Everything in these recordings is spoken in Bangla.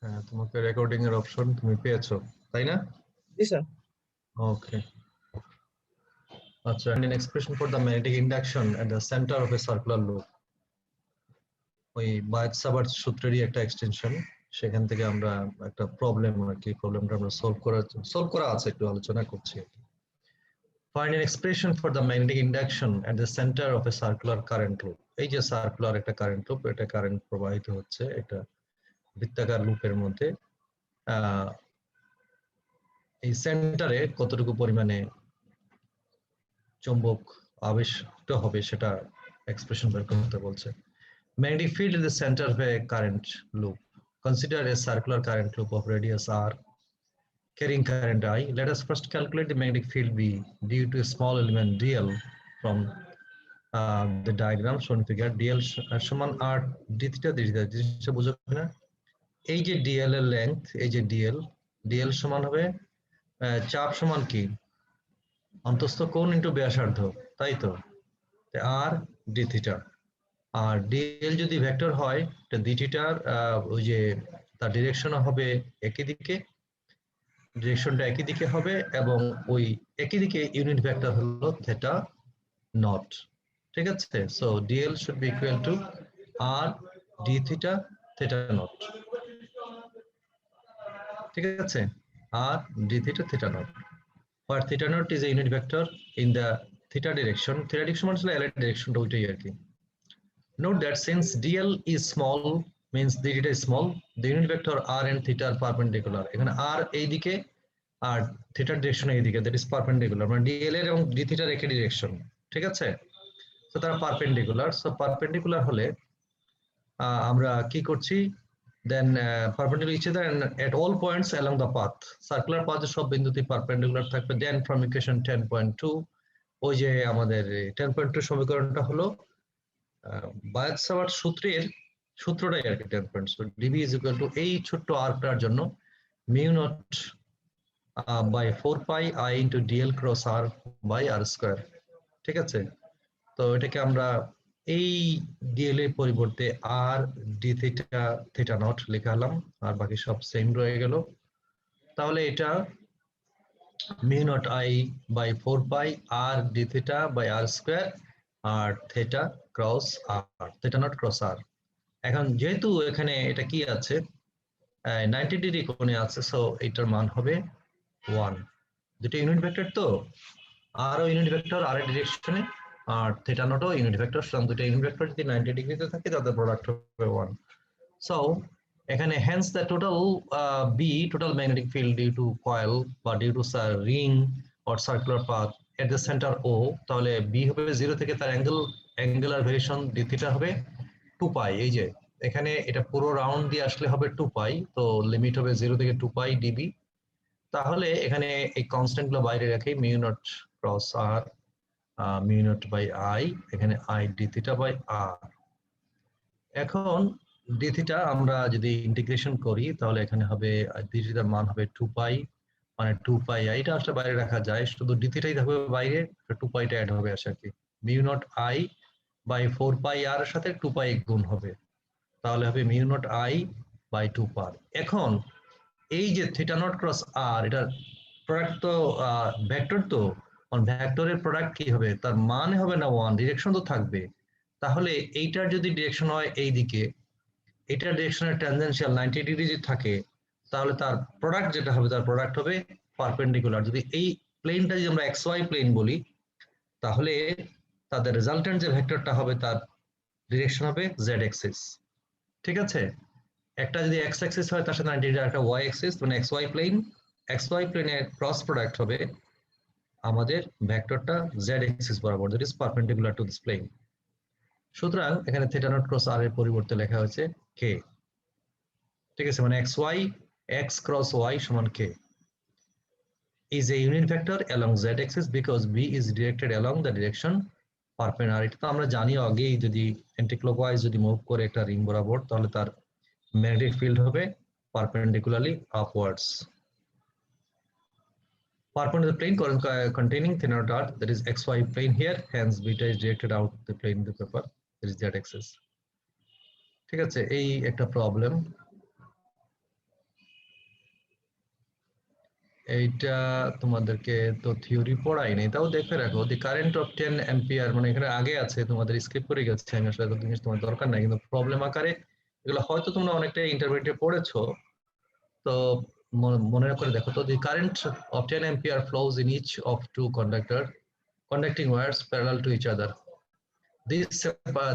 হ্যাঁ, তোমাকে রেকর্ডিং এর অপশন তুমি পেয়েছো, তাই না? জি স্যার। ওকে, আচ্ছা। An expression for the magnetic induction at the center of a circular loop. ওই বায়ট-সাভার্ট সূত্রেরই একটা এক্সটেনশন, সেখান থেকে আমরা একটা প্রবলেম আর কি, প্রবলেমটা আমরা সলভ করা আছে, একটু আলোচনা করছি। Find an expression for the magnetic induction at the center of a circular current loop. এই যে সার্কুলার একটা কারেন্ট লুপ, এটা কারেন্ট প্রবাহিত হচ্ছে একটা বৃত্তাকার লুপের মধ্যে। এই সেন্টারে কতটুকু পরিমাণে চৌম্বক আবেশিত হবে সেটা এক্সপ্রেশন বের করতে বলছে। Magnetic field is the center of a current loop. Consider a circular current loop of radius r carrying current I. Let us first calculate the magnetic field B due to a small element dl from the diagram shown figure. dl সমান r d theta d theta, জিনিসটা বুঝো কিনা? এই যে dl এর লেংথ, এই যে dl সমান হবে চাপ সমান কি, অন্তস্থ কোণ ইন্টু ব্যাসার্ধ, তাই তো? আর ডি থিটা, আর ডিএল যদি ভেক্টর হয় ডি থিটার ওই যে তার ডিরেকশন হবে একই দিকে, ডিরেকশনটা একই দিকে হবে, এবং ওই একই দিকে ইউনিট ভেক্টর হলো থেটা নট। ঠিক আছে, so dl should be equal to r D theta theta naught. ঠিক আছে, r D theta theta naught, where theta naught is a unit vector in the theta direction. Theta direction মানে হলো LI direction, ওইটাই আর কি। Note that since dl is small means d theta is small, the unit vector r and theta are perpendicular. এখানে r এই দিকে আর theta direction এই দিকে, that is perpendicular, মানে dl এর এবং d theta এর একই direction। ঠিক আছে, তো তারা perpendicular, so perpendicular হলে আমরা কি করছি, then perpendicular each other and at all points along the path, circular path সব বিন্দুতে perpendicular থাকবে। then from equation 10.2, ওই যে আমাদের 10.2 সমীকরণটা হলো বায়ট-সাভার্ট সূত্রটাই আর কি 10.2, dB is equal to এই ছোট্ট আর্কটার জন্য mu naught by 4 pi I into dl cross r by r square। ঠিক আছে, তো এটাকে আমরা এই ডিএল এর পরিবর্তে R D theta theta naught লিখলাম, আর বাকি সব সেম রয়ে গেল। তাহলে এটা mu naught I by 4 pi R D theta by R square R theta cross R, theta naught cross R. এখন যেহেতু এখানে এটা কি আছে, 90 ডিগ্রি কোণে আছে, সো এটার মান হবে 1। দুটো ইউনিট ভেক্টর তো, আর ইউনিট ভেক্টর আর এর ডিরেকশনে, আর থিটা নটও ইউনিট ভেক্টর, সুতরাং দুটো ইউনিট ভেক্টর যদি 90 ডিগ্রিতে থাকে তাদের প্রোডাক্ট হবে 1। সো এখানে hence the total B, total magnetic field due to coil বা due to ring or circular path at the centre O, তাহলে বি হবে 0 থেকে তার অ্যাঙ্গুলার ভেরিয়েশন ডি থিটা হবে 2 পাই। এই যে এখানে এটা পুরো রাউন্ড দিয়ে আসলে হবে 2 পাই, তো লিমিট হবে 0 থেকে 2 পাই ডিবি। তাহলে এখানে এই কনস্ট্যান্ট গুলো বাইরে রাখি, মিউ নট ক্রস আর মিউ নট বাই আই, এখানে I d theta by r. এখন ডি থিটা আমরা যদি ইন্টিগ্রেশন করি তাহলে এখানে হবে ডি থিটার মান হবে 2 পাই, মানে 2 পাই আই, এটা আসলে বাইরে রাখা যায়, শুধু ডি থিটাই থাকবে বাইরে, 2 পাইটা অ্যাড হবে আসে আর কি। Mu naught I by 4 pi আর এর সাথে 2 পাই গুণ হবে, তাহলে হবে মিউ নট আই বাই 2 পাই। এখন এই যে থিটা নট ক্রস আর, এটার প্রোডাক্ট তো ভেক্টর, তো ভেক্টরের প্রোডাক্ট কি হবে, তার মানে হবে না 1, ডিরেকশন তো থাকবে। তাহলে এইটার যদি ডিরেকশন হয় এই দিকে, এটার ডিরেকশনের ট্যানজেনশিয়াল 90 ডিগ্রি যদি থাকে, তাহলে তার প্রোডাক্ট যেটা হবে, তার প্রোডাক্ট হবে পারপেন্ডিকুলার। যদি এই প্লেনটা যদি আমরা এক্স ওয়াই প্লেন বলি, তাহলে তাদের রেজাল্টেন্ট যে ভেক্টরটা হবে তার ডিরেকশন হবে জেড এক্সিস। ঠিক আছে, একটা যদি এক্স অ্যাক্সিস হয় তার সাথে 90 ডিগ্রি, একটা ওয়াই অ্যাক্সিস, মানে এক্স ওয়াই প্লেনের ক্রস প্রোডাক্ট হবে আমাদের ভেক্টরটা জেড অ্যাক্সিস বরাবর, that is perpendicular to this plane. সুতরাং এখানে থিটা নট ক্রস আর এর পরিবর্তে লেখা হয়েছে কে। ঠিক আছে, মানে এক্স ক্রস ওয়াই সমান কে is a unit vector along z axis because b is directed along the direction perpendicular। এটা তো আমরা জানি আগেই, যদি অ্যান্টিক্লকওয়াইজ যদি মুভ করে একটা রিং বরাবর, তাহলে তার ম্যাগনেটিক ফিল্ড হবে perpendicularly upwards, perpendicular plane containing thinner dot, that is xy plane here, hence beta is directed out the plane in the paper, that is z axis। ঠিক আছে, এই একটা প্রবলেম। এইটা তোমাদেরকে তো থিওরি পড়াই নাই, তাও দেখে রাখো। দি কারেন্ট অফ 10 অ্যাম্পিয়ার, মানে এখানে আগে আছে, তোমাদের স্কিপ করে গেছে, আমি আসলে এত জিনিস তোমার দরকার নাই, কিন্তু প্রবলেম আকারে এগুলো হয়তো তোমরা অনেকটা ইন্টারমিডিয়েটে পড়েছো। তো মনে করে দেখো তো, the current of 10 ampere flows in each of two conducting wires parallel to each other.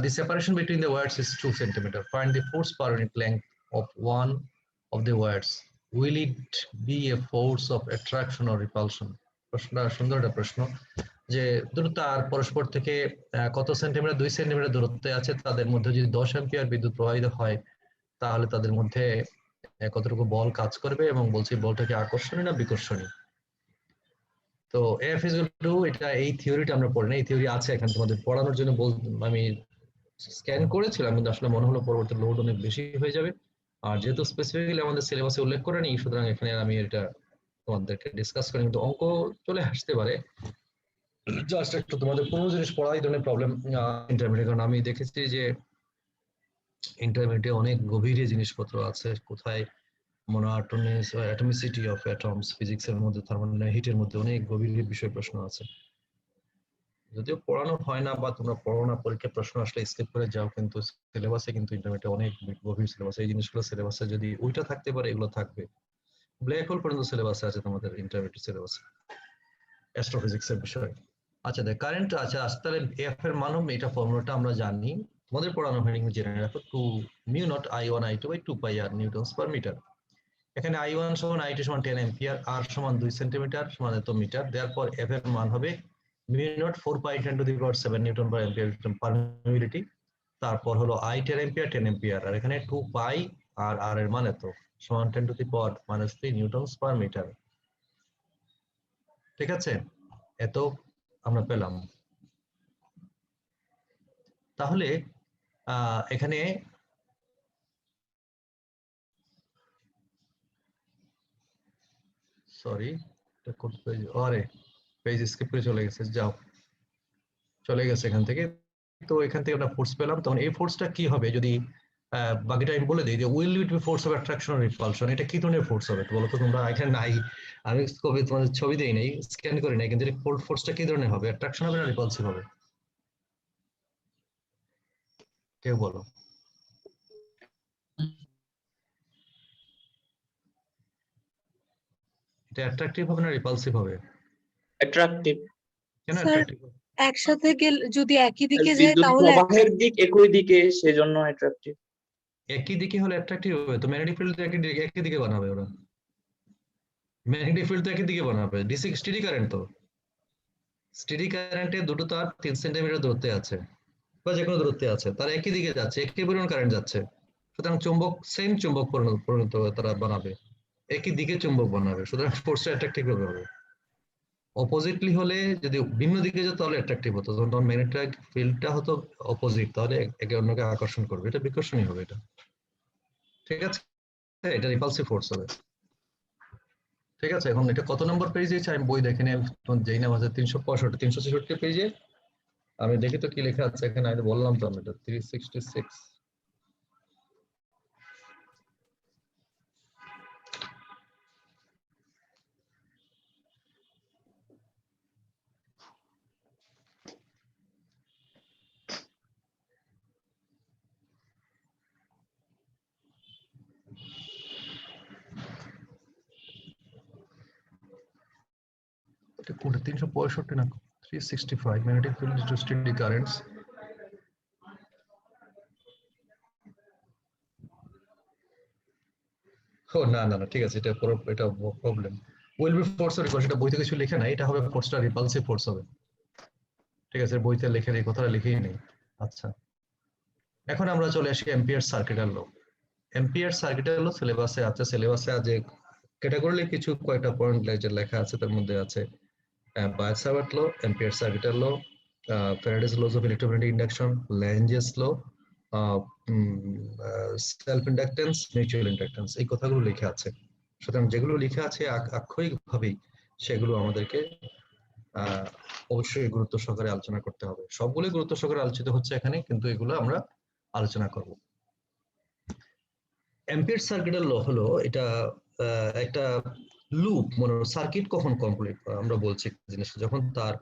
The separation between the wires is 2 centimeter. Find the force per unit length of one of the wires. Will it be a force of attraction or repulsion? প্রশ্নটা সুন্দর একটা প্রশ্ন, যে দুটো তার পরস্পর থেকে কত সেন্টিমিটার, 2 সেন্টিমিটার দূরত্বে আছে, তাদের মধ্যে যদি 10 অ্যাম্পিয়ার বিদ্যুৎ প্রবাহিত হয়, তাহলে তাদের মধ্যে কতটুকু বল কাজ করবে, এবং বলছি বলটা কি আকর্ষণীয় না বিকর্ষণীয়। তো এফ ইজ টু, এটা এই থিওরিটা আমরা পড়ি না, এই থিওরি আছে এখানে তোমাদের পড়ানোর জন্য আমি স্ক্যান করেছিলাম, কিন্তু আসলে মনে হলো পরবর্তী লোড অনেক বেশি হয়ে যাবে, আর যেহেতু স্পেসিফিক্যালি আমাদের সিলেবাসে উল্লেখ করে নি, সুতরাং এখানে আমি এটা তোমাদেরকে ডিসকাস করি, কিন্তু অঙ্ক চলে আসতে পারে। জাস্ট একটু তোমাদের পুরো জিনিস পড়া এই ধরনের প্রবলেম ইন্টারমিডিয়েট, কারণ আমি দেখেছি যে ইন্টারমিডিয়েটে অনেক গভীরে জিনিসপত্র আছে, কোথায় অ্যাটমিসিটি অফ অ্যাটমস, ফিজিক্সের মধ্যে থার্মোডাইনামিক্সের মধ্যে অনেক গভীর বিষয় প্রশ্ন আছে, যদিও পড়ানো হয় না বা তোমরা পড়ো না, পরীক্ষায় প্রশ্ন আসলে স্কিপ করে যাও, কিন্তু সিলেবাসে কিন্তু ইন্টারমিডিয়েটে অনেক গভীর সিলেবাস, এই জিনিসগুলো সিলেবাসে যদি ওইটা থাকতে পারে, এগুলো থাকবে। ব্ল্যাক হোল পর্যন্ত সিলেবাসে আছে তোমাদের ইন্টারমিডিয়েট সিলেবাসে, অ্যাস্ট্রোফিজিক্সের বিষয়। আচ্ছা দেখ কারেন্ট, আচ্ছা তাহলে এফ এর মান হবে, এটা ফর্মুলাটা আমরা জানি, তোমাদের পড়ানো হয়নি, জেনে রাখো, 2 mu naught I1 I2 by 2 pi r newtons per metre. এখানে I1 সমান I2 সমান 10 অ্যাম্পিয়ার, আর সমান 2 সেন্টিমিটার সমান এত মিটার, দেওয়ার এফ এর মান হবে mu not 4 pi 10 to the power 7 Newton per ampere permeability. তারপর হলো I 10 অ্যাম্পিয়ার 10 অ্যাম্পিয়ার, আর এখানে 2 পাই আর আর এর মান এত, সমান 10 to the power -3 newtons per metre. ঠিক আছে, এত আমরা পেলাম। তাহলে এখানে সরি, আরে পেজ স্কিপ করে চলে গেছে, যাও চলে গেছে এখান থেকে। তো এখান থেকে আমরা ফোর্স পেলাম, তখন এই ফোর্সটা কি হবে, যদি বাকিটা আমি বলে দিই, যে will it be force of attraction or repulsion, এটা কি ধরনের ফোর্স হবে বলো তো তোমরা, এখানে নাই, আমি কবে তোমাদের ছবি দেই নাই, স্ক্যান করি নাই, কিন্তু ফোর্সটা কি ধরনের হবে, অ্যাট্রাকশন হবে না রিপালসিভ হবে, কেউ বলো। এটা অ্যাট্রাকটিভ হবে না রিপালসিভ হবে? অ্যাট্রাকটিভ। কেন স্যার অ্যাট্রাকটিভ? একসাথে গেলে যদি একই দিকে যায় বিদ্যুৎ তাহলে প্রবাহের দিক একই দিকে, সেজন্য অ্যাট্রাকটিভ। একই দিকে হলে অ্যাট্রাকটিভ হবে, তো ম্যাগনেটিক ফিল্ড তো একই দিকে বানাবে ওরা, ম্যাগনেটিক ফিল্ড তো একই দিকে বানাবে, ডিসি স্টেডি কারেন্ট তো, স্টেডি কারেন্টে দুটো তার 3 সেন্টিমিটার দূরত্বে আছে, বা যে কোনো দূরত্বে আছে, তার একই দিকে যাচ্ছে, একই পরিমাণ কারেন্ট যাচ্ছে, সুতরাং চুম্বক সেম চুম্বক পরিণত তারা বানাবে, একই দিকে চুম্বক বানাবে, সুতরাং ফোর্সটা অ্যাট্রাকটিভ হবে। অপোজিটলি হলে, যদি ভিন্ন দিকে যেত তাহলে অ্যাট্রাকটিভ হতো, তখন ম্যাগনেটিক ফিল্ডটা হতো অপোজিট, তাহলে একে অন্যকে আকর্ষণ করবে, এটা বিকর্ষণী হবে এটা। ঠিক আছে, এটা রিপালসিভ ফোর্স হবে। ঠিক আছে, এখন এটা কত নম্বর পেজে আছে আমি বই দেখে নিই, যেই নাম আছে 365 366 পেজে, আমি দেখি তো কি লেখা আছে এখানে, আমি বললাম তো আমি এটা 366। এটা কোনটা 365 না 365, magnetic field to steady currents. ও না না না, ঠিক আছে, এটা এটা problem, will be force or repulsion, এটা বইতে কিছু লেখা নাই, এটা হবে ফোর্সটা রিপালসিভ ফোর্স হবে। ঠিক আছে, বইতে লেখা এই কথাটা লিখেই নেই। আচ্ছা, এখন আমরা চলে আসি এম্পিয়ার সার্কিটের ল। এম্পিয়ার সার্কিটের ল সিলেবাসে আছে, সিলেবাসে আজ ক্যাটাগরিলি কিছু কয়েকটা পয়েন্ট লেখা আছে, তার মধ্যে আছে বায়-সাভার্ট ল, এম্পিয়ার সার্কিটের law, Faraday's laws of electromagnetic induction, Lenz's law, self inductance, mutual inductance, এই কথাগুলো লেখা আছে। সুতরাং যেগুলো লেখা আছে আক্ষরিক ভাবেই সেগুলো আমাদেরকে অবশ্যই গুরুত্ব সহকারে আলোচনা করতে হবে, সবগুলো গুরুত্ব সহকারে আলোচিত হচ্ছে এখানে, কিন্তু এগুলো আমরা আলোচনা করব। এম্পিয়ার সার্কিটের ল হলো এটা একটা লুপ মানে সার্কিট কখন কমপ্লিট আমরা বলছি জিনিসটা যখন তার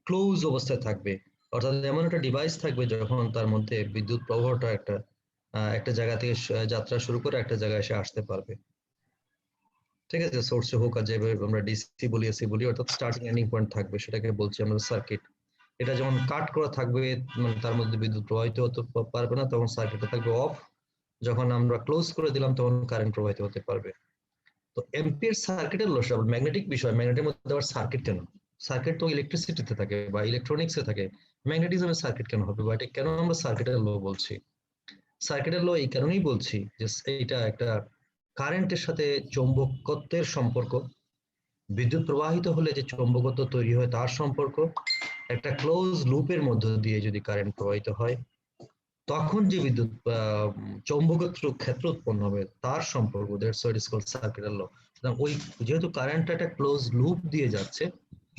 ক্লোজ অবস্থায় থাকবে, অর্থাৎ এমন একটা ডিভাইস থাকবে যখন তার মধ্যে বিদ্যুৎ প্রবাহটা একটা জায়গা থেকে যাত্রা শুরু করে একটা জায়গায় এসে আসতে পারবে। ঠিক আছে, সোর্সে হোক আর যেভাবে আমরা ডিসি বলি এসি বলি, অর্থাৎ স্টার্টিং এন্ডিং পয়েন্ট থাকবে, সেটাকে বলছি আমরা সার্কিট। এটা যেমন কাট করা থাকবে, মানে তার মধ্যে বিদ্যুৎ প্রবাহিত হতে পারবে না, তখন সার্কিটটা থাকবে অফ। যখন আমরা ক্লোজ করে দিলাম তখন কারেন্ট প্রবাহিত হতে পারবে। তো এম্পিয়ার সার্কিটের ল, ম্যাগনেটিক বিষয়, ম্যাগনেটের মধ্যে আবার সার্কিট কেন? সার্কিট তো ইলেকট্রিসিটিতে থাকে বা ইলেকট্রনিক্সে থাকে, ম্যাগনেটিজমে সার্কিট কেন হবে? বা এটা কেন আমরা সার্কিটের ল বলছি? সার্কিটের ল এই কারণেই বলছি যে এটা একটা কারেন্টের সাথে চৌম্বকত্বের সম্পর্ক, বিদ্যুৎ প্রবাহিত হলে যে চৌম্বকত্ব তৈরি হয় তার সম্পর্ক, একটা ক্লোজ লুপের মধ্য দিয়ে যদি কারেন্ট প্রবাহিত হয় তখন যে বিদ্যুৎ চৌম্বকত্ব ক্ষেত্র উৎপন্ন হবে তার সম্পর্ক, দ্যাটস হোয়াট ইজ কল্ড সার্কিটের ল। সুতরাং ওই যেহেতু কারেন্টটা একটা ক্লোজ লুপ দিয়ে যাচ্ছে,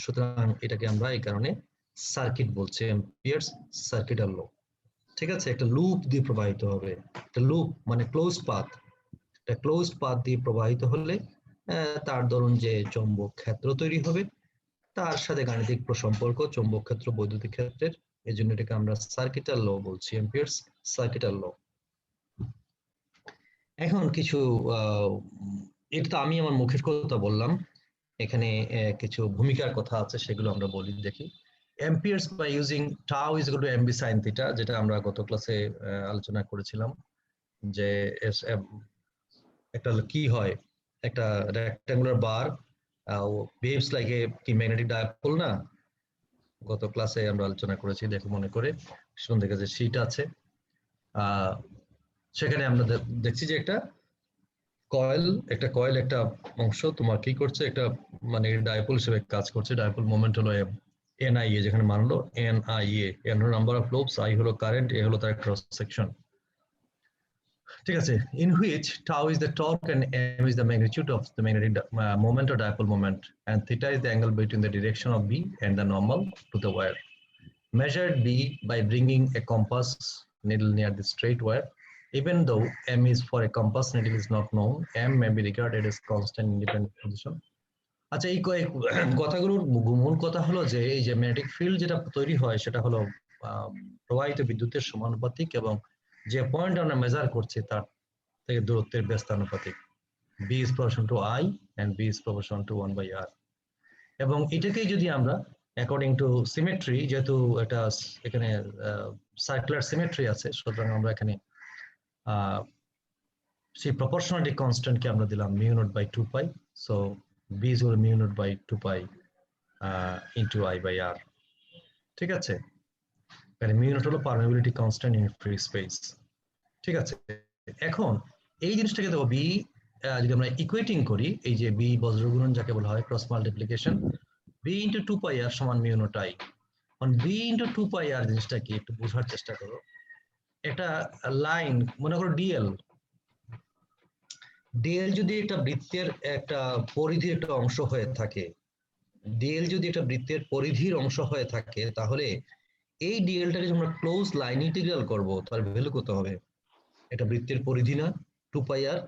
সুতরাং এটাকে আমরা এই কারণে সার্কিট বলছি, এম্পিয়ারস সার্কিটের ল। ঠিক আছে, একটা লুপ দিয়ে প্রবাহিত হবে, একটা লুপ মানে ক্লোজ পাথ, একটা ক্লোজ পাথ দিয়ে প্রবাহিত হলে তার ধরুন যে চৌম্বক ক্ষেত্র তৈরি হবে, তার সাথে গাণিতিক সম্পর্ক চৌম্বক ক্ষেত্র বৈদ্যুতিক ক্ষেত্রের, এই জন্য এটাকে আমরা সার্কিটাল ল বলছি, এম্পিয়ারস সার্কিটাল ল। এখন কিছু এটা তো আমি আমার মুখের কথা বললাম, এখানে কিছু ভূমিকার কথা আছে, সেগুলো আমরা বলি দেখি। Ampere's by using tau is equal to MB sine theta, যেটা আমরা গত ক্লাসে আলোচনা করেছিলাম যে একটা কি হয়, একটা রেক্টাঙ্গুলার বার বেভস লাইক এ কি ম্যাগনেটিক ডাইপোল না, গত ক্লাসে আমরা আলোচনা করেছি, দেখো মনে করে সুন্দর কাছে শীট আছে, সেখানে আমরা দেখছি যে একটা কয়েল একটা অংশ তোমার কি করছে, একটা মানে ডাইপোল হিসেবে কাজ করছে, ডাইপোল মোমেন্ট হলো এনআইএ, যেখানে মান হলো এনআইএ, এন হলো নাম্বার অফ লোবস, আই হলো কারেন্ট, এ হলো তার ক্রস সেকশন। ঠিক আছে, in which tau is the torque and m is the magnitude of the magnetic moment or dipole moment, and theta is the angle between the direction of B and the normal to the wire. Measured B by bringing a compass needle near the straight wire. Even though m is for a compass needle is not known, m may be regarded as constant independent position. আচ্ছা, এই কথাগুলোর মূল কথা হলো যে এই যে ম্যাগনেটিক ফিল্ড যেটা তৈরি হয় সেটা হলো প্রবাহিত বিদ্যুতের সমানুপাতিক, এবং যে পয়েন্ট আমরা মেজার করছি তার থেকে দূরত্বের ব্যস্তানুপাতিক। B is proportional to I and B is proportional to 1 by R, এবং এটাকেই যদি আমরা অ্যাকর্ডিং টু সিমেট্রি, যেহেতু এটা এখানে সার্কুলার সিমেট্রি আছে, সুতরাং আমরা এখানে সেই প্রপোর্শনালিটি কনস্ট্যান্টকে আমরা দিলাম mu naught by 2 pi, so B is equal to mu naught by 2 pi into I by R। ঠিক আছে, মানে মিউ নট হলো permeability constant in free space. ঠিক আছে, এখন এই জিনিসটাকে দেখো বি যদি আমরা ইকুয়েটিং করি, এই যে বি বজ্রগুণন যাকে বলা হয় cross multiplication, B into 2 pi আর সমান মিউ নট আই। এখন বি ইন্টু 2 পাই আর জিনিসটা কি একটু বোঝার চেষ্টা করো। একটা লাইন মনে করো ডিএল, ডিএল যদি একটা বৃত্তের একটা পরিধির একটা অংশ হয়ে থাকে, ডিএল যদি একটা বৃত্তের পরিধির অংশ হয়ে থাকে, তাহলে এই ডিএলটাকে আমরা ক্লোজ লাইন ইন্টিগ্রাল করব, তার ভ্যালু কত হবে? এটা বৃত্তের পরিধি না 2 পাই আর?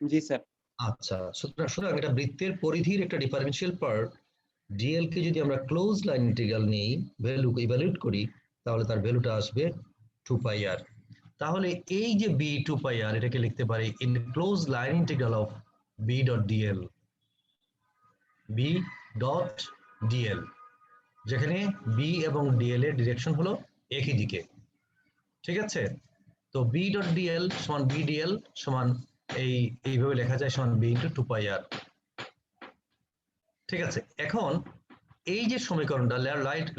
জি স্যার। আচ্ছা, সুতরাং এটা বৃত্তের পরিধির একটা ডিফারেনশিয়াল পার্ট, ডিএল কে যদি আমরা ক্লোজ লাইন ইন্টিগ্রাল নেই, ভ্যালু ইভালুয়েট করি, তাহলে তার ভ্যালুটা আসবে 2 পাই আর। তাহলে এই যে বি 2 পাই আর, এটাকে লিখতে পারি in close line integral of B dot dl, B dot dl, যেখানে বি এবং ডিএল এর ডিরেকশন হলো একই দিকে। ঠিক আছে, তো বি ডট ডিএল সমান বি ডিএল সমান এইভাবে লেখা যায়, সমান বি ইন্টু 2 পাই আর। ঠিক আছে, এখন এই যে সমীকরণটা,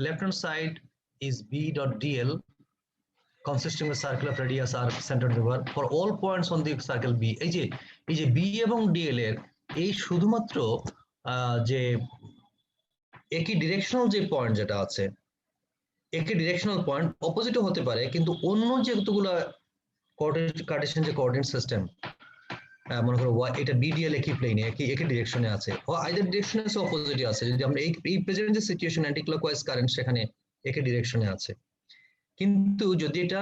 left hand side is B dot dl consisting of circle of radius r centered over for all points on the circle B। এই যে বি এবং ডিএল এর এই শুধুমাত্র যে একই ডিরেকশনাল যে পয়েন্ট যেটা আছে, একই ডিরেকশনাল পয়েন্ট অপোজিটও হতে পারে, কিন্তু অন্য যেগুলো কার্টেসিয়ান যে কোঅর্ডিনেট সিস্টেম, মনে করো এটা বিডিএল একই প্লেনে একই ডিরেকশনে আছে, ও আইদার ডিরেকশনে আছে অপোজিটে আছে, যদি আমরা এই প্রেজেন্ট যে সিচুয়েশন অ্যান্টি ক্লকওয়াইজ কারেন্ট সেখানে একই ডিরেকশনে আছে। কিন্তু যদি এটা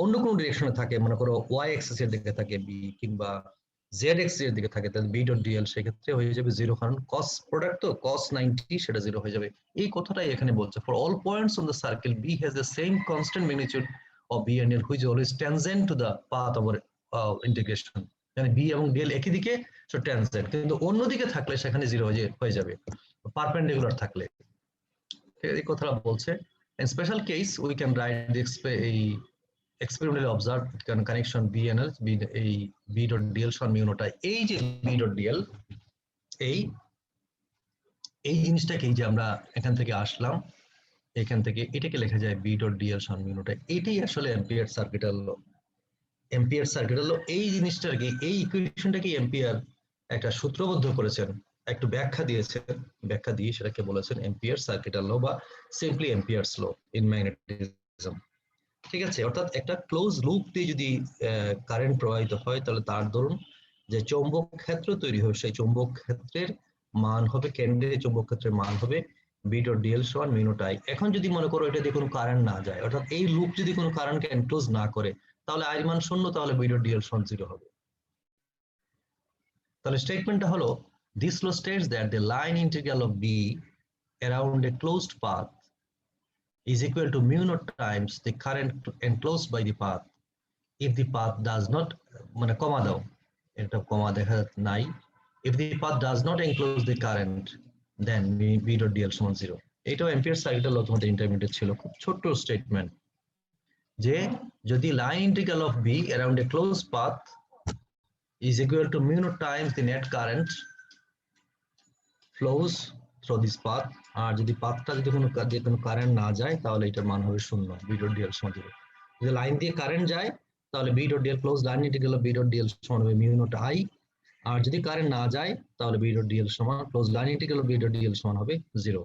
অন্য কোনো ডিরেকশনে থাকে, মনে করো ওয়াই এক্সিস এর দিকে থাকে বি, কিংবা জেড এক্স এর দিকে থাকে তাহলে বি ডট ডিএল সেক্ষেত্রে হয়ে যাবে 0 কারণ কস প্রোডাক্ট তো কস 90 সেটা 0 হয়ে যাবে। এই কথাটাই এখানে বলছে for all points on the circle B has the same constant magnitude of B and L which always tangent to the path of integration. মানে বি এবং ডিএল একই দিকে সো ট্যানজেন্ট, কিন্তু অন্যদিকে থাকলে সেখানে 0 হয়ে যাবে পারপেন্ডিকুলার থাকলে। এই কথাটা বলছে in special case we can write the experimentally observed connection B and L এই B dot DL সমান মিউ নট I। এই যে B dot DL এই জিনিসটাকে যে আমরা এখান থেকে আসলাম, এখান থেকে এটাকে লেখা যায় B dot DL সমান মিউ নট I। এটাই আসলে অ্যাম্পিয়ার সার্কিটাল ল। অ্যাম্পিয়ার সার্কিটাল ল এই জিনিসটাকে, এই ইকুয়েশনটাকে অ্যাম্পিয়ার একটা সূত্রবদ্ধ করেছেন, একটু ব্যাখ্যা দিয়েছেন, ব্যাখ্যা দিয়ে সেটাকে বলেছেন অ্যাম্পিয়ার সার্কিটাল ল বা simply Ampere's law in magnetism. ঠিক আছে, অর্থাৎ একটা ক্লোজ লুপ দিয়ে যদি কারেন্ট প্রবাহিত হয় তাহলে তার ধরুন যে চৌম্বক ক্ষেত্র তৈরি হবে, সেই চৌম্বক ক্ষেত্রের মান হবে, কেন্দ্রে চৌম্বক ক্ষেত্রের মান হবে বি ডট ডিএল সমান মিউ নট I। এখন যদি মনে করো এটা দিয়ে কোনো কারেন্ট না যায়, অর্থাৎ এই লুপ যদি কোনো কারেন্টকে এনক্লোজ না করে তাহলে I এর মান 0, তাহলে বি ডট ডিএল সমান 0 হবে। তাহলে স্টেটমেন্টটা হলো this law states that the line integral of B around a closed path is equal to mu naught times the current enclosed by the path if the path does not, মানে কমা দাও, এটা কমা দেখা নাই, if the path does not enclose the current then B dot DL সমান 0। এটাও অ্যাম্পিয়ার সার্কিটাল ল তোমাদের ইন্টারমিডিয়েট ছিল, খুব ছোট্ট স্টেটমেন্ট যে যদি line integral of B around a closed path is equal to mu naught times the net current flows through this path, আর যদি পাথটা যদি কোনো কারেন্ট না যায় তাহলে এটার মান হবে 0, B dot DL সমান 0। যদি লাইন দিয়ে কারেন্ট যায় তাহলে B dot DL close line integral B dot DL সমান হবে মিউ নট I, আর যদি কারেন্ট না যায় তাহলে B dot DL সমান close line integral B dot DL সমান হবে 0।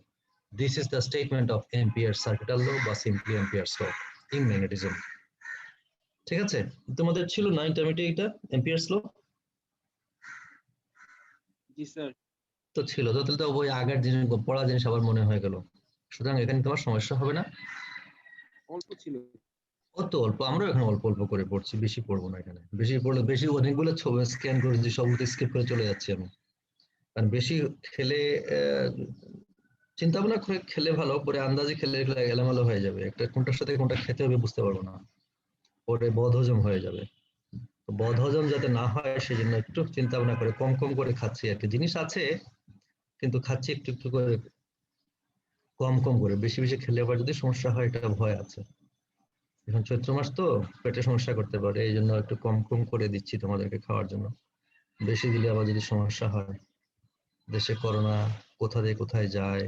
This is the statement of Ampere circuital law বা simply Ampere's law in magnetism। ঠিক আছে, তোমাদের ছিল না ইন্টারমিডিয়েট এটা Ampere's law? জি স্যার। তো ছিল তো, তাহলে তো ওই আগের জিনিস পড়া জিনিস আবার মনে হয়ে গেল, সুতরাং এখানে তোমার সমস্যা হবে না। অল্প ছিল। কত অল্প, আমরা এখন অল্প অল্প করে পড়ছি, বেশি পড়বো না। এখানে বেশি পড়লে বেশি অনেকগুলো ছবি স্ক্যান করেছি, সবগুলো স্কিপ করে চলে যাচ্ছি আমি, কারণ বেশি খেলে চিন্তা ভাবনা করে খেলে ভালো, পরে আন্দাজে খেলে এলোমেলো হয়ে যাবে, একটা কোনটার সাথে কোনটা খেতে হবে বুঝতে পারবো না, পরে বদহজম হয়ে যাবে। বদহজম যাতে না হয় সেজন্য একটু চিন্তা ভাবনা করে কম কম করে খাচ্ছি আর কি, জিনিস আছে কিন্তু খাচ্ছি একটু একটু করে, কম কম করে। বেশি বেশি খেলে আবার যদি সমস্যা হয় এটা ভয় আছে। এখন চৈত্র মাস তো পেটে সমস্যা করতে পারে, এই জন্য একটু কম কম করে দিচ্ছি তোমাদেরকে খাওয়ার জন্য, বেশি দিলে আবার যদি সমস্যা হয়। দেশে করোনা কোথা দিয়ে কোথায় যায়,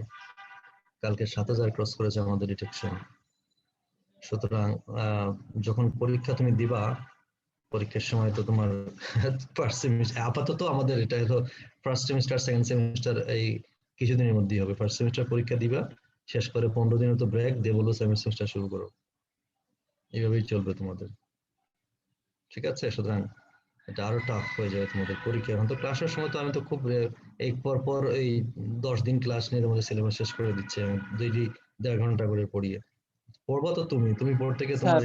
কালকে 7000 ক্রস করেছে আমাদের ডিটেকশন। সুতরাং যখন পরীক্ষা তুমি দিবা, পরীক্ষার সময় তো তোমার ফার্স্ট সেমিস্টার, আপাতত আমাদের এটা হলো ফার্স্ট সেমিস্টার সেকেন্ড সেমিস্টার এই কিছুদিনের মধ্যেই হবে। ফার্স্ট সেমিস্টার পরীক্ষা দিবা, শেষ করে 15 দিনের তো ব্রেক দিয়ে বললো সেকেন্ড সেমিস্টার শুরু করো, এইভাবেই চলবে তোমাদের। ঠিক আছে, সুতরাং এটা আরো টাফ হয়ে যাবে তোমাদের পরীক্ষা। এখন তো ক্লাসের সময় তো আমি তো খুব এই পর এই 10 দিন ক্লাস নিয়ে তোমাদের সিলেবাস শেষ করে দিচ্ছি আমি, 2.5 ঘন্টা করে পড়িয়ে। পড়বো তো তুমি পড়তে গিয়ে তোমার,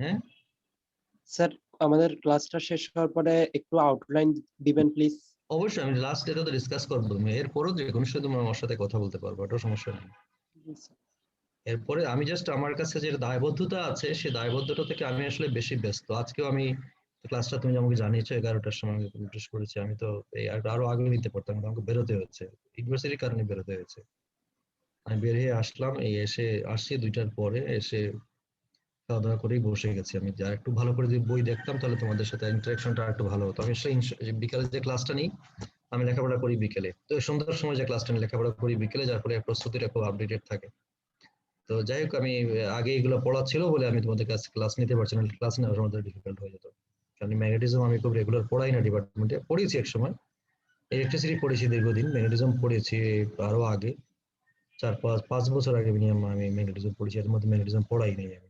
হ্যাঁ স্যার আমাদের ক্লাসটা শেষ হওয়ার পরে একটু আউটলাইন দিবেন প্লিজ। অবশ্যই আমি লাস্ট ডেতে তো ডিসকাস করবো, তুমি এরপরও যে কোনো সময় তুমি আমার সাথে কথা বলতে পারবো, এটা সমস্যা নেই। এরপরে আমি জাস্ট আমার কাছে যে দায়বদ্ধতা আছে সেই দায়বদ্ধতা থেকে আমি আসলে বেশি ব্যস্ত। আজকেও আমি ক্লাসটা তুমি আমাকে জানিয়েছো 11টার সময় আমি নোটিস করেছি, আমি তো এই আরো আগে নিতে পারতাম, আমাকে বেরোতে হচ্ছে, ইউনিভার্সিটির কারণে বেরোতে হয়েছে। আমি বের হয়ে আসলাম, এই আসছি 2টার পরে, এসে খাওয়া দাওয়া করেই বসে গেছি। আমি যা একটু ভালো করে যদি বই দেখতাম তাহলে তোমাদের সাথে ইন্টারাকশনটা একটু ভালো হতো। আমি বিকালে যে ক্লাসটা নিই আমি লেখাপড়া করি বিকেলে, তো সন্ধ্যার সময় যে ক্লাসটা নিই লেখাপড়া করি বিকেলে, যার ফলে প্রস্তুতিটা খুব আপডেটেড থাকে। তো যাই হোক, আমি আগে এগুলো পড়া ছিল বলে আমি তোমাদের কাছে ক্লাস নিতে পারছি না, ক্লাস নেওয়া আমাদের ডিফিকাল্ট হয়ে যেত। কারণ ম্যাগনেটিজম আমি খুব রেগুলার পড়াই না, ডিপার্টমেন্টে পড়িয়েছি এক সময়, ইলেকট্রিসিটি পড়েছি দীর্ঘদিন, ম্যাগনেটিজম পড়েছি আরো আগে, 4-5 বছর আগে মিনিমাম আমি ম্যাগনেটিজম পড়েছি, এর মধ্যে ম্যাগনেটিজম পড়াই নেই আমি।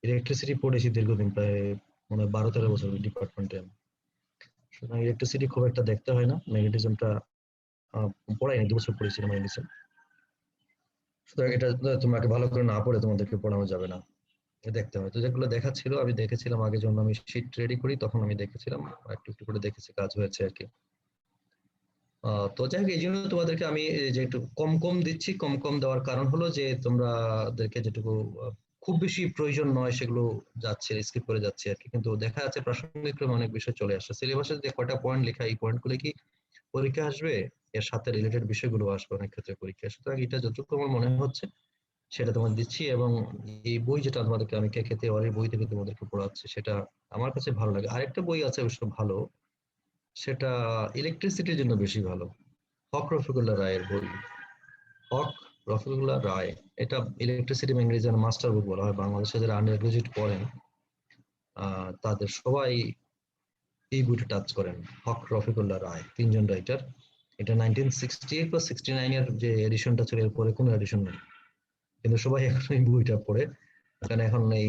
ইলেকট্রিসিটি পড়েছি দীর্ঘদিন, প্রায় মনে হয় 12-13 বছর ডিপার্টমেন্টে আমি। সুতরাং ইলেকট্রিসিটি খুব একটা দেখতে হয় না, ম্যাগনেটিজমটা পড়াইনি, 2 বছর পড়েছিলাম ম্যাগনেটিজম। সুতরাং এটা তোমাকে ভালো করে না পড়ে তোমাদেরকে পড়ানো যাবে না। দেখতে হবে। তো যেগুলো দেখা ছিল আমি দেখেছিলাম আগে যখন আমি শীট রেডি করি তখন আমি দেখেছিলাম, একটু একটু করে দেখেছি, কাজ হয়েছে আর কি। তো যাই হোক, এই জন্য তোমাদেরকে আমি এই যে একটু কম কম দিচ্ছি। কম কম দেওয়ার কারণ হলো যে তোমাদেরকে যেটুকু খুব বেশি প্রয়োজন নয় সেগুলো যাচ্ছে, স্কিপ করে যাচ্ছে আর কি। কিন্তু দেখা যাচ্ছে প্রাসঙ্গিক ক্রমে অনেক বিষয় চলে আসছে সিলেবাসে, যে কয়টা পয়েন্ট লেখা, এই পয়েন্টগুলো কি পরীক্ষা আসবে, এর সাথে রিলেটেড বিষয়গুলো আসবে অনেক ক্ষেত্রে পরীক্ষা। সুতরাং এটা যতটুকু আমার মনে হচ্ছে সেটা তোমাদের দিচ্ছি। এবং এই বই যেটা তোমাদেরকে আমি কে খেতে ওর বই থেকে তোমাদেরকে পড়াচ্ছি, সেটা আমার কাছে ভালো লাগে। আরেকটা বই আছে অবশ্য ভালো, সেটা ইলেকট্রিসিটির জন্য বেশি ভালো, হক রফিকুল্লাহ রায়ের বই। হক রফিকুল্লাহ রায়, এটা ইলেকট্রিসিটি ম্যাগনেটিজম মাস্টার বুক বলা হয়। বাংলাদেশে যারা আন্ডার গ্রাজুয়েট পড়েন তাদের সবাই এই বইটা টাচ করেন। হক রফিকুল্লাহ রায়, তিনজন রাইটার। এটা 1968 বা 69 এর যে এডিশনটা ছিল, এরপরে কোনো এডিশন নেই, কিন্তু সবাই এখন এই বইটা পড়ে। কারণ এখন এই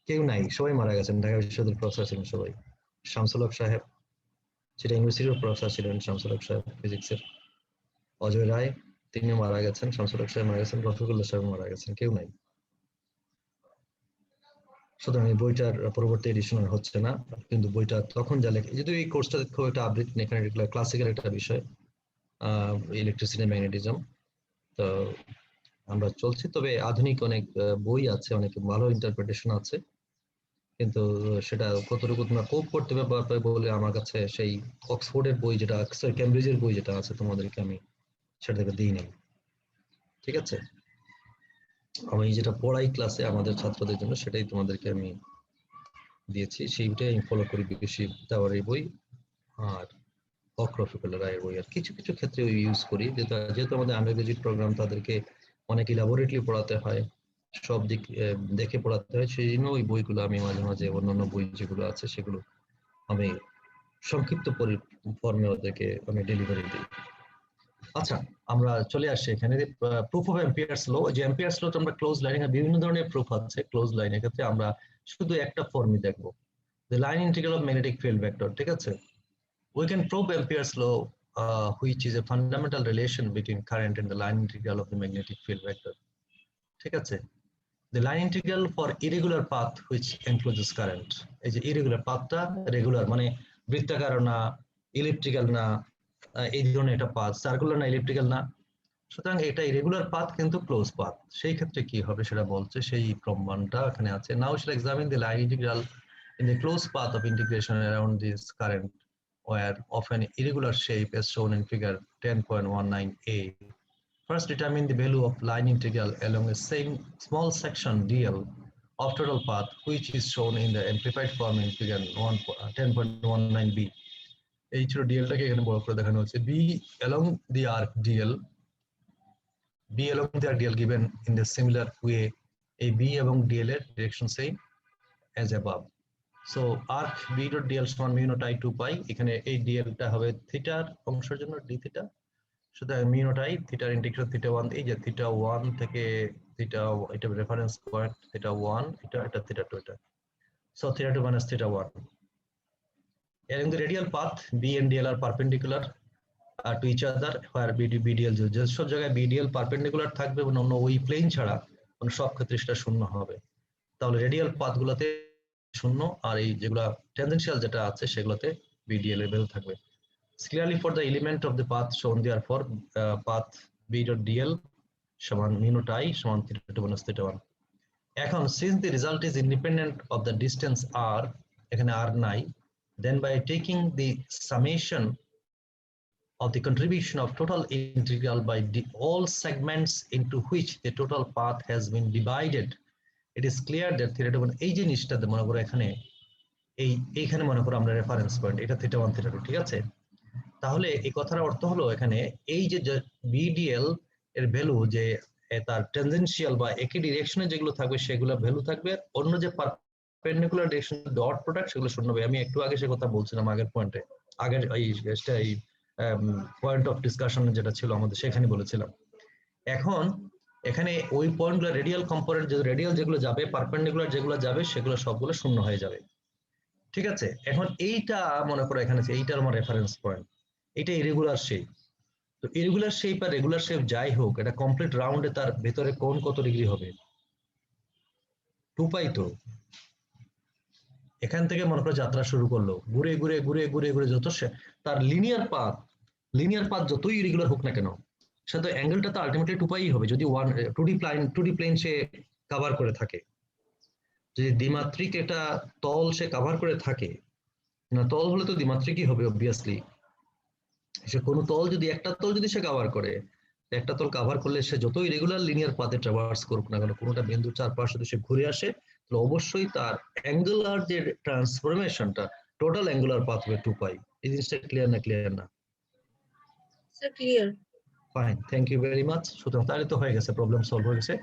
কেউ নাই, সবাই মারা গেছেন। ঢাকা বিশ্ববিদ্যালয়ের প্রফেসর ছিলেন সবাই। শামসুল হক সাহেব, সেটা ইউনিভার্সিটির প্রফেসর ছিলেন শামসুল হক সাহেব ফিজিক্সের। অজয় রায়, তিনি মারা গেছেন। শামসুল হক সাহেব মারা গেছেন। রফিকুল্লাহ সাহেব মারা গেছেন, কেউ নাই। সুতরাং এই বইটার পরবর্তী এডিশন হচ্ছে না। কিন্তু বইটা তখন যা লেখা, যেহেতু এই কোর্সটা খুব একটা আপডেট, এখানে ক্লাসিক্যাল একটা বিষয়, ইলেকট্রিসিটি ম্যাগনেটিজম। তো আমরা চলছি, তবে আধুনিক অনেক বই আছে, অনেক ভালো ইন্টারপ্রিটেশন আছে, কিন্তু সেটা কতটুকু তোমরা কোপ করতে পারবে বলে আমার কাছে সেই অক্সফোর্ডের বই যেটা, ক্যামব্রিজের বই যেটা আছে তোমাদেরকে আমি সেটা থেকে দিই নাই। ঠিক আছে, আমি যেটা পড়াই ক্লাসে আমাদের ছাত্রদের জন্য সেটাই তোমাদেরকে আমি দিয়েছি, সেইটাই আমি ফলো করি বেশি, দেওয়ার এই বই। আর হক রফিকুল্লাহ রায়ের বই আর কিছু কিছু ক্ষেত্রে ইউজ করি, যেহেতু আমাদের আন্ডার গ্রাজুয়েট প্রোগ্রাম, তাদেরকে অনেক ইলাবোরেটলি পড়াতে হয়, সব দিক দেখে পড়াতে হয়, সেই জন্য ওই বইগুলো আমি মাঝে মাঝে অন্যান্য বই যেগুলো আছে সেগুলো আমি সংক্ষিপ্ত ফর্মে ওদেরকে আমি ডেলিভারি দিই। আচ্ছা, আমরা চলে আসছি এখানে প্রুফ অফ এম্পিয়ার্স ল। যে এম্পিয়ার্স ল আমরা ক্লোজ লাইনে বিভিন্ন ধরনের প্রুফ আছে ক্লোজ লাইনের ক্ষেত্রে, আমরা শুধু একটা ফর্মই দেখবো, the line integral of magnetic field vector। ঠিক আছে, we can prove Ampere's law, which is a fundamental relation between current and the line integral of the magnetic field vector। ঠিক আছে, the line integral for irregular path which encloses current। এই যে irregular পাথটা রেগুলার মানে বৃত্তাকার না, ইলিপ্টিক্যাল না, এই ধরনের একটা পাথ, সার্কুলার না, ইলিপ্টিক্যাল না, সুতরাং এটা ইরেগুলার পাথ কিন্তু ক্লোজ পাথ। সেই ক্ষেত্রে কি হবে সেটা বলছে, সেই প্রমাণটা এখানে আছে। নাও shall examine the line integral in the closed path of integration around this current where of an irregular shape as shown in figure 10.19a. First determine the value of line integral along a same small section dl of total path which is shown in the amplified form in figure 10.19b। এই ছিল ডিএলটাকে এখানে বড় করে দেখানো হচ্ছে। b along the arc dl, B along the DL given in the similar way, a B এবং DL এর direction same as above. So arc B dot DL সমান mu naught I 2 pi, এখানে এই DL টা হবে থিটার অংশের জন্য d থিটা, সুতরাং mu naught I থিটার ইন্টিগ্রাল থিটা 1, এই যে থিটা 1 থেকে থিটা, এটা রেফারেন্স পয়েন্ট থিটা 1, এটা থিটা 2, এটা so theta 2 minus theta 1 along the radial path B and DL are perpendicular to each other where BDL, যেসব জায়গায় BDL পারপেন্ডিকুলার থাকবে এবং অন্য ওই প্লেন ছাড়া অন্য সব ক্ষেত্রে সেটা শূন্য হবে, তাহলে রেডিয়াল পাথগুলোতে শূন্য, আর এই যেগুলো ট্যানজেনশিয়াল যেটা আছে সেগুলোতে BDL এর ভ্যালু থাকবে। Clearly for the element of the path shown therefore path B dot DL সমান mu naught I সমান theta 2 minus theta 1। এখন since the result is independent of the distance r, এখানে r নাই, then by taking the summation of the contribution of total integral by all segments into which the total path has been divided, it is clear that theta 1, এই জিনিসটাতে মনে করো এখানে এইখানে মনে করো আমরা রেফারেন্স পয়েন্ট, এটা থিটা 1 থিটা 2, ঠিক আছে। তাহলে এই কথার অর্থ হলো এখানে এই যে BDL এর ভ্যালু, যে তার টেনজেনশিয়াল বা একই ডিরেকশনে যেগুলো থাকবে সেগুলো ভ্যালু থাকবে, অন্য যে পারপেন্ডিকুলার ডিরেকশন ডট প্রোডাক্ট সেগুলো শূন্য হবে। আমি একটু আগে সে কথা বলছিলাম আগের পয়েন্টে, আগের এই পয়েন্ট অফ ডিসকাশন যেটা ছিল আমাদের, সেখানে বলেছিলাম। এখন এখানে ওই পয়েন্টগুলো রেডিয়াল কম্পোনেন্ট, যে রেডিয়াল যেগুলো যাবে, পারপেন্ডিকুলার যেগুলো যাবে সেগুলো সবগুলো শূন্য হয়ে যাবে। ঠিক আছে, এখন এইটা মনে করো এখানে এইটার আমার রেফারেন্স পয়েন্ট, এটা ইরেগুলার শেপ। তো ইরেগুলার শেপ আর রেগুলার শেপ যাই হোক, এটা কমপ্লিট রাউন্ডে তার ভেতরে কোণ কত ডিগ্রি হবে, 2 পাই তো এখান থেকে মনে করো যাত্রা শুরু করলো ঘুরে ঘুরে ঘুরে ঘুরে ঘুরে যত তার লিনিয়ার পাথ যতই ইরেগুলার হোক না কেন সে তো অ্যাঙ্গেলটা তো আলটিমেটলি 2 পাই হবে যদি 2D প্লেন সে কভার করে থাকে যদি দ্বিমাত্রিক একটা তল সে কভার করে থাকে না তল হলে তো দ্বিমাত্রিকই হবে অবভিয়াসলি সে কোনো তল যদি একটা তল যদি সে কভার করে একটা তল কভার করলে সে যতই রেগুলার লিনিয়ার পাথে ট্রাভার্স করুক না কেন কোনোটা বিন্দুর চারপাশে যদি সে ঘুরে আসে তাহলে অবশ্যই তার অ্যাঙ্গুলার যে ট্রান্সফরমেশনটা টোটাল অ্যাঙ্গুলার পাথ হবে 2 পাই এই জিনিসটা ক্লিয়ার না sir clear fine thank you very much সুতরাং তাহলে তো হয়ে গেছে প্রবলেম সলভ হয়ে গেছে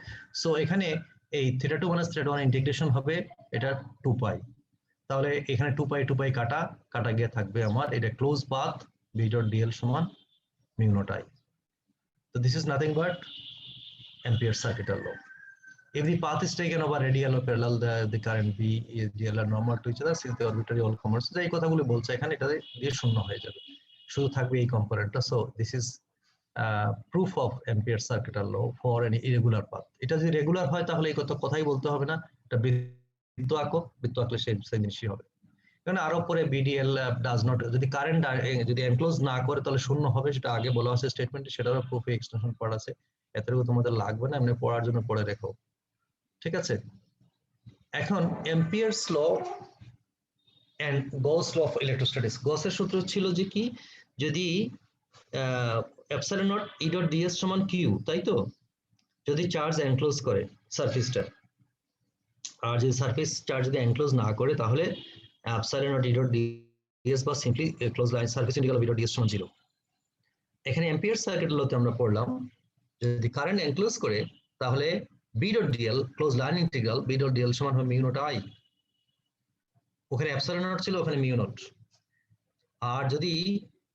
সো এখানে এই θ2 - θ1 ইন্টিগ্রেশন হবে এটা 2 পাই তাহলে এখানে 2 পাই কাটা গিয়ে থাকবে আমার এটা close path b dot dl সমান mu naught I. So this is nothing but Ampere's circuital law. If the path is taken over radial or parallel, the current B is dl are normal to each other since the arbitrary all components. এই কথাগুলো বলছে এখানে এটা দিয়ে শূন্য হয়ে যাবে শুধু থাকবে এই কম্পোনেন্টটা so this is proof of Ampere's circuital law for any irregular path. এটা যদি রেগুলার হয় তাহলে এই কথাই বলতে হবে না এটা বৃত্ত আঁকলে সেই জিনিসই হবে কারণ আরো পরে বিডিএল ডাজ নট যদি কারেন্ট যদি এনক্লোজ না করে তাহলে শূন্য হবে সেটা আগে বলা আছে স্টেটমেন্টে সেটারও প্রুফ এক্সটেনশন পার্ট আছে এতটুকু তোমাদের লাগবে না এমনি পড়ার জন্য পড়ে রেখো ঠিক আছে এখন Ampere's law and Gauss law of electrostatics গসের সূত্র ছিল যে কি যদি epsilon naught E dot DS সমান কিউ তাই তো যদি চার্জ এনক্লোজ করে সারফেসটা আর যদি সারফেস চার্জ যদি এনক্লোজ না করে তাহলে epsilon or d dot ds বা simply close line surface integral b dot ds সমান 0 এখানে অ্যাম্পিয়ার সার্কিট লতে আমরা পড়লাম যদি কারেন্ট এনক্লোজ করে তাহলে b dot dl close line integral b dot dl সমান হবে mu naught I ওখানে epsilon naught ছিল ওখানে mu naught আর যদি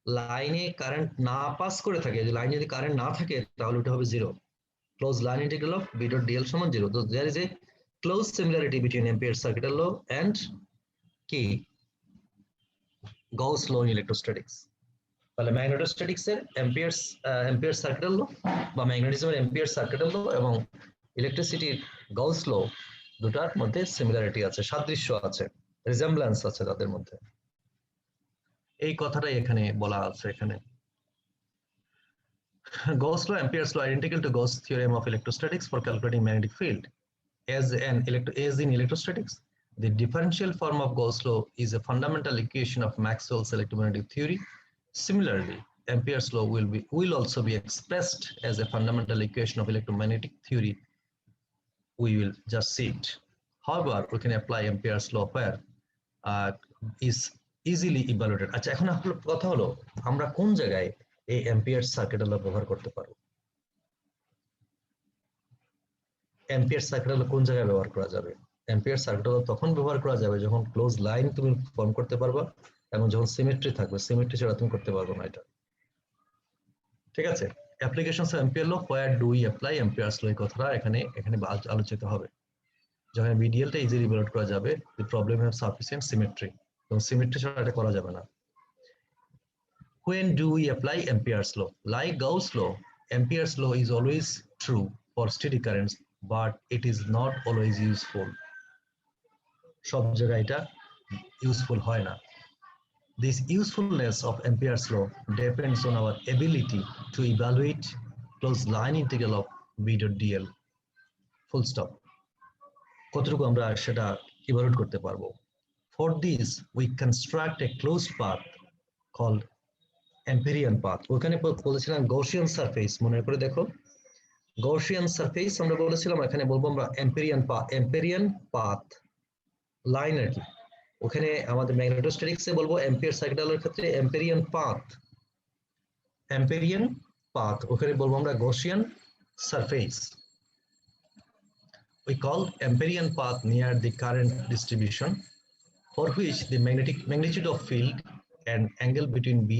লাইনে কারেন্ট না পাস করে থাকে যদি লাইনে যদি কারেন্ট না থাকে তাহলে ওটা হবে 0 close line integral of b dot dl সমান 0 so there is a close similarity between Ampere's circuital law and কি Gauss law in electrostatics তাহলে ম্যাগনেটোস্ট্যাটিক্স এর Ampere's circuital law বা ম্যাগনেটিজমের Ampere's circuital law এবং ইলেকট্রিসিটির Gauss law দুটার মধ্যে সিমিলারিটি আছে সাদৃশ্য আছে রিজেম্বলেন্স আছে তাদের মধ্যে এই কথাটাই এখানে বলা আছে এখানে Gauss law Ampere's law identical to Gauss theorem of electrostatics for calculating magnetic field as in electrostatics. The differential form of Gauss law is a fundamental equation of Maxwell's electromagnetic theory. Similarly, Ampere's law will also be expressed as a fundamental equation of electromagnetic theory. We will just see it. However, we can apply Ampere's law where is easily evaluated. আচ্ছা এখন আপনার কথা হলো আমরা কোন জায়গায় এই Ampere's circuital law ব্যবহার করতে পারবো Ampere's circuital law কোন জায়গায় ব্যবহার করা যাবে Ampere's circuital law তখন ব্যবহার করা যাবে যখন ক্লোজ লাইন তুমি ফর্ম করতে পারবা এবং যখন সিমেট্রি থাকবে সিমেট্রি ছাড়া তুমি করতে পারবে না এটা ঠিক আছে applications of Ampere law where do we apply Ampere's law এই কথাটা এখানে আলোচিত হবে যখন বিডিএলটা ইজিলি ইভালুয়েট করা যাবে the problem have sufficient symmetry এবং সিমেট্রি ছাড়া এটা করা যাবে না when do we apply Ampere's law like Gauss law Ampere's law is always true for steady currents but it is not always useful সব জায়গায় এটা ইউজফুল হয় না this usefulness of Ampere's law depends on our ability to evaluate closed line integral of b dot dl full stop কতটুকু আমরা সেটা ইভালুয়েট করতে পারবো for this we construct a closed path called Amperian path ওখানে বলেছিলাম Gaussian surface মনে করে দেখো Gaussian surface আমরা বলেছিলাম এখানে বলবো আমরা Amperian path লাইন আর কি ওখানে আমাদের ম্যাগনেটোস্ট্যাটিক্স এ বলবো Ampere's circuital law এর ক্ষেত্রে Amperian path ওখানে বলবো আমরা Gaussian surface we call Amperian path near the current distribution for which the magnitude of field and angle between B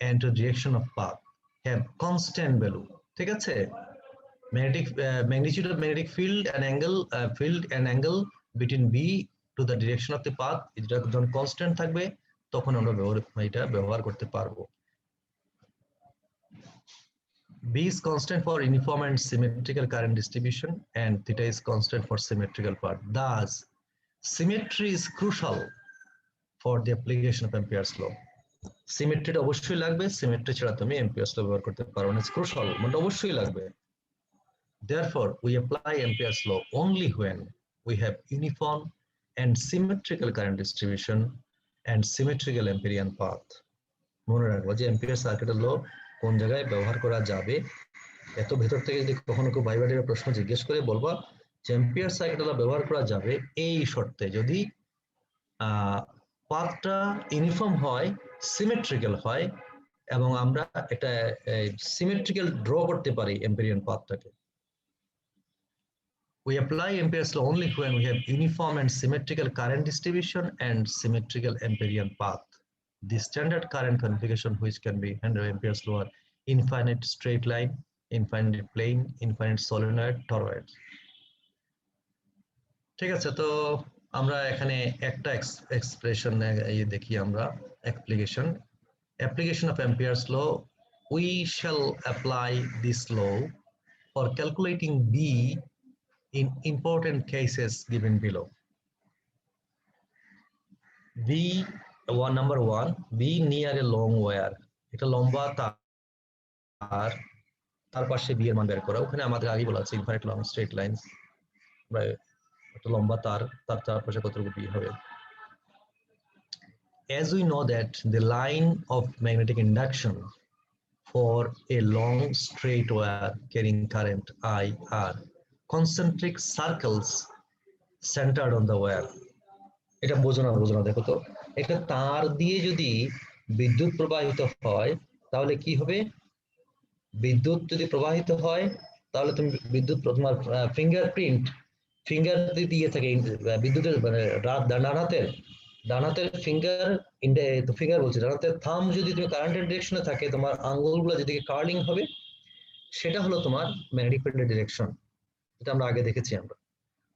and the direction of path have constant value ঠিক আছে magnitude of magnetic field and angle between B to the direction of the path এটা যখন কনস্ট্যান্ট থাকবে তখন আমরা এটা ব্যবহার করতে পারবো B is constant for uniform and symmetrical current distribution, and theta is constant for symmetrical part. Thus, symmetry is crucial for the application of Ampere's law. Symmetry অবশ্যই লাগবে, symmetry ছাড়া তুমি Ampere's law ব্যবহার করতে পারবে না। It's crucial, মানে অবশ্যই লাগবে। Therefore, we apply Ampere's law only when we have uniform and symmetrical current distribution and symmetrical Amperian path. মনে রাখবো যে Ampere সার্কিটের ল কোন জায়গায় ব্যবহার করা যাবে। এত ভেতর থেকে যদি কখনো কেউ ভাইভাটির প্রশ্ন জিজ্ঞেস করে বলবা যে Ampere সার্কিটের ল ব্যবহার করা যাবে এই শর্তে যদি পাথটা ইউনিফর্ম হয়, সিমেট্রিক্যাল হয় এবং আমরা একটা সিমেট্রিক্যাল ড্র করতে পারি Amperian পাথটাকে। We apply Ampere's law only when we have uniform and symmetrical current distribution and symmetrical Amperian path. The standard current configuration which can be handled Ampere's law are infinite straight line, infinite plane, infinite solenoid, toroid. ঠিক আছে, তো আমরা এখানে একটা এক্সপ্রেশন দেখি আমরা application of Ampere's law. We shall apply this law for calculating B in important cases given below. B number 1, B near a long wire. এটা লম্বা তার, তার পাশে B এর মান বের করা। ওখানে আমাদের আগে বলা আছে ইনফাইনাইট লং স্ট্রেট লাইনস, একটা লম্বা তার, তার চারপাশে কতটুকু B হবে। As we know that the line of magnetic induction for a long straight wire carrying current I are concentric circles centered on the wire. এটা বোঝো না দেখো তো, একটা তার দিয়ে যদি বিদ্যুৎ প্রবাহিত হয় তাহলে কি হবে? বিদ্যুৎ যদি প্রবাহিত হয় তাহলে তুমি বিদ্যুৎ তোমার ফিঙ্গার দিয়ে থাকে বিদ্যুতের মানে ডানাতের ফিঙ্গার বলছি, ডানাতের থাম্ব যদি তুমি কারেন্টের ডিরেকশনে থাকে, তোমার আঙ্গুলগুলো যেদিকে কার্লিং হবে সেটা হলো তোমার ম্যাগনেটিক ফিল্ডের ডিরেকশন। এটা আমরা আগে দেখেছি আমরা।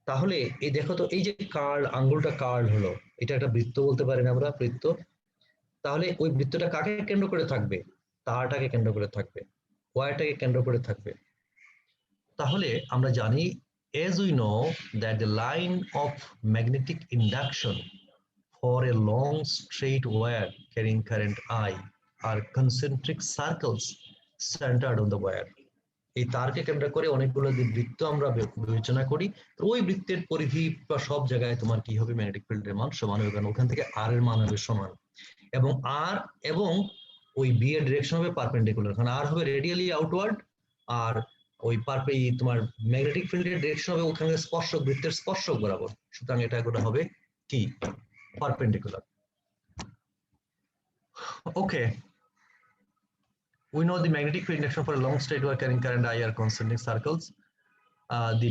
তাহলে এই দেখো তো, এই যে আঙ্গুলটা কার্ল হলো, এটা একটা বৃত্ত বলতে পারি না আমরা, বৃত্ত। তাহলে ওই বৃত্তটা কাকে কেন্দ্র করে থাকবে? তারটাকে কেন্দ্র করে থাকবে, ওয়্যারটাকে কেন্দ্র করে থাকবে। তাহলে আমরা জানি as we know that the line of magnetic induction for a long straight wire carrying current I are concentric circles centered on the wire. এই তারকে কেন্দ্র করে অনেকগুলো বৃত্ত আমরা বিবেচনা করি, ওই বৃত্তের পরিধি বা সব জায়গায় তোমার কি হবে? ম্যাগনেটিক ফিল্ডের মান সমান হবে, কারণ ওখান থেকে আর এর মান হবে সমান, এবং আর এবং ওই বি এর ডিরেকশন হবে পারপেন্ডিকুলার, কারণ আর হবে রেডিয়ালি আউটওয়ার্ড, আর ওই তোমার ম্যাগনেটিক ফিল্ডের ডিরেকশন হবে ওখানে স্পর্শক, বৃত্তের স্পর্শক বরাবর। সুতরাং এটা হবে কি? Perpendicular. Okay, we know the magnetic field induction for a long straight wire carrying current I are concentric circles. The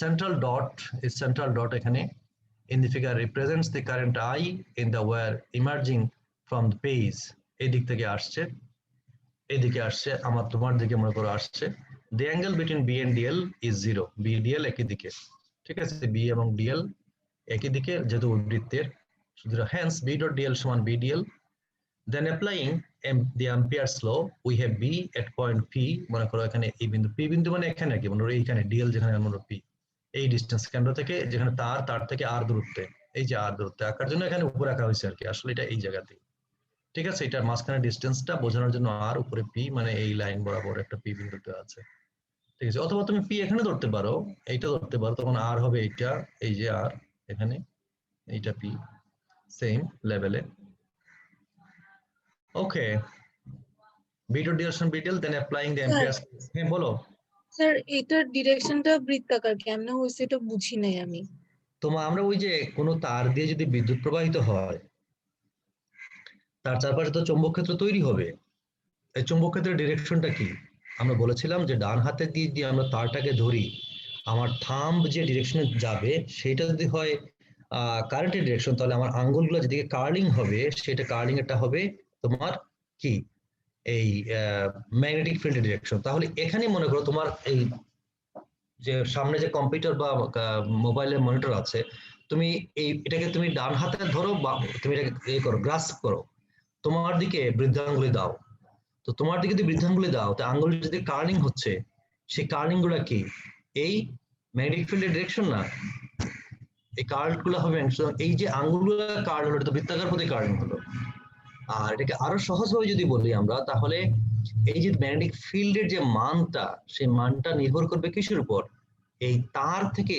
central dot এখানে in the figure represents the current I in the wire emerging from the base. এদিক থেকে আসছে, এদিকে আসছে, আমার তোমার দিকে মনে করো আসছে। The angle between B and DL is 0. B DL একই দিকে, ঠিক আছে? B এবং DL একই দিকে যেহেতু বৃত্তের, সুতরাং hence B dot DL সমান B DL. Then applying the Ampere's law, we have B at point P. মনে করো এখানে এই বিন্দু, P বিন্দু মানে এখানে কি মনে করো এইখানে DL যেখানে মনে করো P, এই ডিসটেন্স কেন্দ্র থেকে যেখানে তার থেকে R দূরত্বে, এই যে R দূরত্বে আঁকার জন্য এখানে উপরে রাখা হয়েছে আর কি, আসলে এটা এই জায়গাতে, ঠিক আছে? এটার মাঝখানে ডিসটেন্সটা বোঝানোর জন্য R, উপরে P, মানে এই লাইন বরাবর একটা P বিন্দুতে আছে, ঠিক আছে? অথবা তুমি P এখানে ধরতে পারো, এইটা ধরতে পারো, তখন R হবে এইটা, এই যে R এখানে, এইটা P সেম লেভেলে। Okay, B to direction BDL, then applying the Ampere's. হ্যাঁ বলো স্যার, এটার ডিরেকশনটা বৃত্তাকার কেমনে হইছে এটা বুঝি নাই আমি। আমরা ওই যে কোনো তার দিয়ে যদি বিদ্যুৎ প্রবাহিত হয়, তার চারপাশে তো চৌম্বক ক্ষেত্র তৈরি হবে। এই চৌম্বক ক্ষেত্রের ডিরেকশনটা কি? আমরা বলেছিলাম যে ডান হাতের দিয়ে যদি আমরা তারটাকে ধরি, আমার থাম্ব যে ডিরেকশনে যাবে সেটা যদি হয় কারেন্টের ডিরেকশন, তাহলে আমার আঙ্গুলগুলো যেদিকে কার্লিং হবে সেটা কার্লিং এটা হবে তোমার কি? এই ম্যাগনেটিক ফিল্ড ডিরেকশন। তাহলে এখানে মনে করো তোমার এই যে সামনে যে কম্পিউটার বা মোবাইলের মনিটর আছে, তুমি এটাকে তুমি ডান হাতে ধরো বা তুমি এটাকে করো, গ্রাস্প করো, তোমার দিকে বৃদ্ধাঙ্গুলি দাও, তো তোমার দিকে যদি বৃদ্ধাঙ্গুলি দাও, তো আঙ্গুল যদি কার্লিং হচ্ছে, সেই কার্লিং গুলা কি এই ম্যাগনেটিক ফিল্ডের ডিরেকশন না? এই কার্ল গুলো হবে এই যে আঙ্গুলগুলো কার্ল হলো, এটা তো বৃত্তাকার প্রতি কার্লিং হলো। আর এটাকে আরো সহজভাবে যদি বলি আমরা, তাহলে এই যে ম্যাগনেটিক ফিল্ডের যে মানটা, সেই মানটা নির্ভর করবে কিসের উপর? এই তার থেকে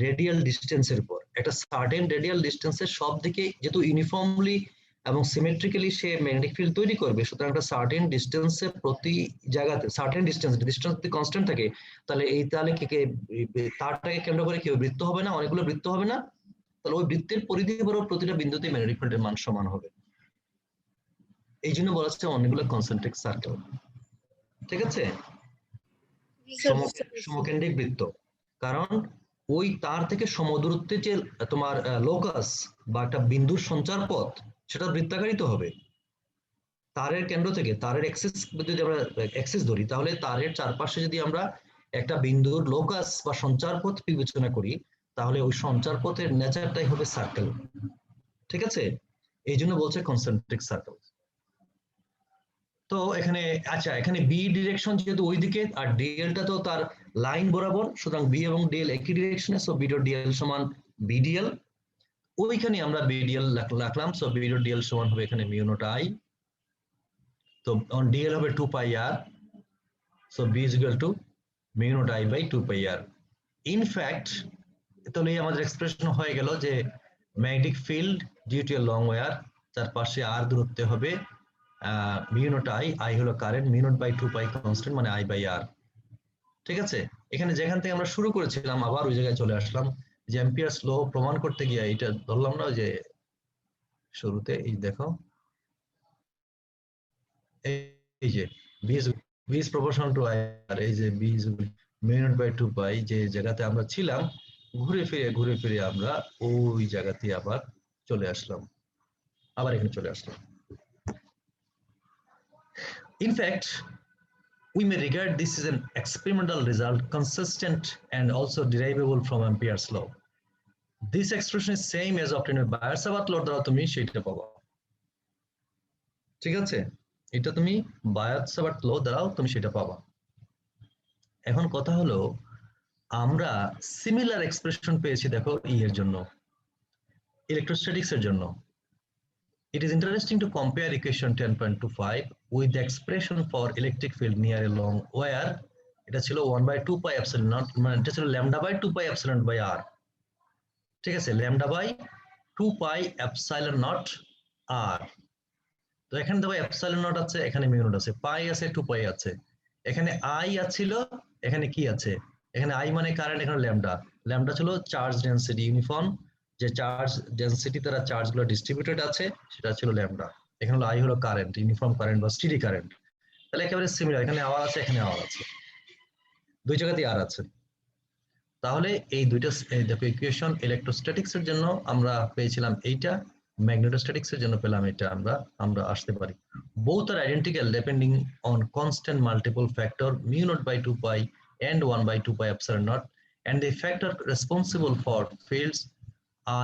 রেডিয়াল ডিস্টেন্সের উপর। একটা সার্টেন রেডিয়াল ডিস্টেন্সের সব দিকে যেহেতু ইউনিফর্মলি এবং সিমেট্রিক্যালি সে ম্যাগনেটিক ফিল্ড তৈরি করবে, সুতরাং একটা সার্টেন ডিস্টেন্সে প্রতি জায়গাতে সার্টেন ডিস্টেন্স যদি কনস্ট্যান্ট থাকে, তাহলে তাহলে তারটাকে কেন্দ্র করে কেউ বৃত্ত হবে না, অনেকগুলো বৃত্ত হবে না, তাহলে ওই বৃত্তের পরিধি বরাবর প্রতিটা বিন্দুতে ম্যাগনেটিক ফিল্ডের মান সমান হবে। এই জন্য বলা হচ্ছে অনেকগুলো কনসেন্ট্রিক সার্কেল। ঠিক আছে, সমকেন্দ্রিক বৃত্ত। কারণ ওই তার থেকে সমদূরত্বে যে তোমার লোকাস বা একটা বিন্দুর সঞ্চার পথ, সেটা বৃত্তাকারই তো হবে। তারের কেন্দ্র থেকে তারের এক্সিস যদি আমরা এক্সিস ধরি, তাহলে তারের চারপাশে যদি আমরা একটা বিন্দুর লোকাস বা সঞ্চার পথ বিবেচনা করি, তাহলে ওই সঞ্চার পথের নেচারটাই হবে সার্কেল। ঠিক আছে, এই জন্য বলছে কনসেন্ট্রিক সার্কেল। তো এখানে আচ্ছা, এখানে বি ডিরেকশন যেহেতু ওইদিকে, আর ডিএলটা তো তার লাইন বরাবর, সুতরাং বি এবং ডিএল একই ডিরেকশনে, সো বি ডট ডিএল সমান বিডিএল। ওইখানে আমরা বিডিএল রাখলাম, সো বি ডট ডিএল সমান হবে এখানে মিউ নট আই। তো ডিএল হবে 2 pi R, so B is equal to mu naught I by 2 pi R. In fact তাহলে আমাদের এক্সপ্রেশন হয়ে গেল যে magnetic field due to a long wire, যার পাশে আর দূরত্বে হবে মিউ নট আই, আই হলো current, mu naught by 2 pi constant মানে আই বাই আর। ঠিক আছে, এখানে যেখান থেকে আমরা শুরু করেছিলাম আবার ওই জায়গায় চলে আসলাম, যে অ্যাম্পিয়ারস ল প্রমাণ করতে গিয়ে এটা ধরলাম না যে শুরুতে, এই দেখো এই যে b is proportional to i, আর এই যে b is mu naught by 2 pi, যে জায়গাতে আমরা ছিলাম, ঘুরে ফিরে আমরা ওই জায়গাতে আবার চলে আসলাম, আবার এখানে চলে আসলাম। In fact, we may regard this as an experimental result consistent and also derivable from Ampere's law. This expression is same as obtained by Bayer-Sabat law দ্বারা তুমি সেটা পাবা। ঠিক আছে, এটা তুমি বায়ার-সাবাট ল দ্বারাও তুমি সেটা পাবা। এখন কথা হলো, আমরা সিমিলার এক্সপ্রেশন পেয়েছি দেখো এর জন্য, ইলেকট্রোস্ট্যাটিক্স এর জন্য। It is interesting to compare equation 10.25 with the expression for electric field near a long wire. এটা ছিল 1/2 pi epsilon naught, মানে এটা ছিল lambda by 2 pi epsilon by r। ঠিক আছে, lambda by 2 pi epsilon naught r। তো এখানে দেখো এপসাইলন নট আছে, এখানে মিউ নট আছে, পাই আছে, 2 পাই আছে, এখানে আই আছিল, এখানে কি আছে, এখানে আই মানে কারেন্ট, এখানে ল্যামডা, ল্যামডা ছিল চার্জ ডেনসিটি, ইউনিফর্ম যে চার্জ ডেনসিটি দ্বারা চার্জ গুলো ডিস্ট্রিবিউটেড আছে, সেটা ছিল ল্যামডা। এখানে হলো আই হলো কারেন্ট, ইউনিফর্ম কারেন্ট বা স্টেডি কারেন্ট। তাহলে একেবারে সিমিলার, এখানে আওয়ার আছে, এখানে আওয়ার আছে, দুই জায়গাতেই আর আছে। তাহলে এই দুইটা দেখো ইকুয়েশন ইলেকট্রোস্ট্যাটিক্স এর জন্য আমরা পেয়েছিলাম এইটা, ম্যাগনেটোস্ট্যাটিক্স এর জন্য পেলাম এটা, আমরা আসতে পারি। Both are identical depending on constant multiple factor mu naught by 2 pi and 1/2 pi epsilon naught, and the factor responsible for fields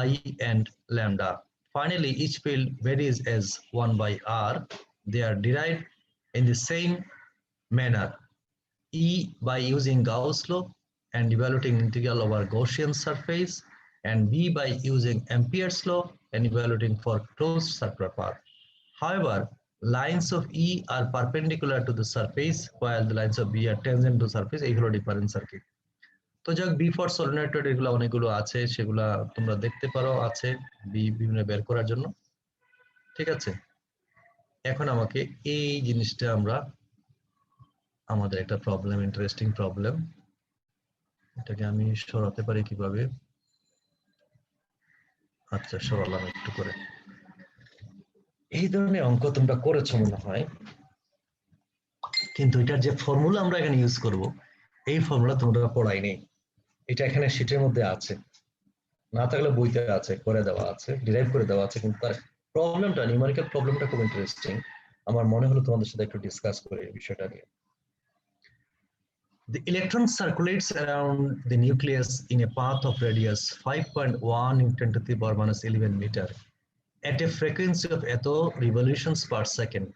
I and lambda. Finally, each field varies as 1 by r. They are derived in the same manner, E by using Gauss law and evaluating integral over Gaussian surface, and B by using Ampere's law and evaluating for closed circular path. However, lines of E are perpendicular to the surface while the lines of B are tangent to surface. এই হলো ডিফারেন্ট সার্কিট। তো যাক, বি ফর সলিনয়েড এগুলো অনেকগুলো আছে, সেগুলা তোমরা দেখতে পারো, আছে বি বিভিন্ন বের করার জন্য। ঠিক আছে, এখন আমাকে এই জিনিসটা আমরা, আমাদের একটা প্রবলেম, ইন্টারেস্টিং প্রবলেম, এটাকে আমি সরাতে পারি কিভাবে? আচ্ছা, সরালাম একটু করে। এই ধরনের অঙ্ক তোমরা করেছো মনে হয়, কিন্তু এটার যে ফর্মুলা আমরা এখানে ইউজ করব, এই ফর্মুলা তোমরা পড়াই নেই। এটা এখানে শীটের মধ্যে আছে, না থাকলে বইতে আছে, করে দেওয়া আছে, ডিরাইভ করে দেওয়া আছে, কিন্তু তার প্রবলেমটা, নিউমেরিক্যাল প্রবলেমটা খুব ইন্টারেস্টিং। আমার মনে হলো তোমাদের সাথে একটু ডিসকাস করি এই বিষয়টা নিয়ে। The electron circulates around the nucleus in a path of radius 5.1 × 10⁻11 meter at a frequency of etho revolutions per second.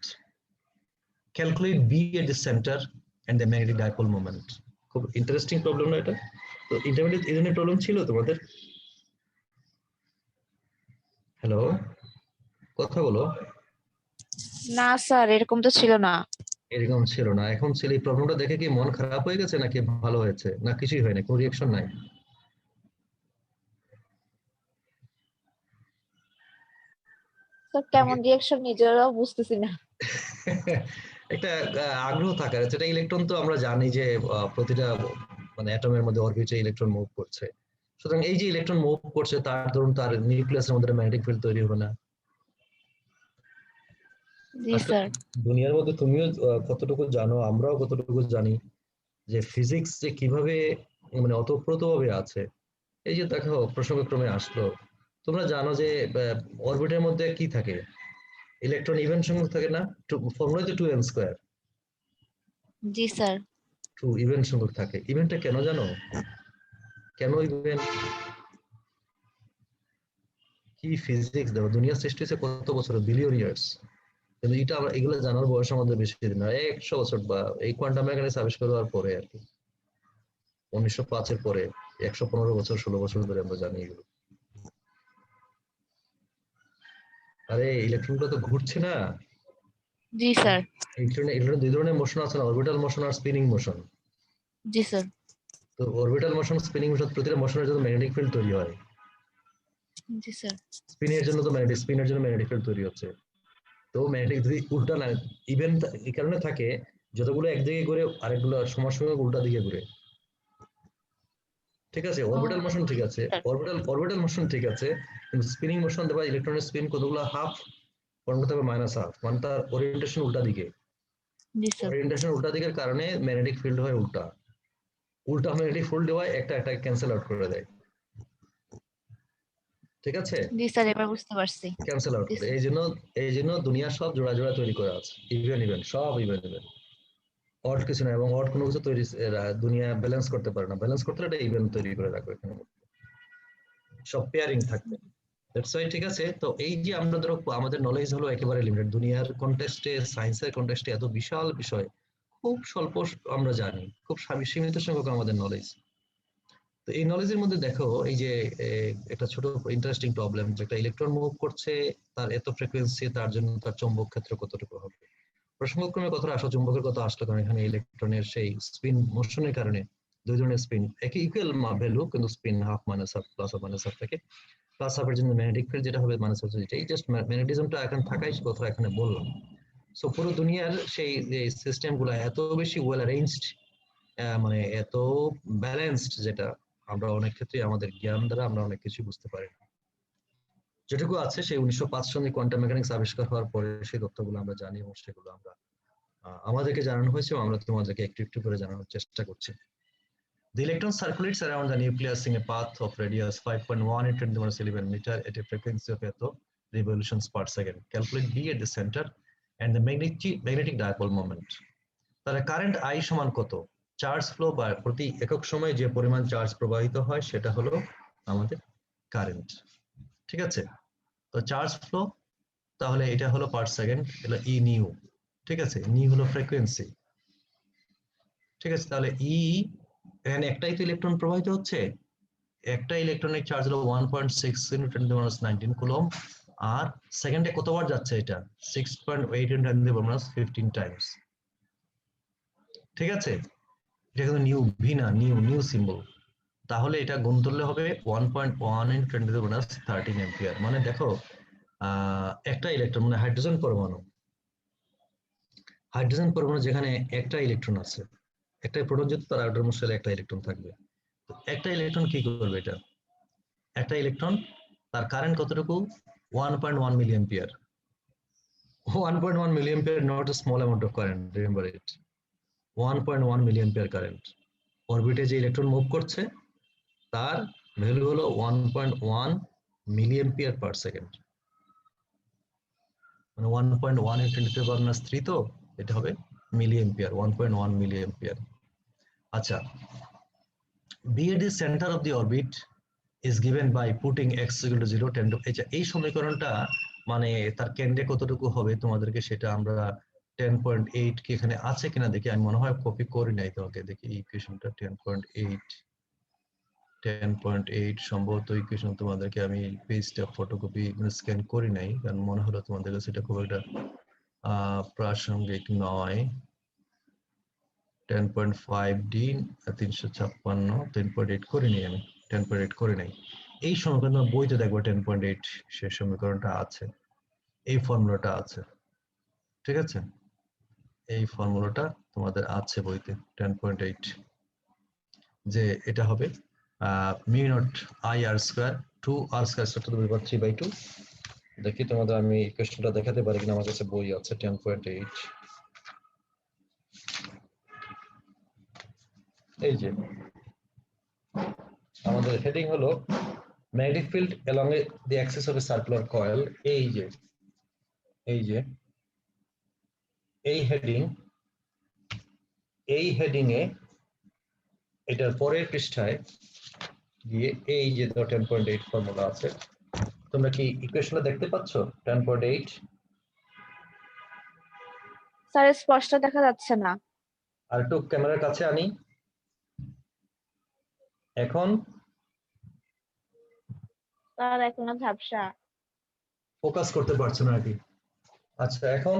Calculate B at the center and the magnetic dipole moment. খুব ইন্টারেস্টিং প্রবলেম না এটা? তো ইন্টারমিডিয়েট এই ধরনের প্রবলেম ছিল তোমাদের? হ্যালো, কথা বলো। না স্যার, এরকম তো ছিল না। এরকম ছিল না, এখন ছিল। এই প্রবলেমটা দেখে কি মন খারাপ হয়ে গেছে নাকি ভালো হয়েছে, না কিছুই হয় না, কোনো রিঅ্যাকশন নাই? স্যার কেমন রিঅ্যাকশন নিজেরাও বুঝতেছি না। একটা আগ্রহ থাকার, যেটা ইলেকট্রন তো আমরা জানি যে প্রতিটা মানে অ্যাটমের মধ্যে অরবিটে ইলেকট্রন মুভ করছে। সুতরাং এই যে ইলেকট্রন মুভ করছে তার ধরুন তার নিউক্লিয়াসের মধ্যে ম্যাগনেটিক ফিল্ড তৈরি হবে না? জি আসলে স্যার। দুনিয়ার মধ্যে তুমিও কতটুকু জানো, আমরাও কতটুকু জানি যে ফিজিক্স যে কিভাবে মানে অতপ্রতভাবে আছে। এই যে দেখো প্রসঙ্গক্রমে আসলো, তোমরা জানো যে অরবিটের মধ্যে কি থাকে, ইলেকট্রন ইভেন সংখ্যক থাকে না? ফর্মুলা তো 2n স্কয়ার। জি স্যার। 2 ইভেন সংখ্যক থাকে। ইভেন্টটা কেন জানো? কেন ইভেন্ট? কি ফিজিক্স দেখো, দুনিয়া সৃষ্টি হয়েছে কত বছর, বিলিয়ন ইয়ার্স। কিন্তু এটা আমরা এগুলো জানার বয়স আমাদের বেশি দিন না, 100 বছর বা এই কোয়ান্টাম মেকানিক্স আবিষ্কার হওয়ার পরে আর কি, 1905 এর পরে 115 বছর 16 বছর ধরে আমরা জানি এগুলো। আরে ইলেকট্রনগুলো তো ঘুরছে না। জি স্যার। ইলেকট্রন দুই ধরনের মোশন আছে না, অরবিটাল মোশন আর স্পিনিং মোশন। জি স্যার। তো অরবিটাল মোশন স্পিনিং মোশন প্রতিটা মোশনের জন্য ম্যাগনেটিক ফিল্ড তৈরি হয়। জি স্যার। স্পিনের জন্য তো ম্যাগনেটিক, স্পিনের জন্য ম্যাগনেটিক ফিল্ড তৈরি হচ্ছে। তো ম্যাগনেটিক যদি উল্টা না ইভেন্ট এই কারণে থাকে, যতগুলো একদিকে ঘুরে আরেকগুলো সমাসঙ্গে উল্টা দিকে ঘুরে। ঠিক আছে, অরবিটাল মোশন ঠিক আছে, অরবিটাল মোশন ঠিক আছে, কিন্তু স্পিনিং মোশন দেবা ইলেকট্রনের স্পিন কতগুলো হাফ, কোন করতে হবে মাইনাস হাফ, মানে তার ওরিয়েন্টেশন উল্টা দিকে। জি স্যার। ওরিয়েন্টেশন উল্টা দিকের কারণে ম্যাগনেটিক ফিল্ড হয় উল্টা। উল্টা ম্যাগনেটিক ফিল্ড হয় একটা একটা ক্যান্সেল আউট করে দেয়। ঠিক আছে, জি স্যার, এবার বুঝতে পারছি। ক্যান্সেল আউট জি করে। স্যার। এই জন্য দুনিয়া সব জোড়া জোড়া তৈরি করে আছে, ইভেন ইভেন সব ইভেন ইভেন, অড কিছু না। এবং অড কোনো কিছু তৈরি দুনিয়া ব্যালেন্স করতে পারে না, ব্যালেন্স করতে হলে ইভেন তৈরি করে রাখবে এখানে, সব পেয়ারিং থাকবে। That's why. ঠিক আছে, তো এই যে আমরা ধরো আমাদের নলেজ হলো একেবারে লিমিটেড, দুনিয়ার কন্টেক্সটে সায়েন্সের কন্টেক্সটে এত বিশাল বিষয় খুব স্বল্প আমরা জানি, খুব সীমিত সংখ্যক আমাদের নলেজ। তো এই নলেজের মধ্যে দেখো এই যে একটা ছোট ইন্টারেস্টিং প্রবলেম, যে একটা ইলেকট্রন মুভ করছে, তার এত ফ্রিকোয়েন্সি, তার জন্য তার চৌম্বক ক্ষেত্র কতটুকু হবে। প্রসঙ্গক্রমে কথা আসলো, চুম্বকের কথা আসলো, কারণ এখানে ইলেকট্রনের সেই স্পিন মোশনের কারণে দুই ধরনের স্পিন, একই ইকুয়াল ভ্যালু, কিন্তু spin half minus half plus half minus half থাকে। প্লাস হাফের জন্য ম্যাগনেটিক ফিল্ড যেটা হবে মাইনাস হচ্ছে যেটা, এই জাস্ট ম্যাগনেটিজমটা এখন থাকাই কথা এখানে বললাম। সো পুরো দুনিয়ার সেই সিস্টেম গুলা এত বেশি ওয়েল অ্যারেঞ্জড, মানে এত ব্যালেন্সড, যেটা আমরা অনেক ক্ষেত্রে আমাদের জ্ঞান দ্বারা আমরা অনেক কিছু বুঝতে পারি না। যেটুকু আছে সেই 1905 সালে কোয়ান্টাম মেকানিক্স আবিষ্কার হওয়ার পরে সেই তথ্যগুলো আমরা জানি, এবং সেগুলো আমরা আমাদেরকে জানানো হয়েছে, আমরা তোমাদেরকে একটু একটু করে জানানোর চেষ্টা করছি। The electron circulates around the nucleus in a path of radius 5.1 × 10⁻11 meter at a frequency of eto revolutions per second. Calculate B at the center and the magnetic dipole moment. তাহলে কারেন্ট I সমান কত? চার্জ ফ্লো বা প্রতি একক সময়ে যে পরিমাণ চার্জ প্রবাহিত হয় সেটা হলো আমাদের কারেন্ট। ঠিক আছে, তো চার্জ ফ্লো, তাহলে এটা হলো পার সেকেন্ড, এটা ই নিউ। ঠিক আছে, নিউ হলো ফ্রিকোয়েন্সি। ঠিক আছে, তাহলে ই, এখানে একটাই তো ইলেকট্রন প্রবাহিত হচ্ছে, একটা ইলেকট্রনের চার্জ হলো 1.6 × 10⁻19 কুলম্ব, আর সেকেন্ডে কতবার যাচ্ছে এটা? 6.8 × 10⁻15 টাইমস। ঠিক আছে, এটা কিন্তু নিউ, ভি না, নিউ সিম্বল। তাহলে এটা গুণ ধরলে হবে 1.1 × 10⁻13 অ্যাম্পিয়ার। মানে দেখো একটা ইলেকট্রন মানে হাইড্রোজেন পরমাণু যেখানে একটা ইলেকট্রন আছে, একটা প্রোটন যেহেতু তার আউটারমোস্ট শেলে একটা ইলেকট্রন থাকবে, তো একটা ইলেকট্রন কি করবে? এটা একটা ইলেকট্রন, তার কারেন্ট কতটুকু? 1.1 milli ampere. 1.1 milli ampere, not a small amount of current, remember it. 1.1 milli ampere current. অরবিটে যে ইলেকট্রন মুভ করছে তার ভ্যালু হলো 1.1 মিলি অ্যাম্পিয়ার পার সেকেন্ড, মানে 1.1 × 10⁻³ তো এটা হবে মিলি অ্যাম্পিয়ার, 1.1 মিলি অ্যাম্পিয়ার। আচ্ছা, B at the center of the orbit is given by putting x equal to 0, 10 to, এই সমীকরণটা মানে তার কেন্দ্রে কতটুকু হবে তোমাদেরকে সেটা আমরা 10.8 কি এখানে আছে কিনা দেখি, আমি মনে হয় কপি করি নাই তোমাকে, দেখি ইকুয়েশনটা 10.8 সম্ভবত ইকুয়েশন তোমাদেরকে আমি পেজটা ফটোকপি স্ক্যান করি নাই, কারণ মনে হলো তোমাদের কাছে এটা খুব একটা প্রাসঙ্গিক নয়। 10.5D 356 10.8 করিনি আমি, 10.8 করি নাই। এই সমীকরণ বইতে দেখবো 10.8 সে সমীকরণটা আছে, এই ফর্মুলাটা আছে, ঠিক আছে, এই ফর্মুলাটা তোমাদের আছে বইতে 10.8, যে এটা হবে mu naught I R square 2 R square to the power 3/2। দেখি তোমাদের আমি ইকুয়েশনটা দেখাতে পারি কিনা, আমার কাছে বই আছে 10.8। এই যে আমাদের হেডিং হলো magnetic field along the Axis of A circular coil. এই যে এই হেডিং এ এটার পরের পৃষ্ঠায় গিয়ে এই যে 10.8 ফর্মুলা আছে। তোমরা কি ইকুয়েশনটা দেখতে পাচ্ছ 10.8? স্যার স্পষ্ট দেখা যাচ্ছে না। আর একটু ক্যামেরার কাছে আনি এখন। স্যার এখনো ঝাপসা। ফোকাস করতে পারছো না নাকি? আচ্ছা এখন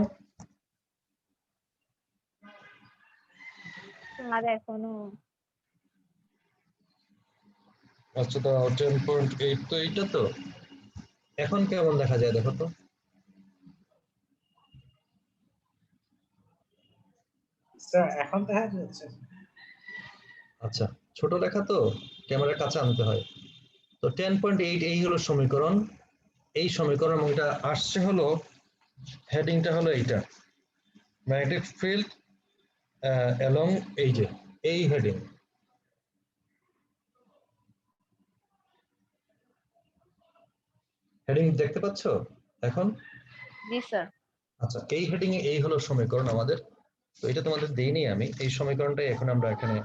স্যার এখনো। আচ্ছা তো 10.8 তো এইটা তো এখন কেমন দেখা যায় দেখো তো। স্যার এখন দেখা যাচ্ছে। আচ্ছা ছোট লেখা তো ক্যামেরার কাছে আনতে হয়। তো 10.8 এই হলো সমীকরণ, এই সমীকরণ এবং এটা আসছে হলো হেডিংটা হলো এইটা ম্যাগনেটিক ফিল্ড অ্যালং এই যে এই হেডিং। হেডিং দেখতে পাচ্ছ এখন? জি স্যার। আচ্ছা এই হেডিং এ এই হলো সমীকরণ আমাদের। তো এটা তোমাদের দেইনি আমি, এই সমীকরণটাই এখন আমরা এখানে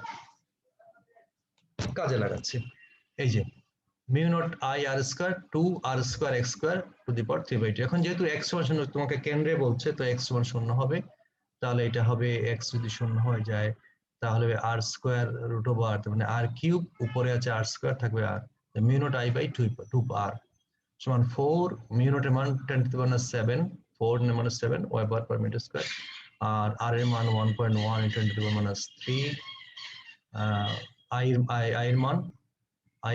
কাজে লাগাচ্ছি। এই যে mu naught I R square 2 R square X square to the power 3/2। এখন যেহেতু এক্স সমান 0 তোমাকে কেন্দ্রে বলছে, তো এক্স সমান 0 হবে, তাহলে এটা হবে এক্স যদি 0 হয়ে যায় তাহলে আর স্কয়ার রুট ওভার মানে আর কিউব, উপরে আছে আর স্কয়ার থাকবে আর মিউ নট আই বাই 2 আর সমান 4 মিউ নটের মান 10 টু দি পাওয়ার 7 4 এর মান 7 ওয়েবার পার মিটার স্কয়ার, আর আর এর মান 1.1 × 10 টু দি পাওয়ার -3, আই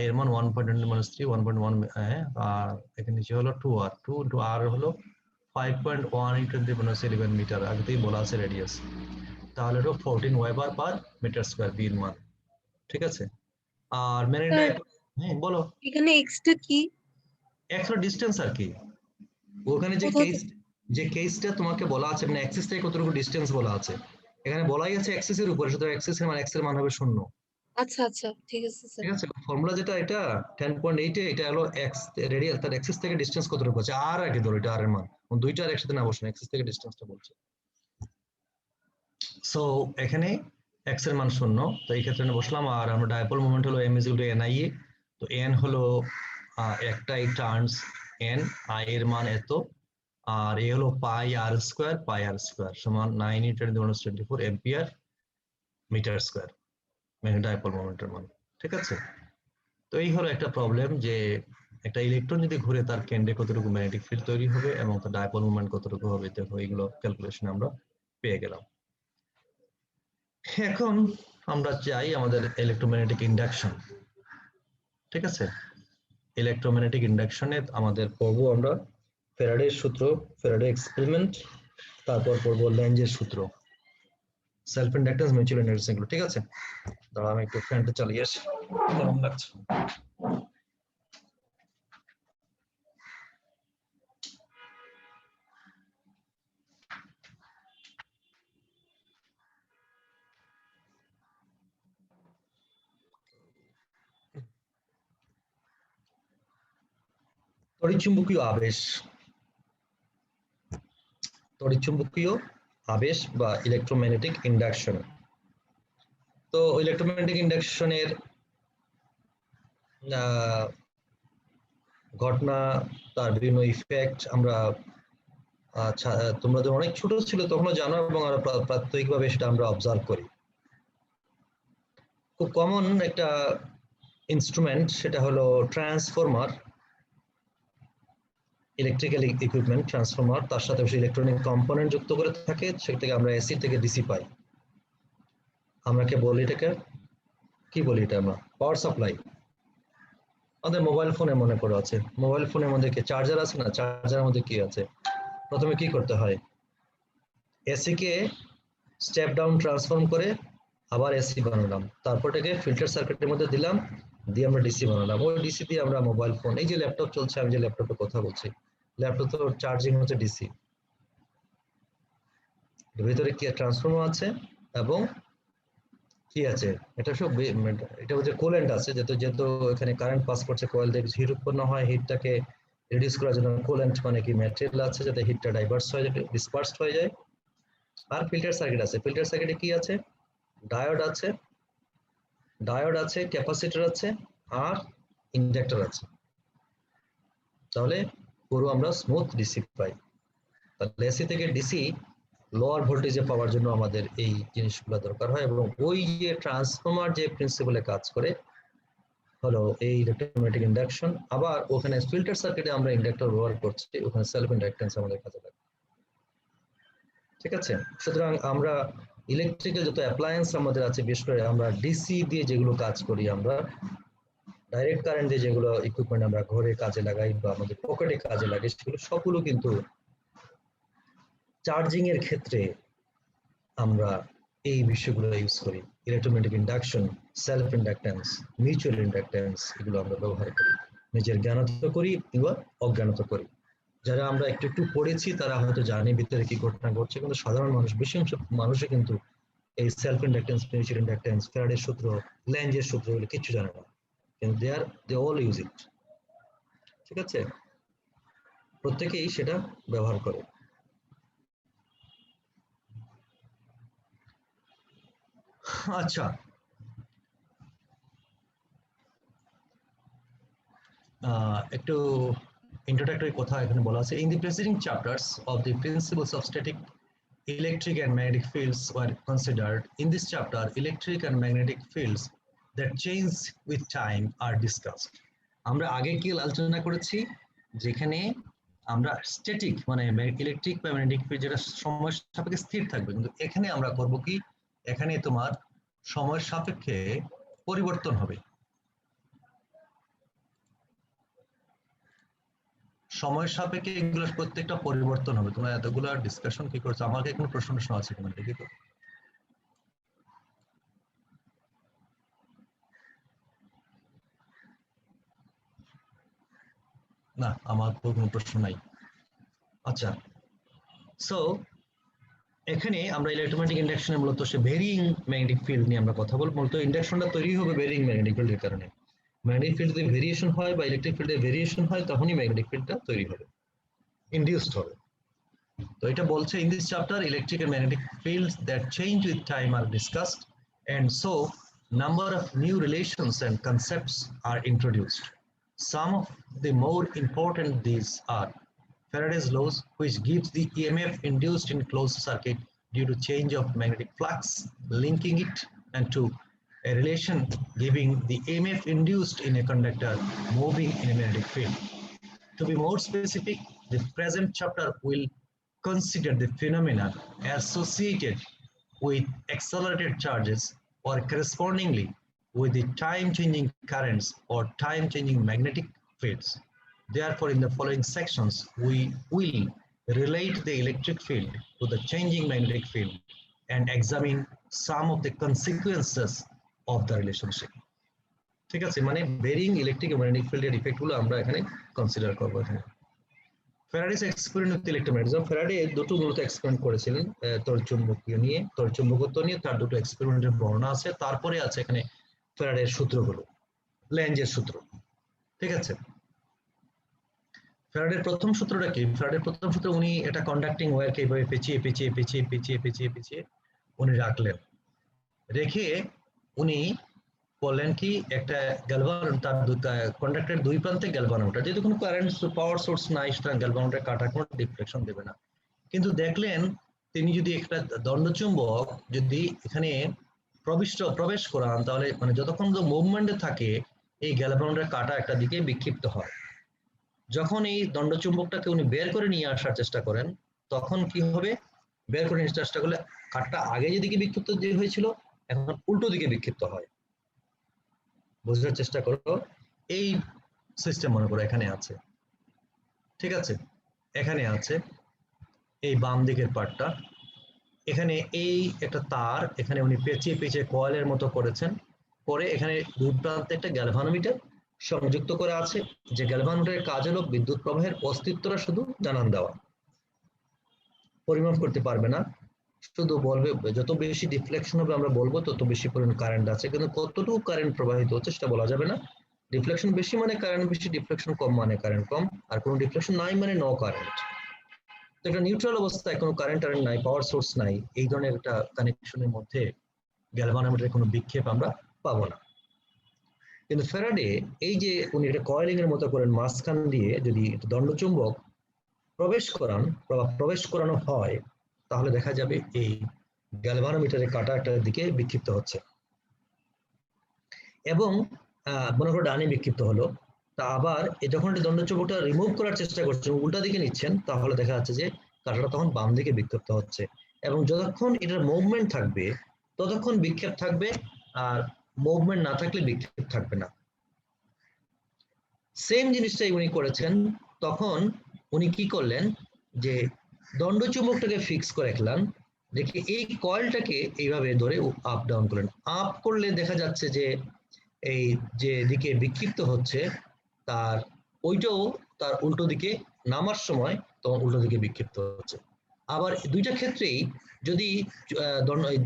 এর মান 1.3 1.1, আর এখানে নিচে হলো 2r 2 × r হলো 5.1 × 10⁻11 মিটার, আগেতেই বলা আছে রেডিয়াস, তাহলে হলো 14 weber per metre square B এর মান, ঠিক আছে। আর ম্যাগনেটিক ডাইপোল, হ্যাঁ বলো। এখানে এক্সটা কি? এক্স হলো ডিসটেন্স আর কি, ওখানে যে কেসটা তোমাকে বলা আছে মানে অ্যাক্সিস থেকে কতটুকু ডিসটেন্স বলা আছে, এখানে বলাই আছে অ্যাক্সিসের উপরে, সুতরাং অ্যাক্সিসের মান এক্স এর মান হবে 0, আচ্ছা আচ্ছা ঠিক আছে স্যার। ঠিক আছে। ফর্মুলা যেটা এটা 10.8 এ এটা হলো এক্স রেডিয়াস, তার অ্যাক্সিস থেকে ডিসটেন্স কতটুকু আছে আর আগে ধরো এটা আর এর মান, দুইটা আর একসাথে না বসে অ্যাক্সিস থেকে ডিসটেন্সটা বলছে। সো এখানে এক্স এর মান 0, তো এই ক্ষেত্রে বসলাম, আর আমরা ডাইপোল মোমেন্ট হলো m = NIA, তো n হলো একটাই টার্নস n, i এর মান এত, আর এ হলো পাই আর স্কয়ার সমান 9 × 10⁻24 এম্পিয়ার মিটার স্কয়ার মানে ডাইপোল মোমেন্টের মান, ঠিক আছে। তো এই হলো একটা প্রবলেম যে একটা ইলেকট্রন যদি ঘুরে তার কেন্দ্রে কতটুকু ম্যাগনেটিক ফিল্ড তৈরি হবে এবং তার ডাইপোল মোমেন্ট কতটুকু হবে, দেখো এইগুলো ক্যালকুলেশন আমরা পেয়ে গেলাম। এখন আমরা চাই আমাদের ইলেকট্রোম্যাগনেটিক ইন্ডাকশন, ঠিক আছে। ইলেকট্রোম্যাগনেটিক ইন্ডাকশনে আমাদের পড়বো আমরা ফ্যারাডের সূত্র, ফ্যারাডে এক্সপেরিমেন্ট, তারপর পড়বো লেঞ্জের সূত্র, সেলফ ইন্ডাকটেন্স, মিউচুয়াল ইন্ডাকটেন্স, এগুলো, ঠিক আছে। দাঁড়াও আমি একটু ফ্যানটা চালিয়ে আসি, গরম লাগছে। তড়িৎচুম্বকীয় আবেশ, তড়িৎচুম্বকীয় আবেশ বা ইলেকট্রোম্যাগনেটিক ইন্ডাকশন। তো ইলেকট্রোম্যাগনেটিক ইন্ডাকশনের ঘটনা, তার বিভিন্ন ইফেক্ট আমরা আচ্ছা, তোমরা যখন অনেক ছোট ছিল তখনও জানো এবং আরো প্রাত্যহিকভাবে সেটা আমরা অবজার্ভ করি। খুব কমন একটা ইনস্ট্রুমেন্ট সেটা হলো ট্রান্সফরমার, ইলেকট্রিক্যাল ইকুইপমেন্ট ট্রান্সফরমার, তার সাথে ইলেকট্রনিক কম্পোনেন্ট যুক্ত করে থাকে, সেটা থেকে আমরা এসি থেকে ডিসি পাই। আমরা কে বলি এটাকে, কি বলি এটা আমরা? Power supply. আমাদের মোবাইল ফোনে মনে করে আছে, মোবাইল ফোনের মধ্যে কি চার্জার আছে না? চার্জারের মধ্যে কি আছে? প্রথমে কি করতে হয়? এসি কে স্টেপ ডাউন ট্রান্সফর্ম করে আবার এসি বানালাম, তারপর এটাকে ফিল্টার সার্কিটের মধ্যে দিলাম, দিয়ে আমরা ডিসি বানালাম। ওই ডিসি দিয়ে আমরা মোবাইল ফোন, এই যে ল্যাপটপ চলছে, আমি যে ল্যাপটপে কথা বলছি, ল্যাপটপ তো চার্জিং হচ্ছে ডিসি, ভিতরে কি ট্রান্সফর্মার আছে এবং কি আছে, এটা সব এটা হচ্ছে কুলেন্ট আছে, যেহেতু এখানে কারেন্ট পাস করছে, কয়েল দিয়ে হিট উৎপন্ন হয়, হিটটাকে রিডিউস করার জন্য কুলেন্ট মানে কি ম্যাটেরিয়াল আছে যাতে হিটটা ডাইভার্স হয়ে যায়, ডিসপার্সড হয়ে যায়। আর ফিল্টার সার্কিট আছে, ফিল্টার সার্কিটে কি আছে? ডায়োড আছে, ক্যাপাসিটর আছে, আর ইন্ডাক্টর আছে। তাহলে পুরো আমরা স্মুথ ডিসি পাই। তাহলে এসি থেকে ডিসি লোয়ার ভোল্টেজে পাওয়ার জন্য আমাদের এই জিনিসগুলো দরকার হয়, এবং ওই যে ট্রান্সফরমার যে প্রিন্সিপালে কাজ করে হলো এই ইলেকট্রোম্যাগনেটিক ইন্ডাকশন। আবার ওখানে ফিল্টার সার্কিটে আমরা ইন্ডাক্টর ব্যবহার করছি, ওখানে সেলফ ইন্ডাকটেন্স আমাদের কাজে লাগে। ঠিক আছে, সুতরাং আমরা ইলেকট্রিক্যাল যত অ্যাপ্লায়েন্স আমাদের আছে, বিশেষ করে আমরা ডিসি দিয়ে যেগুলো কাজ করি, আমরা ডাইরেক্ট কারেন্ট দিয়ে যেগুলো ইকুইপমেন্ট আমরা ঘরে কাজে লাগাই বা আমাদের পকেটে কাজে লাগাই, সেগুলো সবগুলো কিন্তু চার্জিং এর ক্ষেত্রে আমরা এই বিষয়গুলো ইউজ করি। Electromagnetic induction, self inductance, mutual inductance, এগুলো আমরা ব্যবহার করি, নিজের জ্ঞানত করি কিংবা অজ্ঞানত করি। যারা আমরা একটু একটু পড়েছি তারা হয়তো জানি ভিতরে কি ঘটনা ঘটছে, কিন্তু সাধারণ মানুষ, বেশি অংশ মানুষে কিন্তু এই সেলফ ইন্ডাকটেন্স, মিউচুয়াল ইন্ডাকটেন্স, ফ্যারাডের সূত্র, ল্যাঞ্জের সূত্র, এগুলো কিছু জানে না, কিন্তু দে অল ইউজ ইট। ঠিক আছে, প্রত্যেকেই সেটা ব্যবহার করে। আচ্ছা, একটু introductory কথা এখানে বলা আছে। In the preceding chapters of the principles of static electric and magnetic fields were considered. In this chapter, electric and magnetic fields that change with time are discussed. আমরা আগে কি আলোচনা করেছি, যেখানে আমরা স্ট্যাটিক মানে ইলেকট্রিক বা ম্যাগনেটিক ফিল্ড যেটা সময় সাপেক্ষে স্থির থাকবে, কিন্তু এখানে আমরা করব কি, এখানে তোমার সময়ের সাপেক্ষে পরিবর্তন হবে। সময়ের সাপেক্ষে এগুলো প্রত্যেকটা পরিবর্তন হবে। তোমরা এতগুলো ডিসকাশন কি করছো? আমাকে কোনো প্রশ্ন আছে কিনা দেখি তো। না, আমার কোনো প্রশ্ন নাই। আচ্ছা, সো এখানে আমরা ইলেকট্রোম্যাগনেটিক ইন্ডাকশনে মূলত সে ভেরিং ম্যাগনেটিক ফিল্ড নিয়ে আমরা কথা বলবো। মূলত ইন্ডাকশনটা তৈরি হবে ভেরিং ম্যাগনেটিক ফিল্ডের কারণে। ম্যাগনেটিক ফিল্ডে ভেরিয়েশন হয় বা ইলেকট্রিক ফিল্ডে ভেরিয়েশন হয়, তখনই ম্যাগনেটিক ফিল্ডটা তৈরি হবে, ইনডিউসড হবে। তো এটা বলছে, in this chapter electric and magnetic fields that change with time are discussed, and so number of new relations and concepts are introduced. Some of the more important these are Faraday's laws, which gives the EMF induced in closed circuit due to change of magnetic flux, linking it and to a relation giving the EMF induced in a conductor moving in a magnetic field. To be more specific, the present chapter will consider the phenomena associated with accelerated charges or correspondingly with the time-changing currents or time-changing magnetic fields. Therefore, in the following sections, we will relate the electric field to the changing magnetic field and examine some of the consequences of the relationship. ঠিক আছে, মানে ভেরিং ইলেকট্রিক এবং ম্যাগনেটিক ফিল্ডের ইফেক্টগুলো আমরা এখানে কনসিডার করব। এখানে Faraday's experiment with electromagnetism, Faraday দুটো মূলত এক্সপেরিমেন্ট করেছিলেন তড়িৎচুম্বকীয় নিয়ে, তড়িৎচুম্বকত্ব নিয়ে, তার দুটো এক্সপেরিমেন্টের বর্ণনা আছে। তারপরে আছে এখানে ফ্যারাডের সূত্রগুলো, ল্যাঞ্জের সূত্র। ঠিক আছে, ফ্যারাডের প্রথম সূত্রটা কি? ফ্যারাডের প্রথম সূত্র, উনি এটা কন্ডাক্টিং ওয়্যারকে এইভাবে পেঁচিয়ে পেঁচিয়ে পেঁচিয়ে পেঁচিয়ে পেঁচিয়ে পেঁচিয়ে উনি রাখলেন। রেখে উনি বললেন কি, একটা গ্যালভান, তার কন্ডাক্টরের দুই প্রান্তে গ্যালভানোমিটার, যেহেতু কোনো কারেন্ট পাওয়ার সোর্স নাই, সুতরাং গ্যালভানোমিটার কাটার কোনো ডিফ্লেকশন দেবে না। কিন্তু দেখলেন তিনি যদি একটা দণ্ডচুম্বক যদি এখানে প্রবেশ করান, তাহলে মানে যতক্ষণ মুভমেন্টে থাকে এই গ্যালভানোমিটার কাঁটা একটা দিকে বিক্ষিপ্ত হয়। যখন এই দণ্ডচুম্বকটাকে উনি বের করে নিয়ে আসার চেষ্টা করেন, তখন কি হবে? বের করে নিয়ে চেষ্টা করলে কাঁটা আগে যেদিকে বিক্ষিপ্ত হয়েছিল এখন উল্টো দিকে বিক্ষিপ্ত হয়। বোঝার চেষ্টা করো, এই সিস্টেম মনে করো এখানে আছে, ঠিক আছে? এখানে আছে এই বাম দিকের পার্টটা, এখানে এই একটা তার এখানে উনি পেঁচিয়ে পেঁচিয়ে কয়েলের মতো করেছেন, করে এখানে দুই প্রান্তে একটা গ্যালভানোমিটার সংযুক্ত করে আছে, যে গ্যালভানোমিটারের কাজ হলো বিদ্যুৎ প্রবাহের অস্তিত্বটা শুধু জানান দেওয়া, পরিমাপ করতে পারবে না, শুধু বলবে যত বেশি ডিফ্লেকশন হবে আমরা বলবো তত বেশি পরিমাণ কারেন্ট আছে, কিন্তু কতটুকু কারেন্ট প্রবাহিত হচ্ছে সেটা বলা যাবে না। ডিফ্লেকশন বেশি মানে কারেন্ট বেশি, ডিফ্লেকশন কম মানে কারেন্ট কম, আর কোনো ডিফ্লেকশন নাই মানে নো কারেন্ট। তো একটা নিউট্রাল অবস্থায় কোনো কারেন্ট নাই, পাওয়ার সোর্স নাই, এই ধরনের একটা কানেকশনের মধ্যে গ্যালভানোমিটারের কোনো বিক্ষেপ আমরা পাবো না। কিন্তু ফ্যারাডে এই যে উনি একটা কয়েলিং এর মতো করেন, মাঝখান দিয়ে যদি দণ্ডচুম্বক প্রবেশ করানো হয়, তাহলে দেখা যাবে এই গ্যালভানোমিটারের কাঁটা একটা দিকে বিক্ষিপ্ত হচ্ছে, এবং মনে করো ডানে বিক্ষিপ্ত হলো, তা আবার যখন দণ্ডচুম্বকটা রিমুভ করার চেষ্টা করছেন, উল্টা দিকে নিচ্ছেন, তাহলে দেখা যাচ্ছে যে কাঁটাটা তখন বাম দিকে বিক্ষিপ্ত হচ্ছে, এবং যতক্ষণ এটার মুভমেন্ট থাকবে ততক্ষণ বিক্ষেপ থাকবে, আর মুভমেন্ট না থাকলে বিক্ষেপ থাকবে না। সেম জিনিসটাই উনি করেছেন। তখন উনি কি করলেন, যে দণ্ডচুম্বকটাকে ফিক্স করে রাখলেন, দেখে এই কয়েলটাকে এইভাবে ধরে আপ ডাউন করলেন। আপ করলে দেখা যাচ্ছে যে এই যে দিকে বিক্ষিপ্ত হচ্ছে তার ওইটাও তার উল্টো দিকে নামার সময় তখন উল্টো দিকে বিক্ষিপ্ত হচ্ছে। আবার দুইটা ক্ষেত্রেই যদি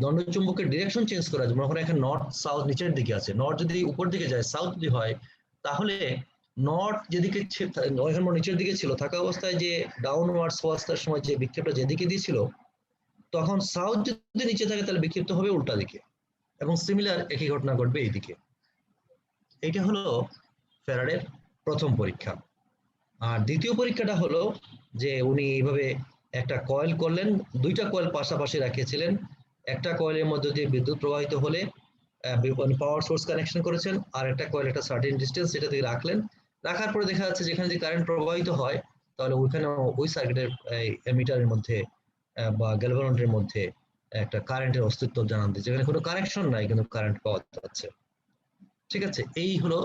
দণ্ডচুম্বকের ডিরেকশন চেঞ্জ করা যায়, মনে করেন এখানে নর্থ সাউথ নিচের দিকে আছে, নর্থ যদি উপর দিকে যায়, সাউথ যদি হয়, তাহলে নর্থ যেদিকে নিচের দিকে ছিল থাকা অবস্থায় যে ডাউনওয়ার্ডস অবস্থার সময় যে বিক্ষেপটা যেদিকে দিয়েছিল, তখন সাউথ যদি নিচে থাকে তাহলে বিক্ষিপ্ত হবে উল্টা দিকে, এবং সিমিলার একই ঘটনা ঘটবে এইদিকে। এটা হলো ফ্যারাডের প্রথম পরীক্ষা। আর দ্বিতীয় পরীক্ষাটা হলো যে উনি এইভাবে একটা কয়েল করলেন, দুইটা কয়েল পাশাপাশি রাখিয়েছিলেন, একটা কয়েলের মধ্যে দিয়ে বিদ্যুৎ প্রবাহিত হলে পাওয়ার সোর্স কানেকশন করেছেন, আর একটা কয়েল একটা সার্টেন ডিস্টেন্স এটা থেকে রাখলেন, রাখার পরে দেখা যাচ্ছে যেখানে যে কারেন্ট প্রবাহিত হয়, তাহলে ওইখানে ওই সার্কিটের এমিটারের মধ্যে বা গ্যালভানোমিটারের মধ্যে একটা কারেন্টের অস্তিত্ব জানান দিচ্ছে, যেখানে কোনো কানেকশন নাই কিন্তু কারেন্ট পাওয়া যাচ্ছে। ঠিক আছে, এই হলো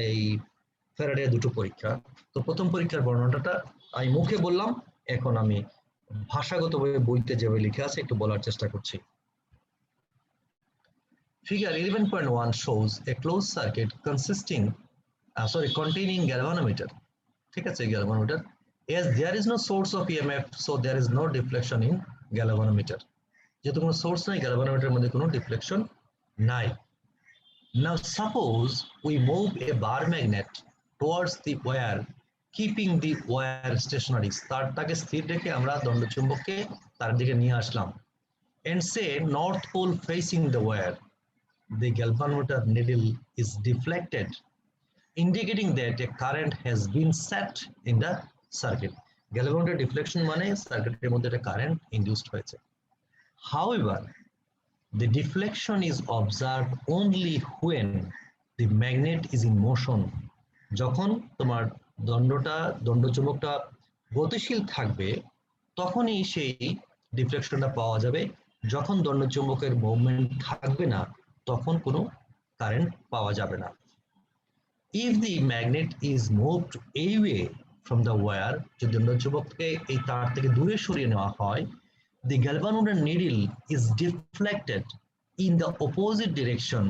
এই ফ্যারাডের দুটো পরীক্ষা। তো প্রথম পরীক্ষার বর্ণনাটা আমি মুখে বললাম, এখন আমি ভাষাগতভাবে বইতে যেভাবে লিখে আছে একটু বলার চেষ্টা করছি। Figure 11.1 shows a closed circuit containing galvanometer. ঠিক আছে, galvanometer. As there is no source of EMF, so there is no deflection in galvanometer. যেহেতু কোনো সোর্স নাই, গ্যালভানোমিটারের মধ্যে কোনো ডিফ্লেকশন নাই। Now suppose we move a bar magnet towards the wire, keeping the wire stationary. তারটাকে স্থির রেখে আমরা দণ্ডচুম্বককে তার দিকে নিয়ে আসলাম, and say north pole facing the wire. The galvanometer needle is deflected, indicating that a current has been set in the circuit. Galvanometer deflection মানে সার্কিটের মধ্যে একটা কারেন্ট ইনডিউসড হয়েছে। However, the deflection is observed only when the magnet is in motion. যখন তোমার দণ্ডচুম্বকটা গতিশীল থাকবে তখনই সেই ডিফ্লেকশনটা পাওয়া যাবে। যখন দণ্ডচুম্বকের মুভমেন্ট থাকবে না তখন কোনো কারেন্ট পাওয়া যাবে না। If the magnet is moved away from the wire, যদি দণ্ডচুম্বককে এই তার থেকে দূরে সরিয়ে নেওয়া হয়, the galvanometer needle is deflected in the opposite direction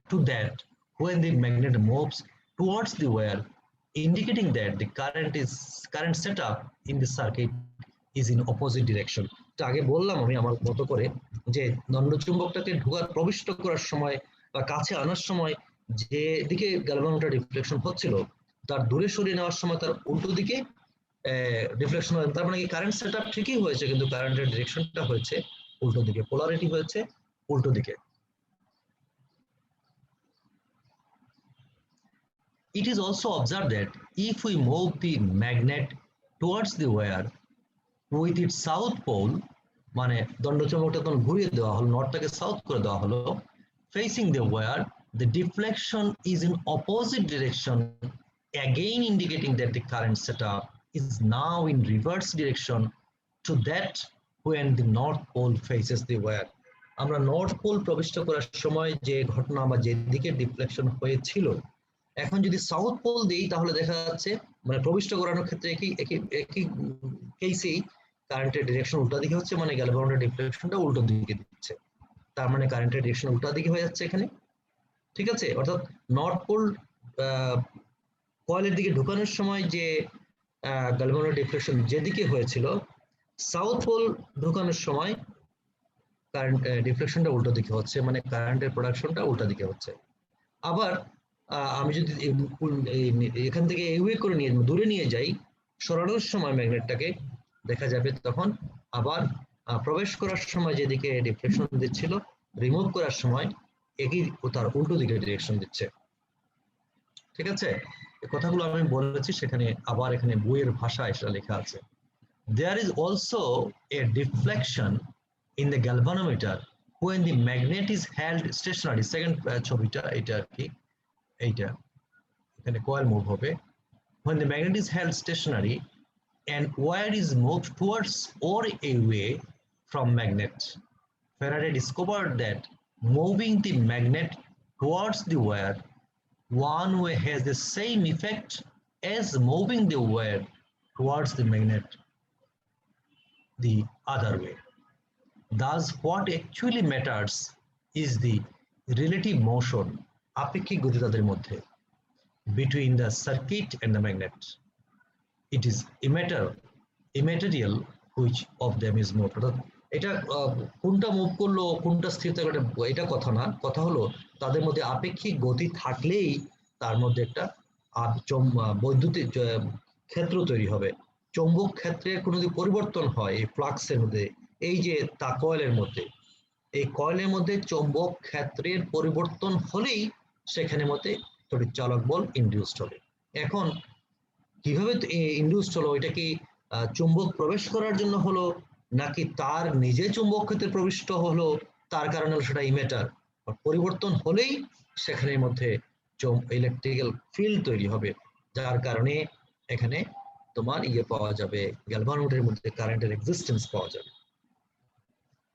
to that when the magnet moves towards the wire, indicating that the current setup in the circuit is in opposite direction. আগে বললাম আমি আমার মতো করে যে দণ্ডচুম্বকটাকে প্রবিষ্ট করার সময় বা কাছে আনার সময় যে দিকে গ্যালভানোমিটার রিফ্লেকশন হচ্ছিল তার দূরে সরিয়ে নেওয়ার সময় তার উল্টো দিকে রিফ্লেকশন হয়। তার মানে কি কারেন্ট সেটআপ ঠিকই হয়েছে, কিন্তু কারেন্টের ডিরেকশনটা হয়েছে উল্টো দিকে, পোলারিটি হয়েছে উল্টো দিকে। It is also observed that if we move the magnet towards the wire, with it south pole, মানে দণ্ডচুম্বকটা তখন ঘুরিয়ে দেওয়া হলো, নর্থটাকে সাউথ করে দেওয়া হলো, facing the wire, the deflection is in opposite direction, again indicating that the current setup is now in reverse direction to that when the north pole faces the wire. আমরা নর্থ পোল প্রবিষ্ট করার সময় যে ঘটনা বা যেদিকে ডিফ্লেকশন হয়েছিল, এখন যদি সাউথ পোল দিই তাহলে দেখা যাচ্ছে মানে প্রবিষ্ট করানোর ক্ষেত্রে একই একই একই কেসেই কারেন্টের ডিরেকশন উল্টা দিকে হচ্ছে, মানে গ্যালভানোমিটার ডিফ্লেকশনটা উল্টো দিকে দিচ্ছে, তার মানে কারেন্টের ডিরেকশন উল্টা দিকে হয়ে যাচ্ছে এখানে। ঠিক আছে, অর্থাৎ নর্থ পোল কয়েলের দিকে ঢোকানোর সময় যে গ্যালভানোমিটার ডিফ্লেকশন যেদিকে হয়েছিল, সাউথ পোল ঢোকানোর সময় কারেন্ট ডিফ্লেকশনটা উল্টো দিকে হচ্ছে, মানে কারেন্টের প্রোডাকশনটা উল্টা দিকে হচ্ছে। আবার আমি যদি এখান থেকে এওয়ে করে নিয়ে দূরে নিয়ে যাই, সরানোর সময় ম্যাগনেটটাকে দেখা যাবে তখন আবার প্রবেশ করার সময় যেদিকে ডিফ্লেকশন দিচ্ছিল, রিমুভ করার সময় একই তার উল্টো দিকে ডিরেকশন দিচ্ছে। ঠিক আছে, এই কথাগুলো আমি বলেছি, সেখানে আবার এখানে বইয়ের ভাষায় সেটা লেখা আছে। There is also a deflection in the galvanometer when the magnet is held stationary. Second ছবিটা এটা আর কি, এইটা এখানে কয়েল মুভ হবে। When the magnet is held stationary and wire is moved towards or away from magnet, Faraday discovered that moving the magnet towards the wire one way has the same effect as moving the wire towards the magnet the other way. Thus, what actually matters is the relative motion, আপেক্ষিক গতি তাদের মধ্যে, between the circuit and the magnet. It is immaterial which of them is moved. এটা কোনটা মুভ করলো কোনটা স্থির থাকলো এটা কথা না, কথা হলো তাদের মধ্যে আপেক্ষিক গতি থাকলেই তার মধ্যে একটা বৈদ্যুতিক ক্ষেত্র তৈরি হবে। চৌম্বক ক্ষেত্রের কোনো যদি পরিবর্তন হয় এই ফ্লাক্সের মধ্যে, এই যে তা কয়েলের মধ্যে, এই কয়েলের মধ্যে চৌম্বক ক্ষেত্রের পরিবর্তন হলেই সেখানে মধ্যে তড়িৎচালক বল ইনডিউসড হবে। এখন কিভাবে ইনডিউসড হলো, এটা কি চুম্বক প্রবেশ করার জন্য হলো নাকি তার নিজে চুম্বক ক্ষেত্রে প্রবিষ্ট হলো, তার কারণে সেটা ইমেটার, পরিবর্তন হলেই সেখানের মধ্যে ইলেকট্রিক্যাল ফিল্ড তৈরি হবে, যার কারণে এখানে তোমার পাওয়া যাবে, গ্যালভানোমিটারের মধ্যে কারেন্টের এক্সিস্টেন্স পাওয়া যাবে।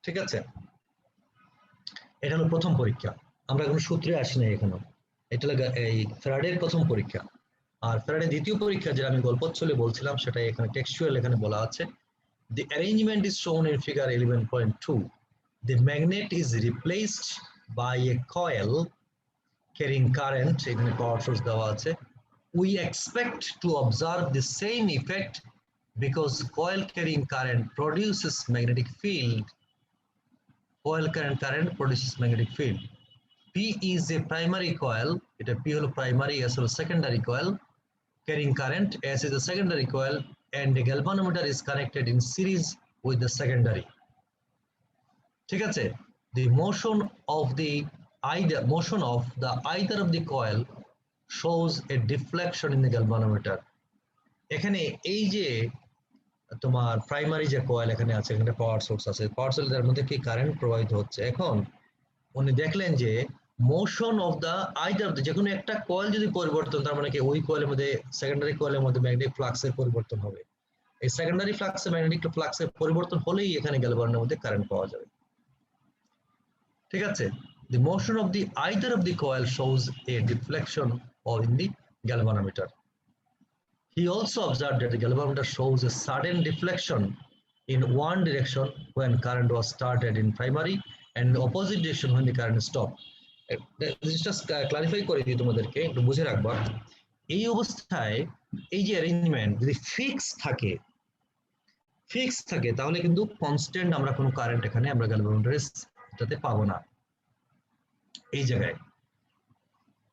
ঠিক আছে, এটা হলো প্রথম পরীক্ষা, আমরা কোনো সূত্রে আসি না এখানে, এটা হলো এই ফ্যারাডের প্রথম পরীক্ষা। আর ফ্যারাডের দ্বিতীয় পরীক্ষা যেটা আমি গল্পচ্ছলে বলছিলাম সেটা এখানে টেক্সচুয়াল এখানে বলা আছে। The arrangement is shown in figure 11.2. The magnet is replaced by a coil carrying current, এখানে পাওয়ার সোর্স দেওয়া আছে। We expect to observe the same effect because coil carrying current produces magnetic field. Coil carrying current produces magnetic field. P is a primary coil, এটা P হলো primary, S হলো secondary coil carrying current, S is a secondary coil, and the galvanometer is connected in series with the secondary. ঠিক আছে, the motion of the either of the coil shows a deflection in the galvanometer. এখানে এই যে তোমার প্রাইমারি যে কয়েল এখানে আছে, এখানে পাওয়ার সোর্স আছে, পাওয়ার সোর্সের মধ্যে কি কারেন্ট প্রবাহিত হচ্ছে। এখন উনি দেখলেন যে motion of the either of the, যে কোনো একটা কয়েল যদি পরিবর্তন, তার মানে কি ওই কয়েলের মধ্যে সেকেন্ডারি কয়েলের মধ্যে ম্যাগনেটিক ফ্লাক্সের পরিবর্তন হবে। এই সেকেন্ডারি ফ্লাক্সে ম্যাগনেটিক ফ্লাক্সের পরিবর্তন হলেই এখানে গ্যালভানোমিটারের মধ্যে কারেন্ট পাওয়া যাবে। ঠিক আছে, the motion of the either of the coil shows a deflection or in the galvanometer. He also observed that the galvanometer shows a sudden deflection in one direction when current was started in primary and the opposite direction when the current stopped. Just clarify করে দিই তোমাদেরকে, একটু বুঝে রাখবা। এই অবস্থায় এই যে অ্যারেঞ্জমেন্ট যদি ফিক্স থাকে তাহলে কিন্তু কনস্ট্যান্ট আমরা কোনো কারেন্ট এখানে আমরা গ্যালভানোমিটারে পাবো না। এই জায়গায়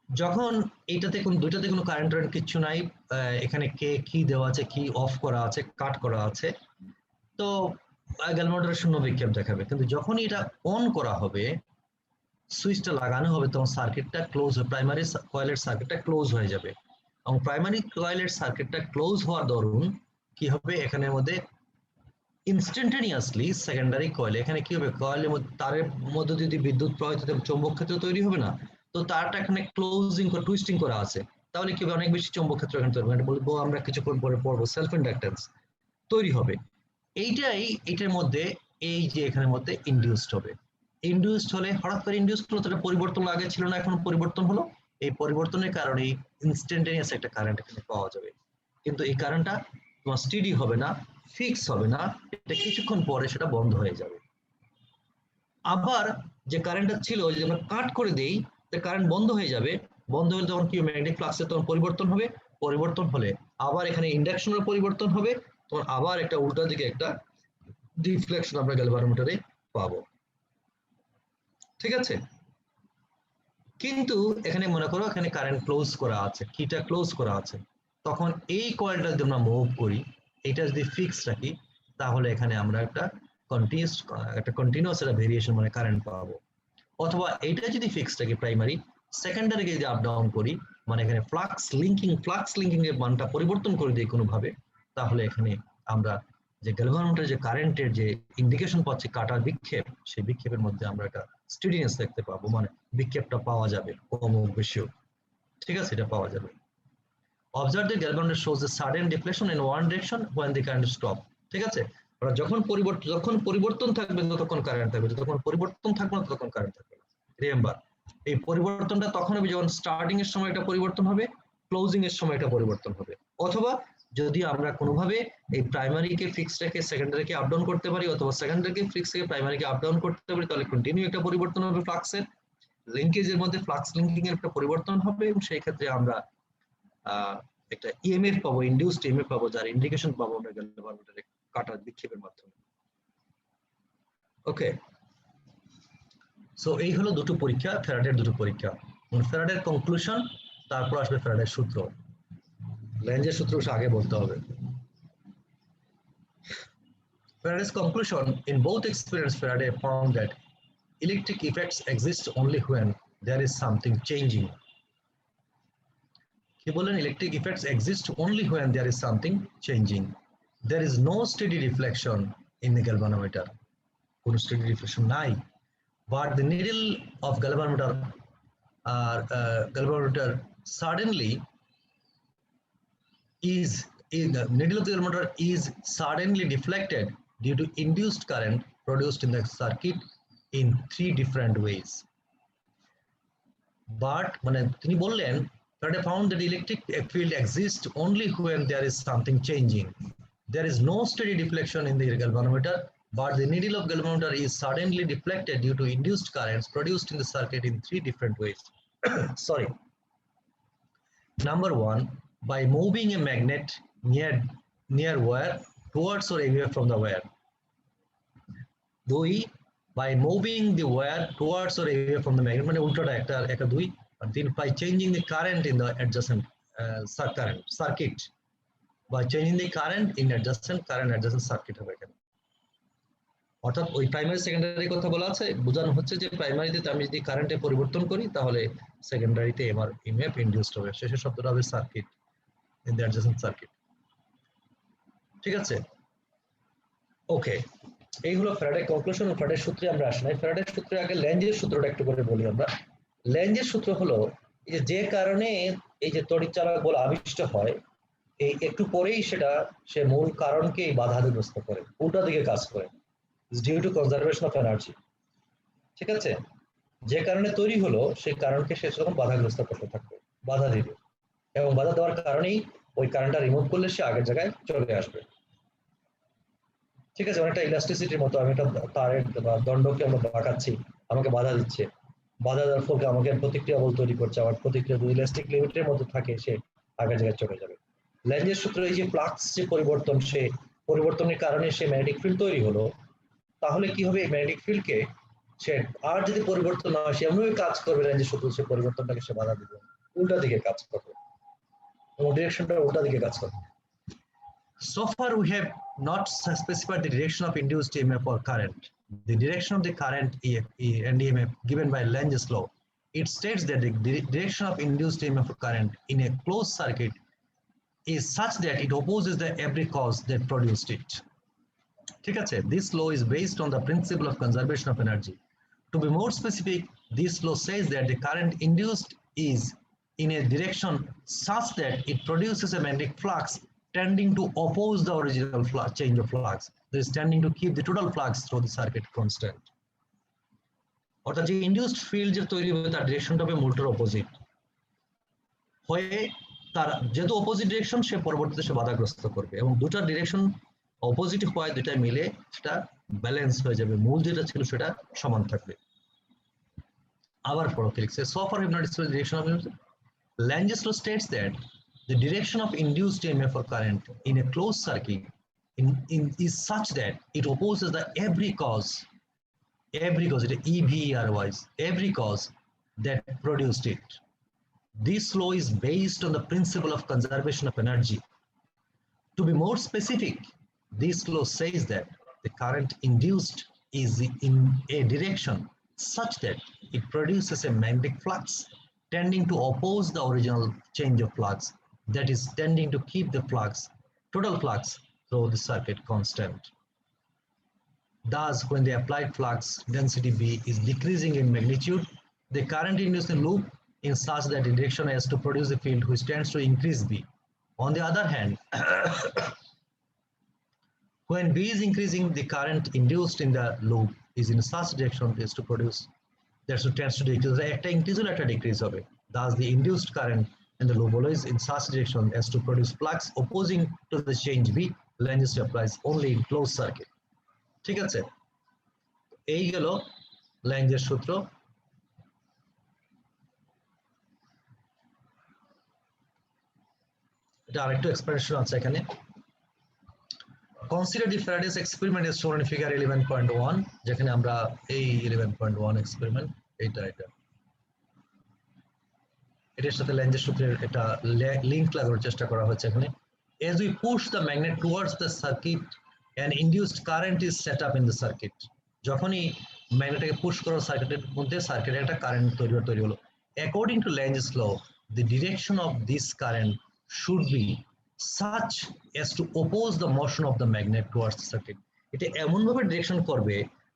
যখন এইটাতে কোন দুইটাতে কোনো কারেন্ট কিছু নাই, এখানে কে কি দেওয়া আছে, কি অফ করা আছে, কাট করা আছে, তো গ্যালভানোমিটারে শূন্য বিক্ষেপ দেখাবে। কিন্তু যখনই এটা অন করা হবে, সুইচটা লাগানো হবে, তখন সার্কিটটা ক্লোজ হবে, প্রাইমারি কয়েলের সার্কিটটা ক্লোজ হয়ে যাবে। এবং প্রাইমারি কয়েলের সার্কিটটা ক্লোজ হওয়ার দরুন কি হবে, এখানের মধ্যে ইনস্ট্যান্টানিয়াসলি সেকেন্ডারি কয়েলে এখানে কি হবে, কয়েলের মধ্যে তারের মধ্যে যদি বিদ্যুৎ প্রবাহিত হতে চৌম্বক ক্ষেত্র তৈরি হবে না, তো তারটা এখানে ক্লোজিং টুইস্টিং করা আছে, তাহলে কি হবে, অনেক বেশি চৌম্বক ক্ষেত্র এখানে তৈরি হবে, এটা বলবো আমরা কিছুক্ষণ পরে পড়বো, সেলফ ইন্ডাকটেন্স তৈরি হবে। এইটার মধ্যে এই যে এখানের মধ্যে ইনডিউসড হবে, ইনডিউসড হলে হঠাৎ করে ইনডিউসড হলো, তো পরিবর্তন আগে ছিল না, এখন পরিবর্তন হলো, এই পরিবর্তনের কারণে ইনস্ট্যান্টানিয়াস একটা কারেন্ট এখানে পাওয়া যাবে। কিন্তু এই কারেন্টটা তোমার স্টেডি হবে না, ফিক্স হবে না, এটা কিছুক্ষণ পরে সেটা বন্ধ হয়ে যাবে। আবার যে কারেন্টটা ছিল যদি আমরা কাট করে দেই, কারেন্ট বন্ধ হয়ে যাবে, বন্ধ হলে তখন কি ম্যাগনেটিক ফ্লাক্সের তখন পরিবর্তন হবে, পরিবর্তন হলে আবার এখানে ইন্ডাকশনের পরিবর্তন হবে, তখন আবার একটা উল্টা দিকে একটা ডিফ্লেকশন আমরা গ্যালভানোমিটারে পাবো। ঠিক আছে, কিন্তু এখানে মনে করো এখানে কারেন্ট ক্লোজ করা আছে, কিটা ক্লোজ করা আছে, তখন এই কয়েলটা যদি আমরা মুভ করি, এটা যদি ফিক্স রাখি, তাহলে এখানে আমরা একটা কন্টিনিউয়াস একটা ভেরিয়েশন মানে কারেন্ট পাবো। অথবা এটা যদি ফিক্স রাখি প্রাইমারি, সেকেন্ডারিকে যদি আপ ডাউন করি, মানে এখানে ফ্লাক্স লিঙ্কিং এর মানটা পরিবর্তন করে দিই কোনোভাবে, তাহলে এখানে আমরা যে গ্যালভানোমিটারে যে কারেন্টের যে ইন্ডিকেশন পাচ্ছি কাটার বিক্ষেপ, সেই বিক্ষেপের মধ্যে আমরা একটা স্টেডিনেস দেখতে পাবো, মানে বিক্ষেপটা পাওয়া যাবে কম ও বেশিও। ঠিক আছে, এটা পাওয়া যাবে। Observe the galvanometer shows the sudden deflection in one direction when the current stop. ঠিক আছে, যখন পরিবর্তন থাকবে তখন কারেন্ট থাকবে, যখন পরিবর্তন থাকবে না তখন কারেন্ট থাকবে না। রিমেম্বার, এই পরিবর্তনটা তখন হবে যখন স্টার্টিং এর সময় একটা পরিবর্তন হবে, ক্লোজিং এর সময় একটা পরিবর্তন হবে, অথবা যদি আমরা কোনোভাবে এই প্রাইমারিকে ফিক্স রেখে সেকেন্ডারিকে আপ ডাউন করতে পারি, অথবা সেকেন্ডারিকে ফিক্স রেখে প্রাইমারিকে আপ ডাউন করতে পারি, তাহলে কন্টিনিউ একটা পরিবর্তন হবে, ফ্লাক্সের লিঙ্কেজের মধ্যে ফ্লাক্স লিঙ্কিং এর একটা পরিবর্তন হবে, এবং সেই ক্ষেত্রে আমরা একটা ইএমএফ পাবো, ইনডিউসড ইএমএফ পাবো, যার ইন্ডিকেশন পাবো আমরা গ্যালভানোমিটারে কাটার বিক্ষেপের মাধ্যমে। ওকে, সো এই হলো দুটো পরীক্ষা, ফ্যারাডের দুটো পরীক্ষা। ফ্যারাডের কনক্লুশন, তারপর আসবে ফ্যারাডের সূত্র, লেঞ্জের সূত্র আগে বলতে হবে। Faraday's conclusion: in both experiments, Faraday found that electric effects exist only when there is something changing. He বলেন electric effects exist only when there is something changing. There is no steady reflection in the galvanometer. কোনো steady reflection নাই, but the needle of galvanometer suddenly the needle of the galvanometer is suddenly deflected due to induced current produced in the circuit in 3 different ways. But মানে তিনি বললেন Faraday found that electric field exists only when there is something changing. There is no steady deflection in the galvanometer, but the needle of galvanometer is suddenly deflected due to induced currents produced in the circuit in 3 different ways. Sorry. Number 1, by moving a magnet near wire towards or away from the wire. 2, by moving the wire towards or away from the magnet, মানে উল্টোটা একটা 2, and then by changing the current in the adjacent circuit, by changing the current in adjacent circuit হবে এখানে। অর্থাৎ ওই প্রাইমারি সেকেন্ডারি কথা বলা আছে, বোঝানো হচ্ছে যে প্রাইমারিতে আমি যদি কারেন্টে পরিবর্তন করি তাহলে সেকেন্ডারিতে আমার ইএমএফ ইনডিউসড হবে, শেষের শব্দটা হবে circuit, in the adjacent circuit. ঠিক আছে, ওকে, এই হলো ফ্যারাডে কনক্লুশন। ফ্যারাডের সূত্রে আমরা আসি নাই, ফ্যারাডের সূত্রে আগে লেঞ্জের সূত্রটা একটু করে বলি আমরা। লেঞ্জের সূত্র হলো যে কারণে এই যে তড়িৎ চালক বল আবিষ্ট হয়, এই একটু পরেই সে মূল কারণকে বাধাগ্রস্ত করে, উল্টা দিকে কাজ করে, due to conservation of energy. ঠিক আছে, যে কারণে তৈরি হলো সেই কারণকে সে তখন বাধাগ্রস্ত করতে থাকবে, বাধা দিবে, এবং বাধা দেওয়ার কারণেই ওই কারেন্টটা রিমুভ করলে সে আগের জায়গায় চলে আসবে। ঠিক আছে, অনেকটা ইলাস্টিসিটির মতো, আমি একটা তারের বা দণ্ডকে আমরা বাঁকাচ্ছি, আমাকে বাধা দিচ্ছে, বাধা দেওয়ার ফলে আমাকে প্রতিক্রিয়া বল তৈরি করছে, আবার প্রতিক্রিয়া যদি ইলাস্টিক লিমিটের মধ্যে থাকে সে আগের জায়গায় চলে যাবে। লেঞ্জের সূত্রে এই যে ফ্লাক্স যে পরিবর্তন, সে পরিবর্তনের কারণে সে ম্যাগনেটিক ফিল্ড তৈরি হলো, তাহলে কি হবে, এই ম্যাগনেটিক ফিল্ডকে সে আর যদি পরিবর্তন না হয় সে এমনভাবে কাজ করবে, লেঞ্জের সূত্রে সে পরিবর্তনটাকে সে বাধা দিবে, উল্টা দিকে কাজ করবে, এবং ডিরেকশনটা উল্টা দিকে কাজ করবে। So far we have not specified the direction of induced EMF or current. The direction of the current and EMF given by Lenge's law. It states that the direction of induced EMF or current in a closed circuit is such that it opposes the every cause that produced it. ঠিক আছে, this law is based on the principle of conservation of energy. To be more specific, this law says that the current induced is in a direction such that it produces a magnetic flux tending to oppose the original flux, change of flux. That is tending to keep the total flux through the circuit constant. অর্থাৎ যে ইনডিউসড ফিল্ড যে তৈরি হবে তার ডিরেকশনটা হবে মোটর অপোজিট হয়ে, তার যেহেতু অপোজিট ডিরেকশন সে পরবর্তীতে সে বাধাগ্রস্ত করবে এবং দুটার ডিরেকশন অপোজিট হয়, দুটা মিলে সেটা ব্যালেন্স হয়ে যাবে, মূল যেটা ছিল সেটা সমান থাকবে। আবার পড়ো কি লিখছে, so for hypnotic direction of Lange's law states that the direction of induced EMF or current in a closed circuit is such that it opposes the every cause, it EVER wise, every cause that produced it. This law is based on the principle of conservation of energy. To be more specific, this law says that the current induced is in a direction such that it produces a magnetic flux tending to oppose the original change of flux, that is tending to keep the flux, total flux through the circuit constant. Thus, when the applied flux density B is decreasing in magnitude, the current induced in loop in such that the direction has to produce a field which tends to increase B. On the other hand, when B is increasing, the current induced in the loop is in such direction is to produce, that tends to decrease, একটা increase হলে একটা decrease হবে. Thus, the induced current in the loop is in such direction as to produce flux opposing to the change B. Lange's applies only in closed circuit. ঠিক আছে, এই গেল ল্যাঞ্জের সূত্র। এটা আরেকটু এক্সপ্লেনেশন আছে এখানে। Consider the Faraday's experiment as shown in figure 11.1, যেখানে আমরা এই 11.1 এক্সপেরিমেন্ট এটার সাথে ল্যাঞ্জের সূত্রের একটা লিংক লাগানোর চেষ্টা করা হচ্ছে এখানে। As we push the magnet towards the circuit, an induced current is set up in the circuit. যখনই ম্যাগনেটটাকে পুশ করা সার্কিটের মধ্যে, সার্কিটে একটা কারেন্ট তৈরি হলো। According to Lange's law, the direction of this current should be such as to oppose the motion of the magnet towards the circuit. এটা এমন ভাবে ডিরেকশন করবে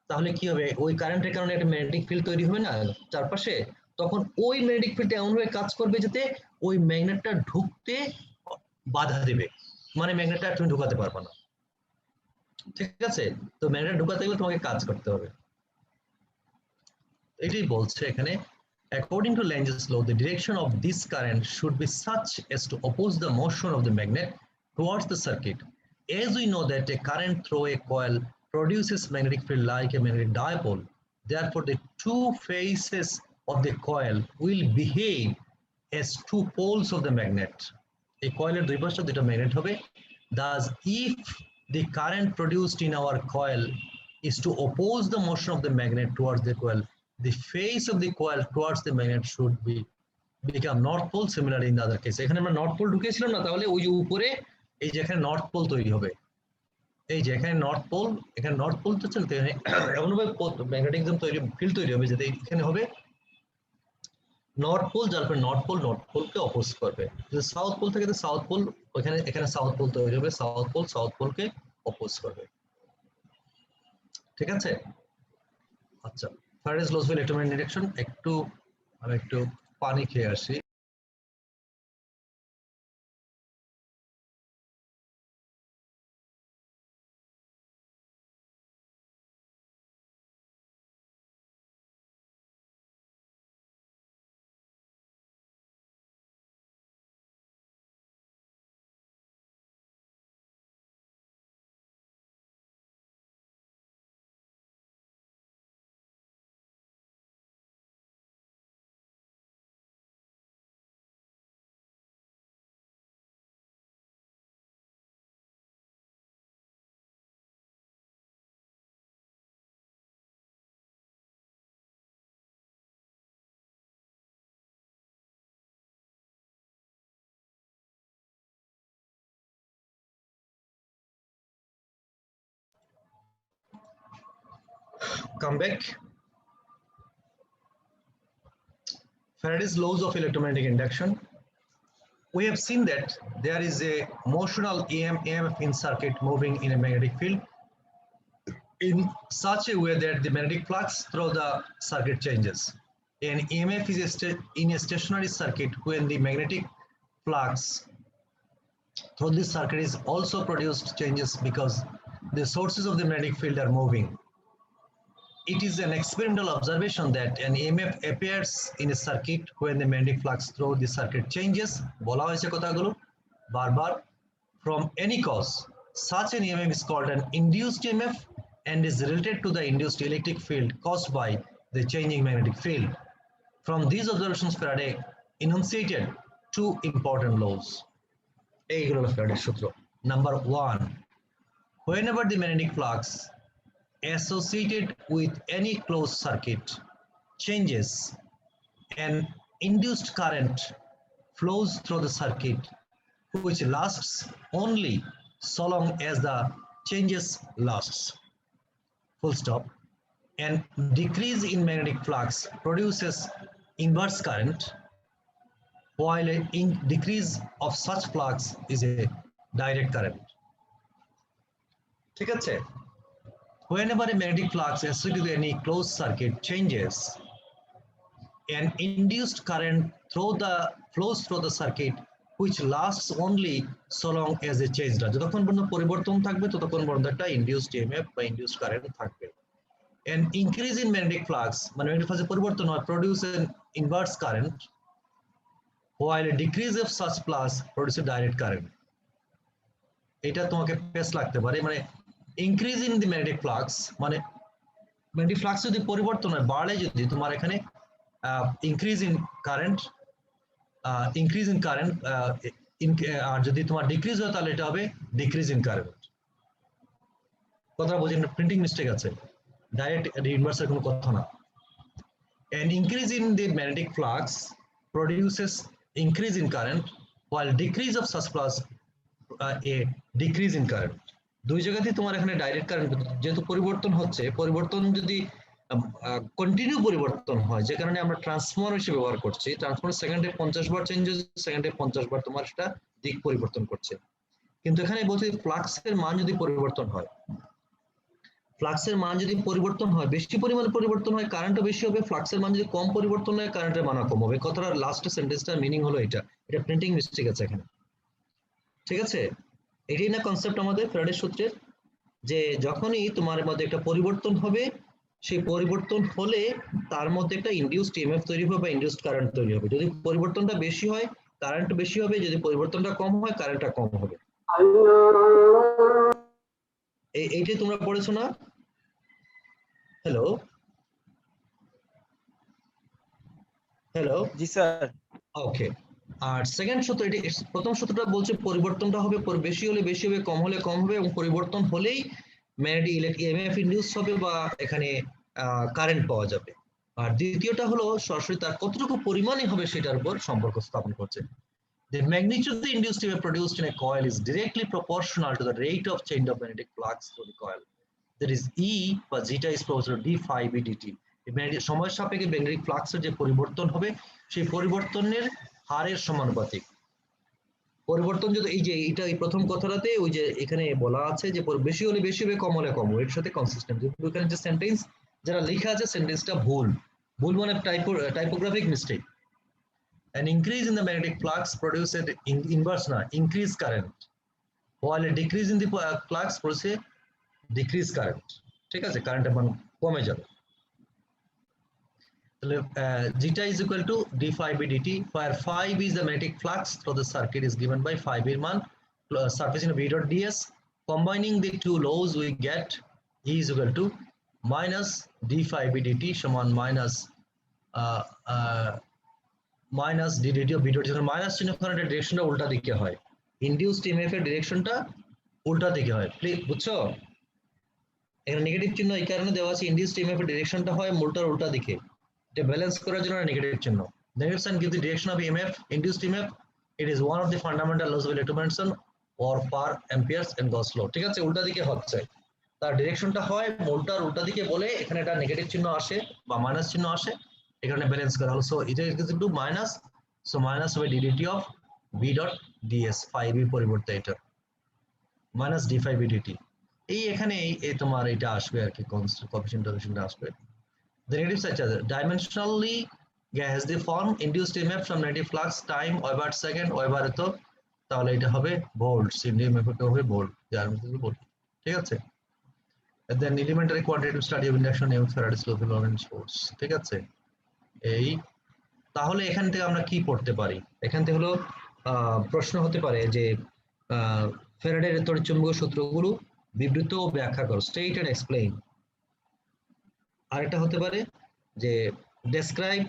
তাহলে কি হবে, ওই কারেন্টের কারণে একটা ম্যাগনেটিক ফিল্ড তৈরি হবে না চারপাশে, তখন ওই ম্যাগনেটিক ফিল্ডটা এমন ভাবে কাজ করবে যাতে ওই ম্যাগনেটটা ঢুকতে বাধা দেবে, মানে ম্যাগনেটটা তুমি ঢুকাতে পারবে না। ঠিক আছে, তো ম্যাগনেট ঢুকাতে গেলে তোমাকে কাজ করতে হবে, এটাই বলছে এখানে। According to Lange's law, the direction of this current should be such as to oppose the motion of the magnet towards the circuit. As we know that a current through a coil produces magnetic field like a magnetic dipole, therefore the two faces of the coil will behave as two poles of the magnet. A coiler দুই পাশে দুটো ম্যাগনেট হবে। Thus, if the current produced in our coil is to oppose the motion of the magnet towards the coil, the face of the coil towards the magnet should become north pole. Similarly in the other case, এখানে আমরা নর্থ পোল ঢুকিয়েছিলাম না, তাহলে ওই যে উপরে এই যে এখানে নর্থ পোল তৈরি হবে, এই যে এখানে নর্থ পোল, এখানে নর্থ পোল তো চলতে এমনভাবে ম্যাগনেটিক ফিল্ড তৈরি হবে যাতে এখানে হবে নর্থ পোল, যার পরে নর্থ পোলকে অপোজ করবে। যদি সাউথ পোল থাকে তো সাউথ পোল, ওইখানে এখানে সাউথ পোল তৈরি হবে, সাউথ পোলকে অপোজ করবে। ঠিক আছে, আচ্ছা, Faraday's laws of electromagnetic direction, আমি একটু পানি খেয়ে আসি। Come back. Faraday's laws of electromagnetic induction. We have seen that there is a motional EMF in circuit moving in a magnetic field. in such a way that the magnetic flux through the circuit changes. An EMF is in a stationary circuit when the magnetic flux through this circuit is also produced changes because the sources of the magnetic field are moving. It is an experimental observation that an EMF appears in a circuit when the magnetic flux through the circuit changes. বলা হয়েছে কথাগুলো বারবার. From any cause, such an EMF is called an induced EMF and is related to the induced electric field caused by the changing magnetic field. From these observations, Faraday enunciated two important laws. এইগুলো হলো Faraday's সূত্র. Number 1, whenever the magnetic flux associated with any closed circuit changes, an induced current flows through the circuit which lasts only so long as the changes lasts. Full stop. An decrease in magnetic flux produces inverse current, while a decrease of such flux is a direct current. ঠিক আছে? Whenever a magnetic flux associated with any closed circuit changes, an induced current flows through the circuit which lasts only so long as the change does. যতক্ষণ পর্যন্ত পরিবর্তন থাকবে ততক্ষণ পর্যন্ত একটা induced EMF বা induced current থাকবে. An increase in magnetic flux, মানে magnetic flux পরিবর্তন হয়, produce an inverse current, while a decrease of such flux produce a direct current. এটা তোমাকে পেস লাগতে পারে, মানে increase in the magnetic flux মানে magnetic flux যদি পরিবর্তন হয়, বাড়লে যদি তোমার এখানে increase in current আর যদি তোমার ডিক্রিজ হয় তাহলে এটা হবে ডিক্রিজ ইন কারেন্ট। কথা বুঝেন, প্রিন্টিং মিস্টেক আছে, ডাইরেক্ট ইনভার্সের কোনো কথা না। An increase in the magnetic flux produces increase in current, while decrease of such flux a decrease in current. দুই জায়গাতেই তোমার এখানে ডাইরেক্ট কারেন্ট, যেহেতু পরিবর্তন হচ্ছে, পরিবর্তন যদি কন্টিনিউ পরিবর্তন হয়, যে কারণে আমরা ট্রান্সফর্মার হিসেবে ব্যবহার করছি, ট্রান্সফর্মার সেকেন্ডে 50 বার চেঞ্জ হচ্ছে, সেকেন্ডে 50 বার তোমার সেটা দিক পরিবর্তন করছে। কিন্তু এখানে বলছি ফ্লাক্সের মান যদি পরিবর্তন হয়, ফ্লাক্সের মান যদি পরিবর্তন হয়, বেশি পরিমাণে পরিবর্তন হয়, কারেন্টও বেশি হবে। ফ্লাক্সের মান যদি কম পরিবর্তন হয়, কারেন্টের মানও কম হবে। কথাটা লাস্ট সেন্টেন্সটার মিনিং হলো এটা প্রিন্টিং মিস্টেক আছে এখানে। ঠিক আছে, এটাই না কনসেপ্ট আমাদের ফ্যারাডের সূত্রের, যে যখনই তোমার মধ্যে একটা পরিবর্তন হবে, সেই পরিবর্তন হলে তার মধ্যে একটা ইনডিউসড ইএমএফ তৈরি হবে বা ইনডিউসড কারেন্ট তৈরি হবে। যদি পরিবর্তনটা বেশি হয় কারেন্ট বেশি হবে, যদি পরিবর্তনটা কম হয় কারেন্টটা কম হবে। এইটাই তোমরা পড়েছো না? হ্যালো হ্যালো, জি স্যার। ওকে। আর সেকেন্ড সূত্র, এটি প্রথম সূত্রটা বলছে পরিবর্তনটা হবে বেশি হলে বেশি হবে, কম হলে কম হবে, এবং পরিবর্তন হলেই ম্যাগনেটিক ইলেকট্রিক ইএমএফ ইনডিউস হবে বা এখানে কারেন্ট পাওয়া যাবে। আর দ্বিতীয়টা হলো সরাসরি তার কতটুকু পরিমাণে হবে সেটার উপর সম্পর্ক স্থাপন করছে। The magnitude of the induced EMF produced in a coil is directly proportional to the rate of change of magnetic flux through the coil. That is, E বা zeta is proportional to d phi b dt. সময়ের সাপেক্ষে ম্যাগনেটিক ফ্লাক্সের যে পরিবর্তন হবে, সেই পরিবর্তনের হারের সমানুপাতিক। পরিবর্তন যদি এই যে এটা এই প্রথম কথাটাতে ওই যে এখানে বলা আছে যে বেশি হলে বেশি হবে, কম হলে কম হবে, এর সাথে কনসিস্টেন্ট। এখানে যে সেন্টেন্স যেটা লেখা আছে সেন্টেন্সটা ভুল মানে typographic mistake. An increase in the magnetic flux produces inverse increase current, while a decrease in the flux produces decrease current. ঠিক আছে, কারেন্টের মান কমে যাবে। তাহলে zeta is equal to d phi by dt, where phi b is the magnetic flux through the circuit is given by phi b মান surface in v dot ds. Combining the two laws we get E is equal to minus d phi by dt সমান minus d dt of v dot, যেখানে মাইনাস চিহ্ন কারণে ডিরেকশনটা উল্টা দিকে হয়, ইনডিউসড ইএমএফ এর ডিরেকশনটা উল্টা দিকে হয়। বুঝছো? এখানে নেগেটিভ চিহ্ন এই কারণে দেওয়া আছে, ইনডিউসড ইএমএফ এর ডিরেকশনটা হয় মোটর উল্টা দিকে, এটা ব্যালেন্স করার জন্য নেগেটিভ চিহ্ন। Negative sign gives the direction of EMF, induced EMF. It is one of the fundamental laws of electromagnetism or per amperes and Gauss law. ঠিক আছে, উল্টা দিকে হচ্ছে, তার ডিরেকশনটা হয় মোটর উল্টা দিকে বলে এখানে এটা নেগেটিভ চিহ্ন আসে বা মাইনাস চিহ্ন আসে, এখানে ব্যালেন্স করা হলো। সো এটা is equal two minus, so minus হবে d dt of v dot ds, phi b পরিবর্তে এটা minus d phi b dt। এই এখানে এই তোমার এটা আসবে আর কি, কোএফিসিয়েন্টটা আসবে। The negatives such as dimensionally has the form induced EMF from negative flux time Weber second Weber তো তাহলে এটা হবে ভোল্টস, EMF টা হবে ভোল্ট, যার মধ্যে ভোল্ট। ঠিক আছে, then elementary quantitative study of induction and Faraday's law of Lorentz force। ঠিক আছে, এই তাহলে এখান থেকে আমরা কি পড়তে পারি? এখান থেকে হলো প্রশ্ন হতে পারে যে ফ্যারাডের তড়িৎচুম্বকীয় সূত্রগুলো বিবৃত ও ব্যাখ্যা করো, স্টেট এন্ড এক্সপ্লেইন। আরেকটা হতে পারে যে describe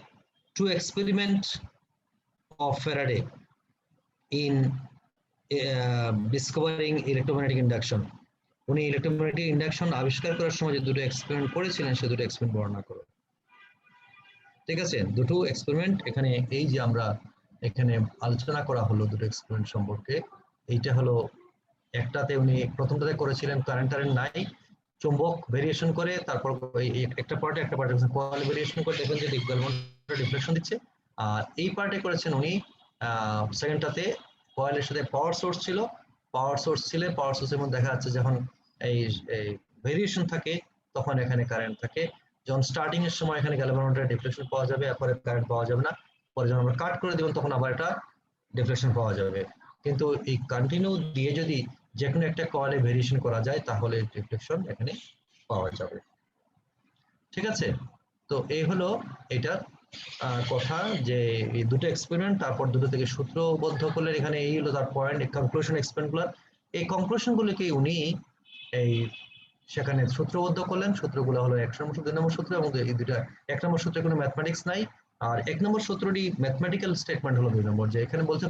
two experiment of Faraday in discovering electromagnetic induction. উনি ইলেকট্রোম্যাগনেটিক ইন্ডাকশন আবিষ্কার করার সময় যে দুটো এক্সপেরিমেন্ট করেছিলেন সে দুটো এক্সপেরিমেন্ট বর্ণনা করো। ঠিক আছে, দুটো এক্সপেরিমেন্ট এখানে এই যে আমরা এখানে আলোচনা করা হলো দুটো এক্সপেরিমেন্ট সম্পর্কে। এইটা হলো একটাতে উনি প্রথমটাতে করেছিলেন কারেন্ট নাই, চুম্বক ভেরিয়েশন করে, তারপর একটা পার্টে কোয়াল ভেরিয়েশন করে দেখবেন যে গ্যালভানোমিটার ডিফ্লেকশন দিচ্ছে। আর এই পার্টে করেছেন উনি সেকেন্ডটাতে কয়েলের সাথে পাওয়ার সোর্স ছিল, পাওয়ার সোর্সের মধ্যে দেখা যাচ্ছে যখন এই ভেরিয়েশন থাকে তখন এখানে কারেন্ট থাকে। যখন স্টার্টিং এর সময় এখানে গ্যালভানোমিটার ডিফ্লেকশন পাওয়া যাবে, এরপরে কারেন্ট পাওয়া যাবে না, পরে যখন আমরা কাট করে দেবেন তখন আবার এটা ডিফ্লেকশন পাওয়া যাবে। কিন্তু এই কন্টিনিউ দিয়ে যদি যে কোনো একটা কয়েলে ভেরিয়েশন করা যায় তাহলে ডিফ্লেকশন এখানে পাওয়া যাবে। ঠিক আছে, তো এই হলো এটা কথা যে এই দুটো এক্সপেরিমেন্ট, তারপর দুটো থেকে সূত্রবদ্ধ করলেন। এখানে এই হলো তার পয়েন্ট, কনক্লুশন এক্সপেরিমেন্টগুলো, এই কনক্লুশনগুলোকে উনি এই সেখানে সূত্রবদ্ধ করলেন। সূত্রগুলো হলো 1 নম্বর সূত্র, 2 নম্বর সূত্র, এবং এই দুটো 1 নম্বর সূত্রে কোনো ম্যাথমেটিক্স নাই, আর 1 নম্বর সূত্রটি ম্যাথমেটিক্যাল স্টেটমেন্ট হলো 2 নম্বর, যে এখানে বলছে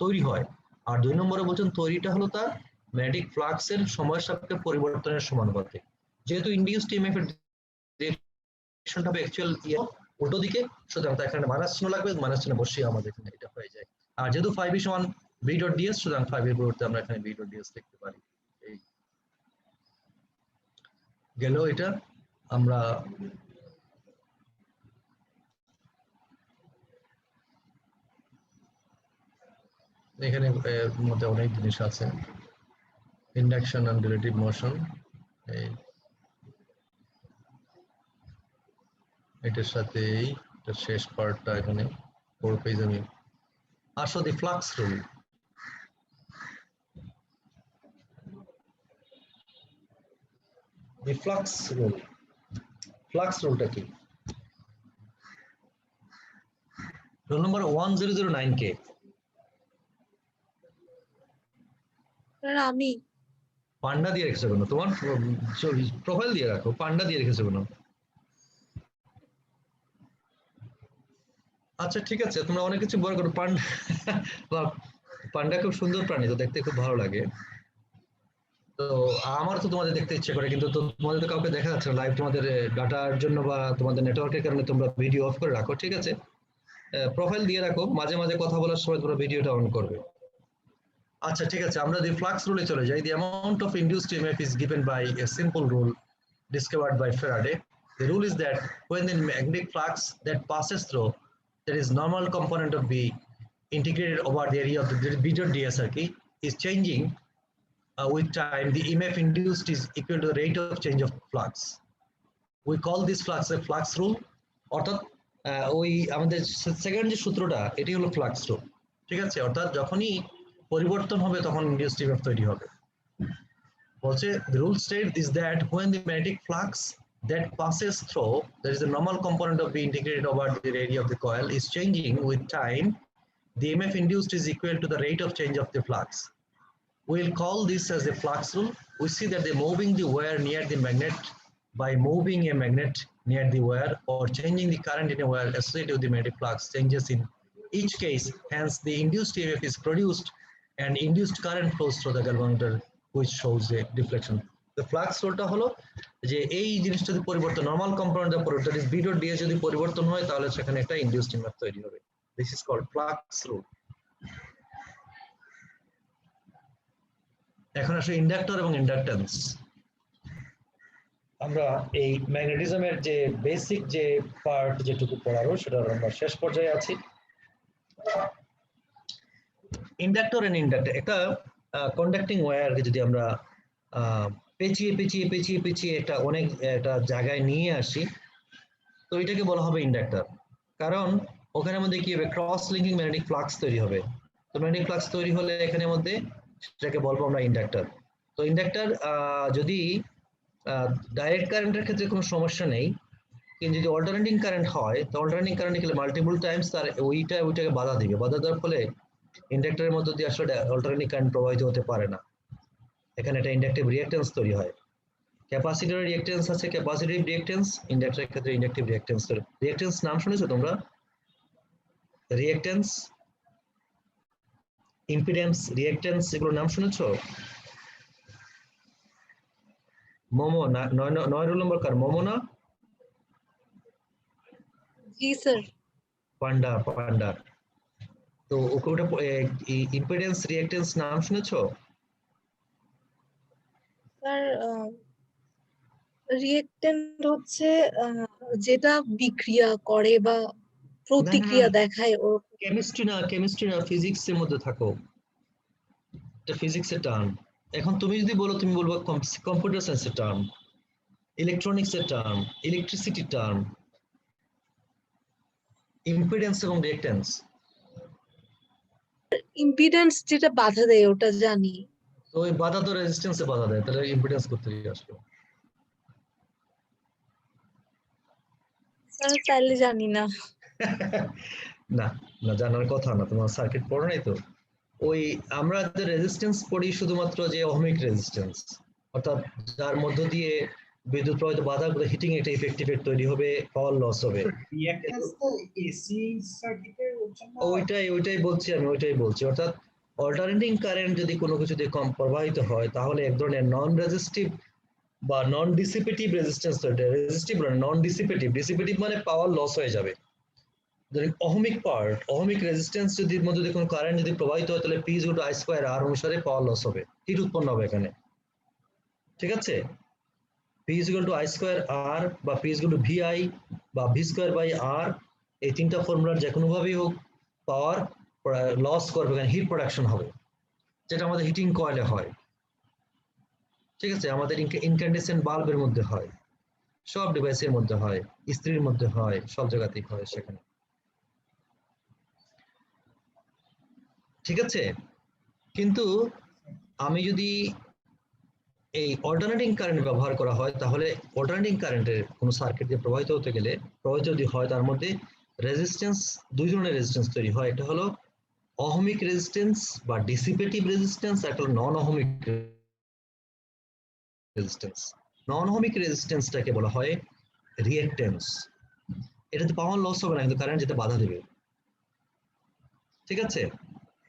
তৈরি হয়, আর 2 নম্বরে বলছেন তৈরিটা হলো তার ম্যাগনেটিক ফ্লাক্সের সময়ের সাপেক্ষে পরিবর্তনের সমানুপাতিক। যেহেতু ইনডিউসড ইএমএফ এর ডিরেকশনটা হবে অ্যাকচুয়াল উল্টো দিকে, সুতরাং তার এখানে মাইনাস চিহ্ন লাগবে, মাইনাস চিহ্ন বসিয়ে আমাদের এখানে এটা হয়ে যায়। আর যেহেতু 5 সমান b ডট ds, সুতরাং 5 এর পরিবর্তে আমরা এখানে b ডট ds লিখতে পারি। এই গেল এটা। আমরা এখানে মধ্যে অনেক জিনিস আছে, ইন্ডাকশন এন্ড রিলেটিভ মোশন, এই এটার সাথে এটা শেষ পার্টটা এখানে 4 পেজ আমি আসো দি ফ্লাক্স রুল। দি ফ্লাক্স রুলটা কি? রোল নাম্বার 1009 কে? স্যার আমি পান্ডা দিয়ে রেখেছো কেন? তোমার প্রোফাইল দিয়ে রাখো, পান্ডা দিয়ে রেখেছো কেন? আচ্ছা ঠিক আছে, তোমরা অনেক কিছু বড় করো। পান্ডা খুব সুন্দর প্রাণী, তো দেখতে খুব ভালো লাগে। তো আমার তো তোমাদের দেখতে ইচ্ছে করে, কিন্তু তোমাদের তো কাউকে দেখা যাচ্ছে না লাইভ, তোমাদের ডাটার জন্য বা তোমাদের নেটওয়ার্কের কারণে তোমরা ভিডিও অফ করে রাখো। ঠিক আছে, প্রোফাইল দিয়ে রাখো, মাঝে মাঝে কথা বলার সময় তোমরা ভিডিওটা অন করবে। আচ্ছা ঠিক আছে, আমরা দি ফ্লাক্স রুলে চলে যাই। The amount of induced EMF is given by a simple rule discovered by Faraday. The rule is that when the magnetic flux that passes through, that is normal component of B integrated over the area of the B dot ds is changing with time, the EMF induced is equal to the rate of change of flux. We call this flux a flux rule. অর্থাৎ ওই আমাদের সেকেন্ড যে সূত্রটা এটি হলো ফ্লাক্স রুল। ঠিক আছে, অর্থাৎ যখনই পরিবর্তন হবে তখন ইনডিউসড ইএমএফ তৈরি হবে। বলছে the rule state is that when the magnetic flux that passes through, there is a normal component of B integrated over the area of the coil, is changing with time, the EMF induced is equal to the rate of change of the flux. We'll call this as the flux rule. We see that the moving the wire near the magnet by moving a magnet near the wire or changing the current in a wire associated with the magnetic flux changes in each case. Hence, the induced EMF is produced and induced current flows through the galvanometer, which shows a deflection. The flux রুলটা হলো যে এই জিনিসটা যদি পরিবর্তন, নরমাল কম্পোনেন্টের পরিবর্তন, that is B dot ds যদি পরিবর্তন হয় তাহলে সেখানে একটা ইনডিউসড ইএমএফ তৈরি হবে। This is called flux rule. এখন আসলে ইন্ডাক্টর এবং ইন্ডাকট্যান্স। আমরা এই ম্যাগনেটিজমের যে বেসিক যে পার্ট যেটুকু পড়াবো সেটা আমরা শেষ পর্যায়ে আছি। ইন্ডাক্টর এন্ড ইন্ডাক্টর, একটা কন্ডাক্টিং ওয়্যারকে যদি আমরা পেঁচিয়ে পেঁচিয়ে পেঁচিয়ে পেঁচিয়ে একটা জায়গায় নিয়ে আসি, তো এটাকে বলা হবে ইন্ডাক্টর। কারণ ওখানের মধ্যে কি হবে, ক্রস লিঙ্কিং ম্যাগনেটিক ফ্লাক্স তৈরি হবে। তো ম্যাগনেটিক ফ্লাক্স তৈরি হলে এখানের মধ্যে সেটাকে বলবো আমরা ইন্ডাক্টর। তো ইন্ডাক্টর যদি ডাইরেক্ট কারেন্টের ক্ষেত্রে কোনো সমস্যা নেই, কিন্তু যদি অল্টারনেটিং কারেন্ট হয়, তো অল্টারনেটিং কারেন্ট গেলে মাল্টিপল টাইমস তার ওইটাকে বাধা দিবে, বাধা দেওয়ার ফলে ইন্ডাক্টরের মধ্য দিয়ে আসলে অল্টারনেটিং কারেন্ট প্রবাহিত হতে পারে না। এখানে একটা ইন্ডাকটিভ রিঅ্যাকট্যান্স তৈরি হয়। ক্যাপাসিটরের রিঅ্যাকট্যান্স আছে ক্যাপাসিটিভ রিঅ্যাকট্যান্স, ইন্ডাক্টরের ক্ষেত্রে ইন্ডাকটিভ রিঅ্যাকট্যান্স। রিঅ্যাকট্যান্স নাম শুনেছো তোমরা? রিঅ্যাকট্যান্স, ইম্পিডেন্স, রিঅ্যাকট্যান্স এগুলোর নাম শুনেছো? মোমো না, 9 রোল নম্বর কার? মোমো না জি স্যার। পান্ডা? পান্ডা। তো ওটা ইম্পিডেন্স রিঅ্যাকট্যান্স নাম শুনেছো? স্যার রিয়েক্টেন্ট হচ্ছে যেটা বিক্রিয়া করে বা প্রতিক্রিয়া দেখায় ও। কেমিস্ট্রি না ফিজিক্স এর মধ্যে থাকো, এটা ফিজিক্সের টার্ম। এখন তুমি যদি বলো, তুমি বলবো কম্পিউটার সায়েন্সের টার্ম, ইলেকট্রনিক্সের টার্ম, ইলেকট্রিসিটির টার্ম, ইম্পিডেন্স এবং রিঅ্যাকট্যান্স। ইম্পিডেন্স যেটা বাধা দেয় ওটা জানি। তো ওই বাধা তো রেজিস্ট্যান্সে বাধা দেয়, তাহলে ইম্পিডেন্স করতে আসলো। স্যার চাইলে জানি না। না না, জানার কথা না, তোমার সার্কিট পড়ো নাই তো। ওই আমরা যে রেজিস্ট্যান্স পড়ি শুধুমাত্র যে ওহমিক রেজিস্ট্যান্স, অর্থাৎ যার মধ্য দিয়ে বিদ্যুৎ প্রবাহিত বাধা হিটিং একটা ইফেক্টিভ তৈরি হবে, পাওয়ার লস হবে। রিঅ্যাকট্যান্স তো এসি সার্কিটের জন্য। ওইটাই বলছি আমি, ওইটাই বলছি। অর্থাৎ অল্টারনেটিং কারেন্ট যদি কোনো কিছু দিয়ে কম প্রবাহিত হয়, তাহলে এক ধরনের নন রেজিস্টিভ বা নন ডিসিপেটিভ রেজিস্ট্যান্স তৈরি হয়। রেজিস্টিভ না, নন ডিসিপেটিভ। ডিসিপেটিভ মানে পাওয়ার লস হয়ে যাবে। অহমিক পার্ট, অহমিক রেজিস্ট্যান্স যদি মধ্যে দিয়ে কোনো কারেন্ট যদি প্রবাহিত হয়, তাহলে P equal to I square R অনুসারে পাওয়ার লস হবে, হিট উৎপন্ন হবে এখানে। ঠিক আছে? P equal to I square R বা পি ইকুয়াল টু ভিআই বা ভি স্কয়ার বাই আর, এই তিনটা ফর্মুলার যে কোনো ভাবেই হোক পাওয়ার লস করবে, এখানে হিট প্রোডাকশন হবে, যেটা আমাদের হিটিং কয়েলে হয়। ঠিক আছে? আমাদের ইনক্যান্ডেসেন্ট বাল্বের মধ্যে হয়, সব ডিভাইসের মধ্যে হয়, ইস্ত্রির মধ্যে হয়, সব জায়গাতেই হয় সেখানে। ঠিক আছে? কিন্তু আমি যদি এই অল্টারনেটিং কারেন্ট ব্যবহার করা হয়, তাহলে অল্টারনেটিং কারেন্টের কোনো সার্কিট দিয়ে প্রবাহিত হতে গেলে, প্রবাহিত যদি হয়, তার মধ্যে রেজিস্ট্যান্স, দুই ধরনের রেজিস্ট্যান্স তৈরি হয়। একটা হলো অহমিক রেজিস্ট্যান্স বা ডিসিপেটিভ রেজিস্ট্যান্স, একটা হলো নন অহমিক রেজিস্ট্যান্স। নন অহমিক রেজিস্ট্যান্সটাকে বলা হয় রিঅ্যাকট্যান্স। এটাতে পাওয়ার লস হবে না, কিন্তু কারেন্ট যেতে বাধা দেবে। ঠিক আছে?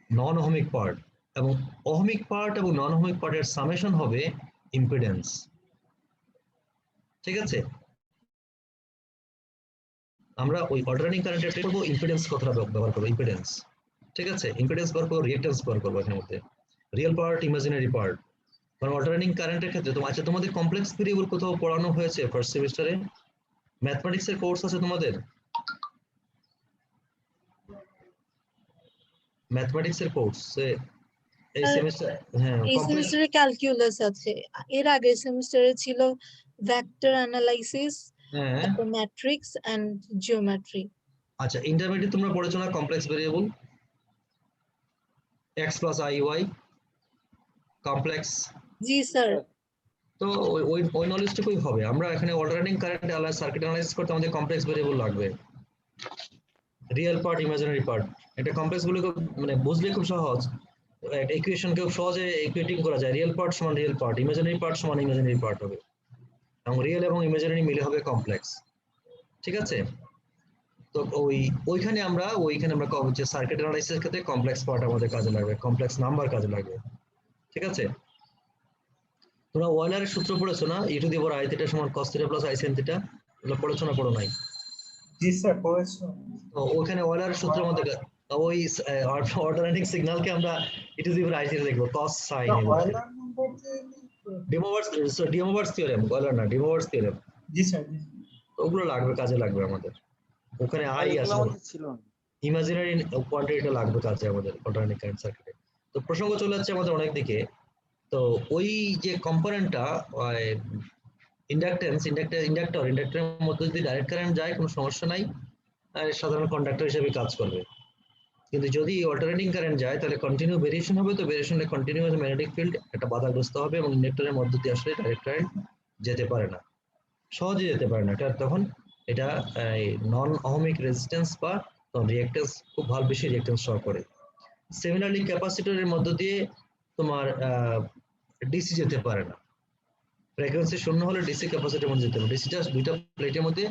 নন অহমিক পার্ট এবং অহমিক পার্ট এবং নন অহমিক পার্টের সামেশন হবে ইম্পিডেন্স। ঠিক আছে? আমরা ওই অল্টারনেটিং কারেন্টের করব ইম্পিডেন্স কথাটা ব্যবহার করব, ইম্পিডেন্স। ঠিক আছে? ইম্পিডেন্স ব্যবহার করব, রিঅ্যাকট্যান্স ব্যবহার করব এর মধ্যে। Real part, imaginary part. মানে অল্টারনেটিং কারেন্টের ক্ষেত্রে তোমাদের কমপ্লেক্স ভেরিয়েবল কোথাও পড়ানো হয়েছে ফার্স্ট সেমিস্টারে? ম্যাথমেটিক্স এর কোর্স আছে তোমাদের? ম্যাথমেটিক্স এর কোর্স এই সেমিস্টার? হ্যাঁ, এই কমপ্লেক্স। সেমিস্টারে ক্যালকুলাস আছে, এর আগের সেমিস্টারে ছিল ভেক্টর অ্যানালাইসিস, হ্যাঁ, তারপর ম্যাট্রিক্স এন্ড জিওমেট্রি। আচ্ছা, ইন্টারমিডিয়েট তোমরা পড়েছো না complex variable, x plus i y, complex? জি স্যার। তো ওই নলেজটুকুই হবে। আমরা এখানে অল্টারনেটিং কারেন্ট সার্কিট অ্যানালাইসিস করতে আমাদের কমপ্লেক্স ভেরিয়েবল লাগবে, রিয়েল পার্ট, ইমাজিনারি পার্ট। এটা কমপ্লেক্স গুলো মানে বুঝলে খুব সহজ, ইকুয়েশন কেউ সহজে ইকুয়েটিং করা যায়। রিয়েল পার্ট সমান রিয়েল পার্ট, ইমাজিনারি পার্ট সমান ইমাজিনারি পার্ট হবে, এবং রিয়েল এবং ইমাজিনারি মিলে হবে কমপ্লেক্স। ঠিক আছে? তো ওইখানে আমরা যে সার্কিট অ্যানালাইসিসের ক্ষেত্রে কমপ্লেক্স পার্ট আমাদের কাজে লাগবে, কমপ্লেক্স নাম্বার কাজে লাগবে। ঠিক আছে? তোমরা ওয়েলারের সূত্র পড়েছো না, E to the power I theta সমান cos theta plus I sin theta? এগুলো পড়েছো না পড়ো নাই? জি স্যার পড়েছো। তো ওখানে ওয়েলারের সূত্র আমাদের ওই অল্টারনেটিং সিগন্যালকে আমরা E to the power I theta লিখবো cos sin। ওয়েলার নম্বর দিয়ে ডিমোভার্স থিওরেম, ওয়েলার না, ডিমোভার্স থিওরেম। জি স্যার। ওগুলো লাগবে, কাজে লাগবে আমাদের। ওখানে আই আছে, ইমাজিনারি কোয়ান্টিটিটা লাগবে কাজে আমাদের অল্টারনেটিং কারেন্ট সার্কিটে। তো প্রসঙ্গ চলে যাচ্ছে আমাদের অনেক দিকে। তো ওই যে কম্পোনেন্টটা ইন্ডাক্টরের মধ্যে যদি ডাইরেক্ট কারেন্ট যায় কোনো সমস্যা নাই, সাধারণ কন্ডাক্টর হিসেবে কাজ করবে। কিন্তু যদি অল্টারনেটিং কারেন্ট যায় তাহলে কন্টিনিউ ভেরিয়েশন হবে, তো ভেরিয়েশনে কন্টিনিউয়াস ম্যাগনেটিক ফিল্ড একটা বাধাগ্রস্ত হবে এবং ইন্ডাক্টরের মধ্য দিয়ে আসলে ডাইরেক্ট কারেন্ট যেতে পারে না, সহজে যেতে পারে না। এটা তখন এটা নন অহমিক রেজিস্ট্যান্স বা রিঅ্যাক্ট্যান্স খুব ভালো বেশি রিঅ্যাক্ট্যান্স সহ করে। সিমিলারলি ক্যাপাসিটরের মধ্য দিয়ে তোমার ডিসি যেতে পারে না, ফ্রিকোয়েন্সি শূন্য হলে ডিসি ক্যাপাসিটরের মধ্যে যেতে পারে, ডিসি জাস্ট দুইটা প্লেটের মধ্যে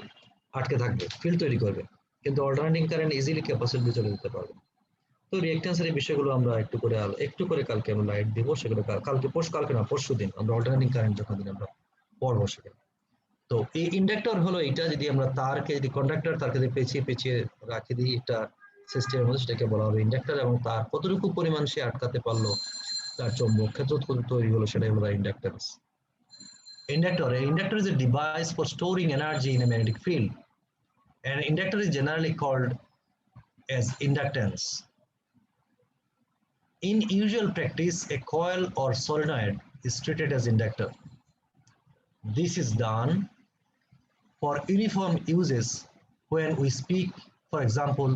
আটকে থাকবে, ফিল্ড তৈরি করবে, কিন্তু অল্টারনেটিং কারেন্ট ইজিলি ক্যাপাসিটরে চলে যেতে পারবে। তো রিঅ্যাক্ট্যান্সের এই বিষয়গুলো আমরা একটু করে কালকে আমরা লাইট দিব, সেগুলো কালকে না পরশু দিন আমরা অল্টারনেটিং কারেন্ট যখন দিন আমরা পড়বো সেখানে। তো এই ইন্ডাক্টর হলো এটা, যদি আমরা তারকে যদি কন্ডাক্টর তারকে যদি পেঁচিয়ে পেঁচিয়ে রাখি দিই একটা সিস্টেমের মধ্যে, সেটাকে বলা হবে ইন্ডাক্টর, এবং তার কতটুকু পরিমাণ সে আটকাতে পারলো, তার চৌম্বক ক্ষেত্র কত তৈরি হলো, সেটাই হলো inductance. Inductor is a device for storing energy in a magnetic field. An inductor is generally called as inductance. In usual practice, a coil or solenoid is treated as inductor. This is done for uniform uses when we speak, for example,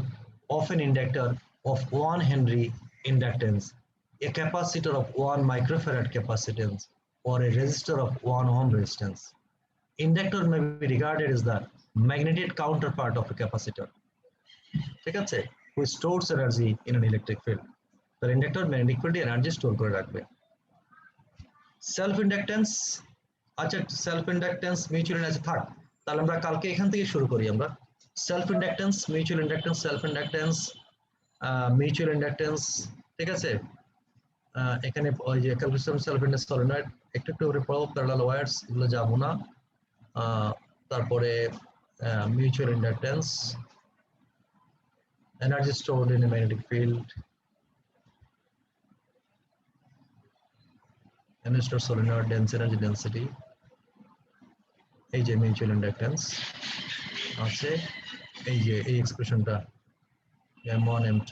of an inductor of 1 Henry inductance, a capacitor of 1 microfarad capacitance, or a resistor of 1 ohm resistance. Inductor may be regarded as the magnetic counterpart of a capacitor, ঠিক আছে, which stores energy in an electric field. The inductor magnetic field energy store করে রাখবে। সেলফ ইন্ডাকট্যান্স, আচ্ছা সেলফ ইন্ডাকট্যান্স মিউচুয়াল ইন্ডাকট্যান্স থাক, তাহলে আমরা কালকে এখান থেকে শুরু করি। আমরা self inductance, mutual inductance, self inductance, mutual inductance, ঠিক আছে। এখানে ওই যে ক্যালকুলেশন সেলফ ইন্ডাকট্যান্স সলিনয়েড একটু একটু করে পড়ো, প্যারালাল ওয়্যারস এগুলো যাবো না। তারপরে mutual inductance, energy stored in a magnetic field, energy solenoid, energy density, এই যে মিউচুয়াল ইন্ডাকট্যান্স আছে, এই যে এই এক্সপ্রেশনটা M1 M2,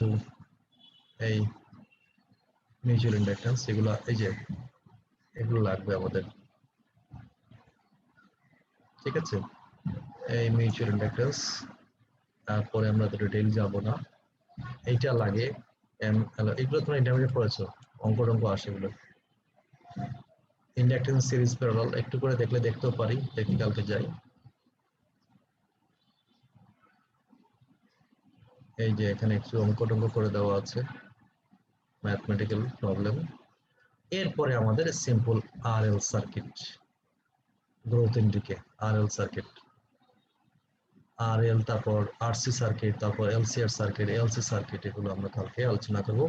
এই মিউচুয়াল ইন্ডাকট্যান্স, এগুলো এই যে এগুলো লাগবে আমাদের, ঠিক আছে। এই মিউচুয়াল ইন্ডাকট্যান্স, তারপরে আমরা তো ডিটেইল যাব না, এইটা লাগে এগুলো তোমরা ইন্টারমিডিয়েট পড়েছো, অঙ্ক আসে এগুলো। ইন্ডাকট্যান্স সিরিজ প্যারালাল একটু করে দেখলে দেখতেও পারি, দেখি কালকে যাই। এই যে এখানে একটু অঙ্ক করে দেওয়া আছে, ম্যাথমেটিক্যাল প্রবলেম। এরপরে আমাদের simple RL circuit, growth and decay RL circuit, RL, তারপর আরসি সার্কিট, তারপর এলসিআর সার্কিট, এলসি সার্কিট, এগুলো আমরা কালকে আলোচনা করব।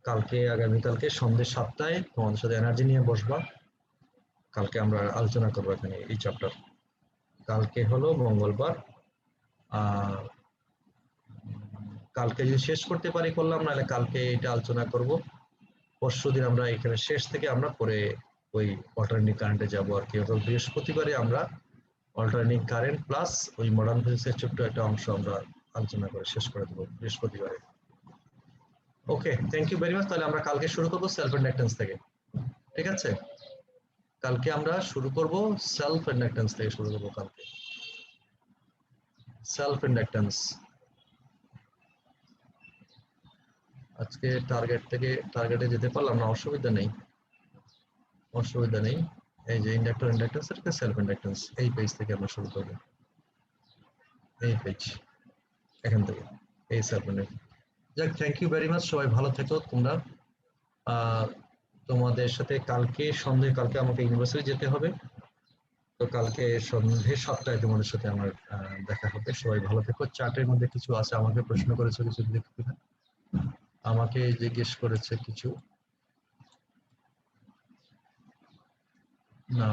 কালকে আগামীকালকে সন্ধ্যে 7টায় তোমাদের সাথে এনার্জি নিয়ে বসবা, কালকে আমরা আলোচনা করবো এখানে এই চ্যাপ্টার। কালকে হলো মঙ্গলবার, কালকে যদি শেষ করতে পারি করলাম, নাহলে কালকে এটা আলোচনা করব। পরশুদিন আমরা এখানে শেষ থেকে আমরা পরে ওই অল্টারনেটিং কারেন্টে যাবো আর কি। বৃহস্পতিবারে আমরা অল্টারনেটিং কারেন্ট প্লাস ওই মডার্ন ফিজিক্সের ছোট্ট একটা অংশ আমরা আলোচনা করে শেষ করে দেবো বৃহস্পতিবারে। ওকে, থ্যাংক ইউ ভেরি মাচ। তাহলে আমরা কালকে শুরু করবো সেলফ ইন্ডাকট্যান্স থেকে, ঠিক আছে। কালকে আমরা শুরু করব সেলফ ইন্ডাকট্যান্স থেকে শুরু করবো কালকে, সেলফ ইন্ডাকট্যান্স। আজকে টার্গেটে যেতে পারলাম না, অসুবিধা নেই। এই যে ইন্ডাকট্যান্স এটা সেলফ ইন্ডাকট্যান্স, এই পেজ থেকে আমরা শুরু করব, এই পেজ এখান থেকে, এই সেলফ ইন্ডাকট্যান্স। যাক, থ্যাংক ইউ ভেরি মাচ, সবাই ভালো থেকো তোমরা। তোমাদের সাথে কালকে আমাকে ইউনিভার্সিটি যেতে হবে, তো কালকে সন্ধ্যে 7টায় তোমাদের সাথে আমার দেখা হবে। সবাই ভালো থেকো। চার্টের মধ্যে কিছু আছে, আমাকে প্রশ্ন করেছে কিছু, দেখতে আমাকে জিজ্ঞেস করেছে কিছু, না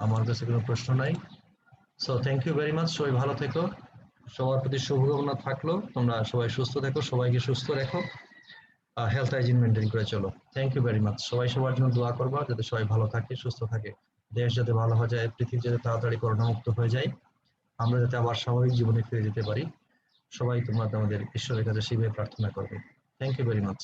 আমার কাছে কোনো প্রশ্ন নাই। So thank you very much, সবাই ভালো থেকো, সবার প্রতি শুভকামনা থাকলো। তোমরা সবাই সুস্থ থেকো, সবাইকে সুস্থ রেখো, হেলথ হাইজিন মেনটেন করে চলো। Thank you very much. সবাই সবার জন্য দোয়া করবা যাতে সবাই ভালো থাকে, সুস্থ থাকে, দেশ যাতে ভালো হয়ে যায়, পৃথিবী যাতে তাড়াতাড়ি করোনা মুক্ত হয়ে যায়, আমরা যাতে আবার স্বাভাবিক জীবনে ফিরে যেতে পারি। সবাই তোমরা আমাদের ঈশ্বরের কাছে শিবে প্রার্থনা করবে। Thank you very much.